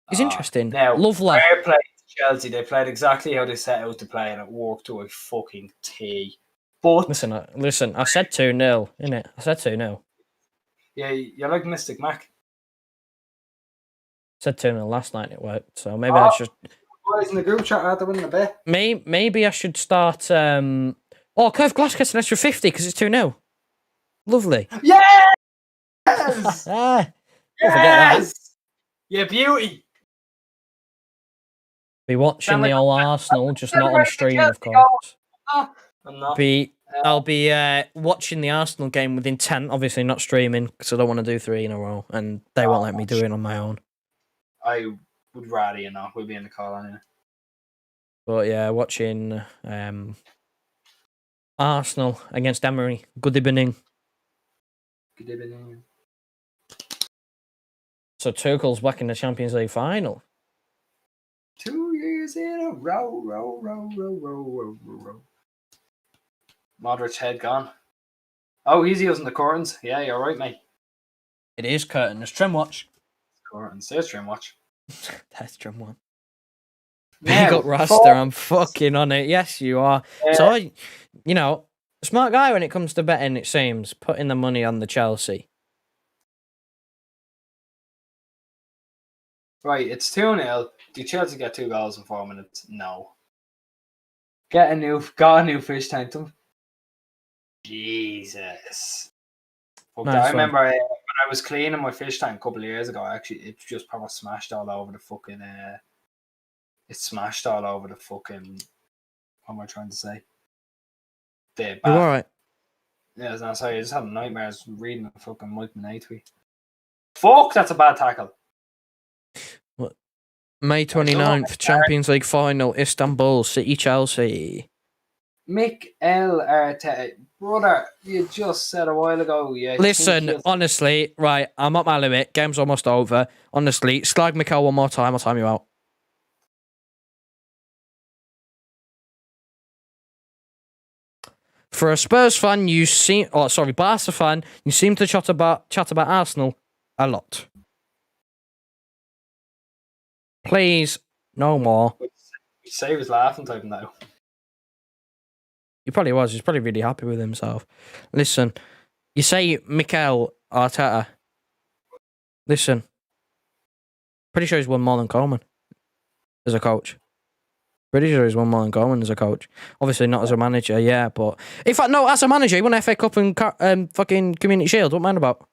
It's interesting. Now, lovely. Fair play to Chelsea. They played exactly how they set out to play, and it worked to a fucking T. But listen. I said 2-0, innit? I said 2-0. Yeah, you're like Mystic Mac. I said 2-0 last night. It worked. So maybe I should. Boys in the group chat after winning a bet. Maybe I should start. Curve Glass gets an extra 50 because it's 2-0. Lovely. Yes! Yes! Yeah, beauty. Be watching the old Arsenal, just not on stream, of course. I'm not. I'll be watching the Arsenal game with intent, obviously not streaming because I don't want to do 3 in a row, and they won't let me do it on my own. I would rather you not. We'll be in the call anyway. But yeah, watching Arsenal against Emery. Good evening. Good evening. So Tuchel's back in the Champions League final. 2 years in a row. Modric's head gone. Oh, he's using the curtains. Yeah, you're right, mate. It is curtain. There's trim watch. Curtains. There's trim watch. That's trim one. Big up roster. I'm fucking on it. Yes, you are. So, smart guy when it comes to betting, it seems. Putting the money on the Chelsea. Right, it's 2-0. Do Chelsea get 2 goals in 4 minutes? No. Got a new fish tank. Jesus. Nice I remember when I was cleaning my fish tank a couple of years ago, it just probably smashed all over the fucking what am I trying to say? The bath. You alright? Yeah, no, sorry, I just had nightmares reading a fucking Mike Minay tweet. Fuck, that's a bad tackle. What? May 29th, Champions League final, Istanbul, City, Chelsea. Mikel Arteta, brother, you just said a while ago. Yeah. Listen, honestly, right, I'm at my limit. Game's almost over. Honestly, slag Mikel one more time. I'll time you out. For a Spurs fan, Barca fan, you seem to chat about Arsenal a lot. Please, no more. You say he was laughing type now. He probably was. He's probably really happy with himself. Listen, you say Mikel Arteta. Listen, pretty sure he's won more than Coleman as a coach. Pretty sure he's won more than Coleman as a coach. Obviously not as a manager, yeah, but in fact, no, as a manager, he won FA Cup and fucking Community Shield. What man about?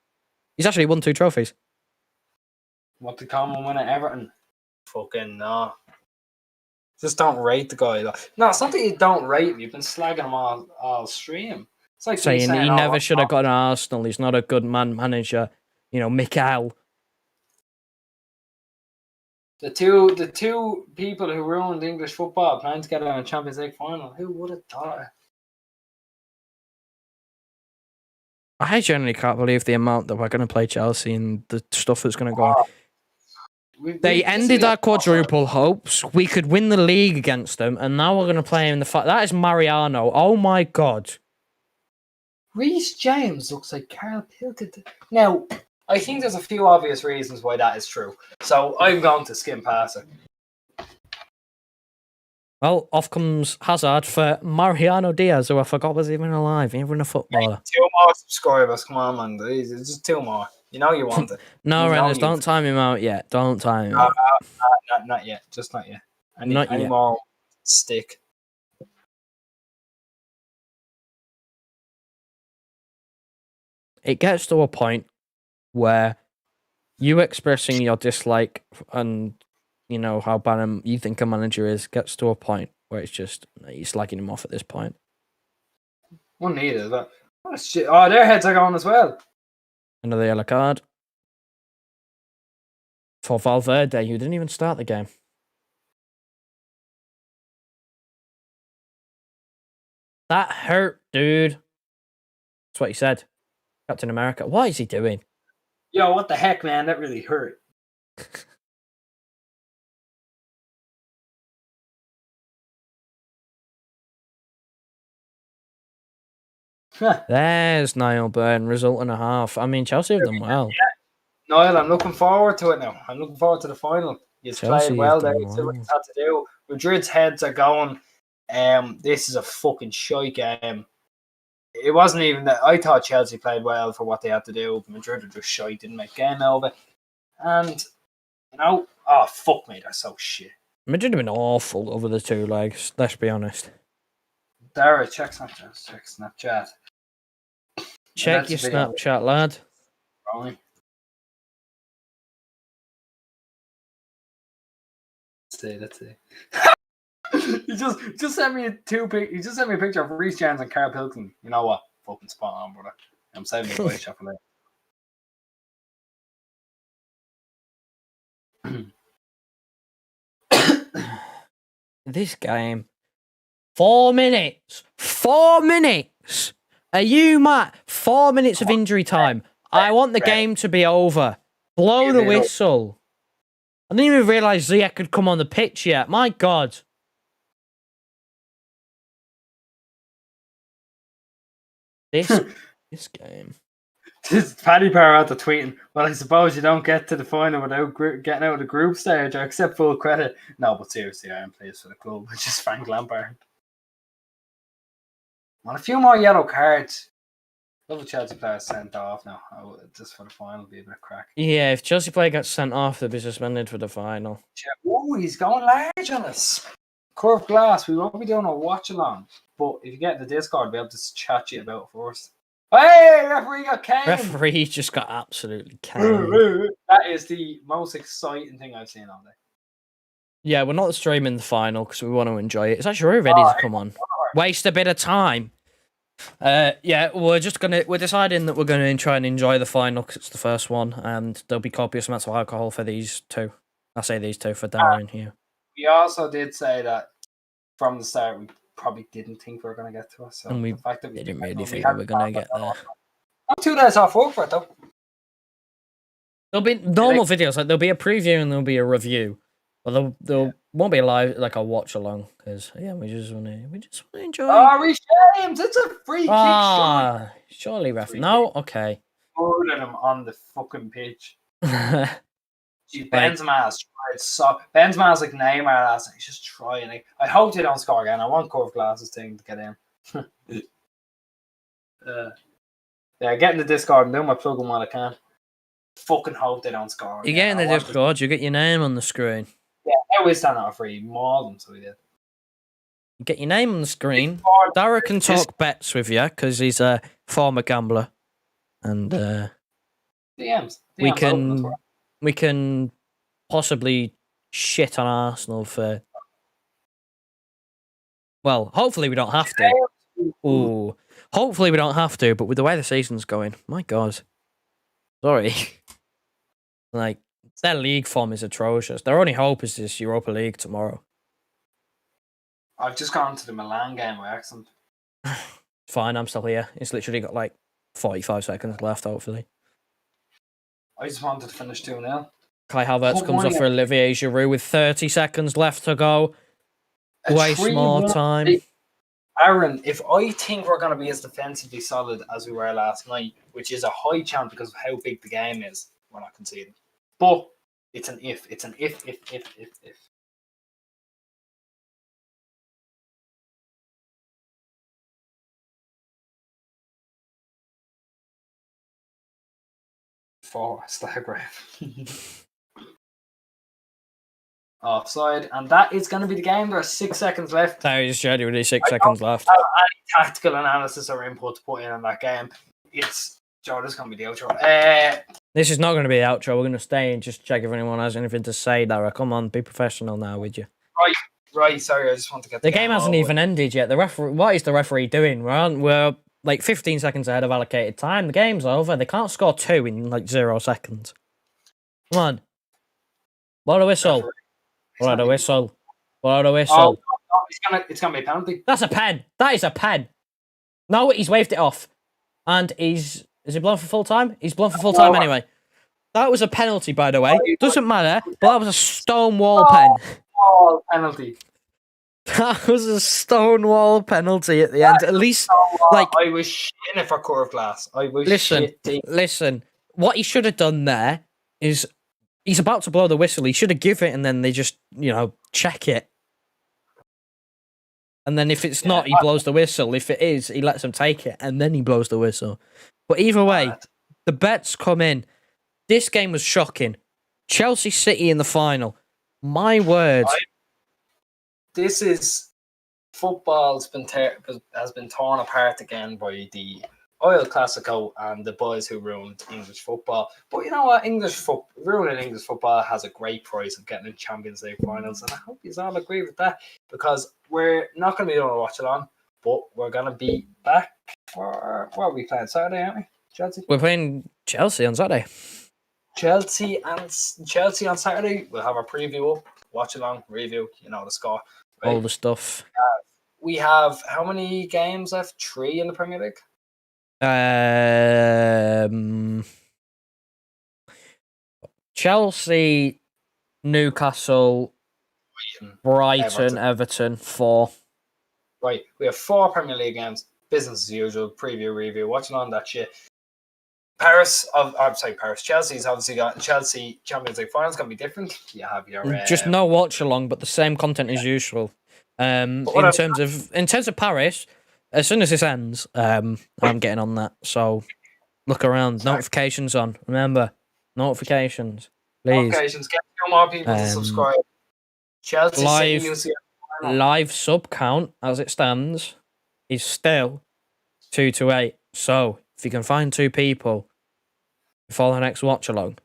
He's actually won 2 trophies. What did Coleman win at Everton? Fucking no. Just don't rate the guy. No, it's not that you don't rate him. You've been slagging him all stream. It's like saying he never should have got an Arsenal. He's not a good manager. You know, Mikel. The two people who ruined English football playing together in a Champions League final. Who would have thought it? I genuinely can't believe the amount that we're going to play Chelsea and the stuff that's going to go on. They ended our quadruple hopes. We could win the league against them, and now we're going to play in the fight. That is Mariano. Oh my God. Reece James looks like Carl Pilkington. Now, I think there's a few obvious reasons why that is true. So I'm going to skim past it. Well, off comes Hazard for Mariano Diaz, who I forgot was even alive, even a footballer. 2 more subscribers, come on, man. It's just 2 more. You know you want it. No, Reynolds, don't time him out yet. Don't time him out. Not yet. Just not yet. Not any yet. more stick. It gets to a point where you expressing your dislike and, you know, how bad you think a manager is gets to a point where it's just, you're slagging him off at this point. One needed that. Oh, shit. Oh, their heads are going as well. Another yellow card for Valverde, who didn't even start the game. That hurt, dude. That's what he said. Captain America. What is he doing? Yo, what the heck, man? That really hurt. There's Niall Byrne, result and a half. I mean, Chelsea have done well. Yeah. Niall, I'm looking forward to it now. I'm looking forward to the final. He's played well there. See what he's had to do. Madrid's heads are going. This is a fucking shite game. It wasn't even that. I thought Chelsea played well for what they had to do. Madrid were just shite, didn't make game out of it. And, you know, oh, fuck me, they're so shit. Madrid have been awful over the 2 legs, let's be honest. Dara, check Snapchat. Check your Snapchat, lad. Right. Let's see. He just sent me he just sent me a picture of Reece James and Carl Pilkington. You know what? Fucking spot on, brother. I'm saving the voice shot for later. This game. 4 minutes. 4 minutes. Are you mad? 4 minutes of injury time. I want the game to be over. Blow the whistle. I didn't even realise Ziyech could come on the pitch yet. My God. This game. Paddy Power out the tweeting. Well, I suppose you don't get to the final without getting out of the group stage. I accept full credit. No, but seriously, I am pleased for the club, which is Frank Lampard. On a few more yellow cards. Love the Chelsea player sent off now. Just for the final, be a bit of crack. Yeah, if Chelsea player gets sent off, they'll be suspended for the final. Oh, he's going large on us. Curved glass. We won't be doing a watch along. But if you get in the Discord, we'll be able to chat to you about it first. Hey, referee got caned. Referee just got absolutely caned. That is the most exciting thing I've seen all day. Yeah, we're not streaming the final because we want to enjoy it. It's actually really ready to come on. Waste a bit of time. Yeah, we're deciding that we're gonna try and enjoy the final because it's the first one, and there'll be copious amounts of alcohol for these two. I say these two for Darren here. We also did say that from the start we probably didn't think we were going to get to it. So And we the fact that didn't really think we were gonna get there. Not 2 days off work for it though. There'll be normal videos, like there'll be a preview and there'll be a review, but there won't be a live like a watch along because we just want to enjoy. Oh, James, it's a free kick. Surely, ref. No, okay. Pulling him on the fucking pitch. Benzema's tried so. Benzema's like Neymar last night. He's just trying. I hope they don't score again. I want curved glasses thing to get in. Yeah, get in the Discord and do my plug while I can. Fucking hope they don't score. You get in the Discord, you get your name on the screen. Yeah, I always stand out for you. Mauled them, so we did. You get your name on the screen. Dara can talk bets with you because he's a former gambler, and DMs we can possibly shit on Arsenal for. Well, hopefully we don't have to. Ooh, hopefully we don't have to. But with the way the season's going, my God, sorry. Like, their league form is atrocious. Their only hope is this Europa League tomorrow. I've just gone to the Milan game by accident. Fine, I'm still here. It's literally got like 45 seconds left, hopefully. I just wanted to finish 2-0. Kai Havertz comes off for Olivier Giroud with 30 seconds left to go. Waste more time. Aaron, if I think we're going to be as defensively solid as we were last night, which is a high chance because of how big the game is, we're not conceding. But it's an if. It's an if. 4 Stagrave. Offside, and that is going to be the game. There are 6 seconds left. There is genuinely 6 seconds left. Any tactical analysis or input to put in on that game, it's Joe. This is going to be the outro. This is not going to be the outro. We're going to stay and just check if anyone has anything to say, Dara. Come on, be professional now, would you? Right. Sorry, I just want to get the game hasn't even ended yet. The referee. What is the referee doing? We're like 15 seconds ahead of allocated time. The game's over. They can't score 2 in like 0 seconds. Come on. Blow the whistle. Blow the whistle. Blow the whistle. Oh, it's gonna be a penalty. That's a pen. That is a pen. No, he's waved it off. And is he blown for full time? He's blown for full time anyway. That was a penalty, by the way. Doesn't matter, but that was a stonewall pen. Penalty. That was a stonewall penalty at the end. At least, like, I was shitting it for curved glass. Listen. What he should have done there is he's about to blow the whistle. He should have given it, and then they just, check it. And then if it's not, he blows the whistle. If it is, he lets him take it, and then he blows the whistle. But either way, the bets come in. This game was shocking. Chelsea City in the final. My word. This is football has been torn apart again by the Oil Classico and the boys who ruined English football. But you know what? Ruining English football has a great price of getting in Champions League finals, and I hope you all agree with that because we're not going to be able to watch it on, but we're going to be back for what are we playing Saturday, aren't we? Chelsea. We're playing Chelsea on Saturday. Chelsea on Saturday. We'll have our preview up, watch along, review. The score. Right? All the stuff. We have how many games left? 3 in the Premier League. Chelsea, Newcastle, Brighton, Everton 4. Right, we have 4 Premier League games. Business as usual. Preview, review, watching on that shit. Chelsea's obviously got Chelsea Champions League finals. Going to be different. You have your just no watch along, but the same content as usual. In terms of Paris, as soon as this ends, I'm getting on that. So look around. Notifications on. Remember, notifications. Please. Notifications. Get more people to subscribe. Chelsea live sub count as it stands is still 2 to 8. So if you can find 2 people before the next watch along,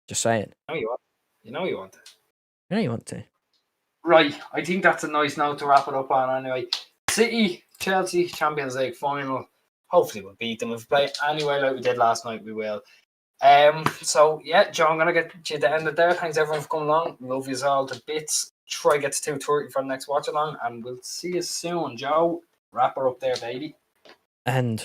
just saying. You know you want to. You know you want to. Right, I think that's a nice note to wrap it up on anyway. City Chelsea Champions League final. Hopefully we'll beat them. If we play anyway like we did last night, we will. So yeah, Joe, I'm gonna get you to end it there. Thanks everyone for coming along. Love you all to bits. Try get to 2:30 for the next watch along, and we'll see you soon, Joe. Wrap her up there, baby. And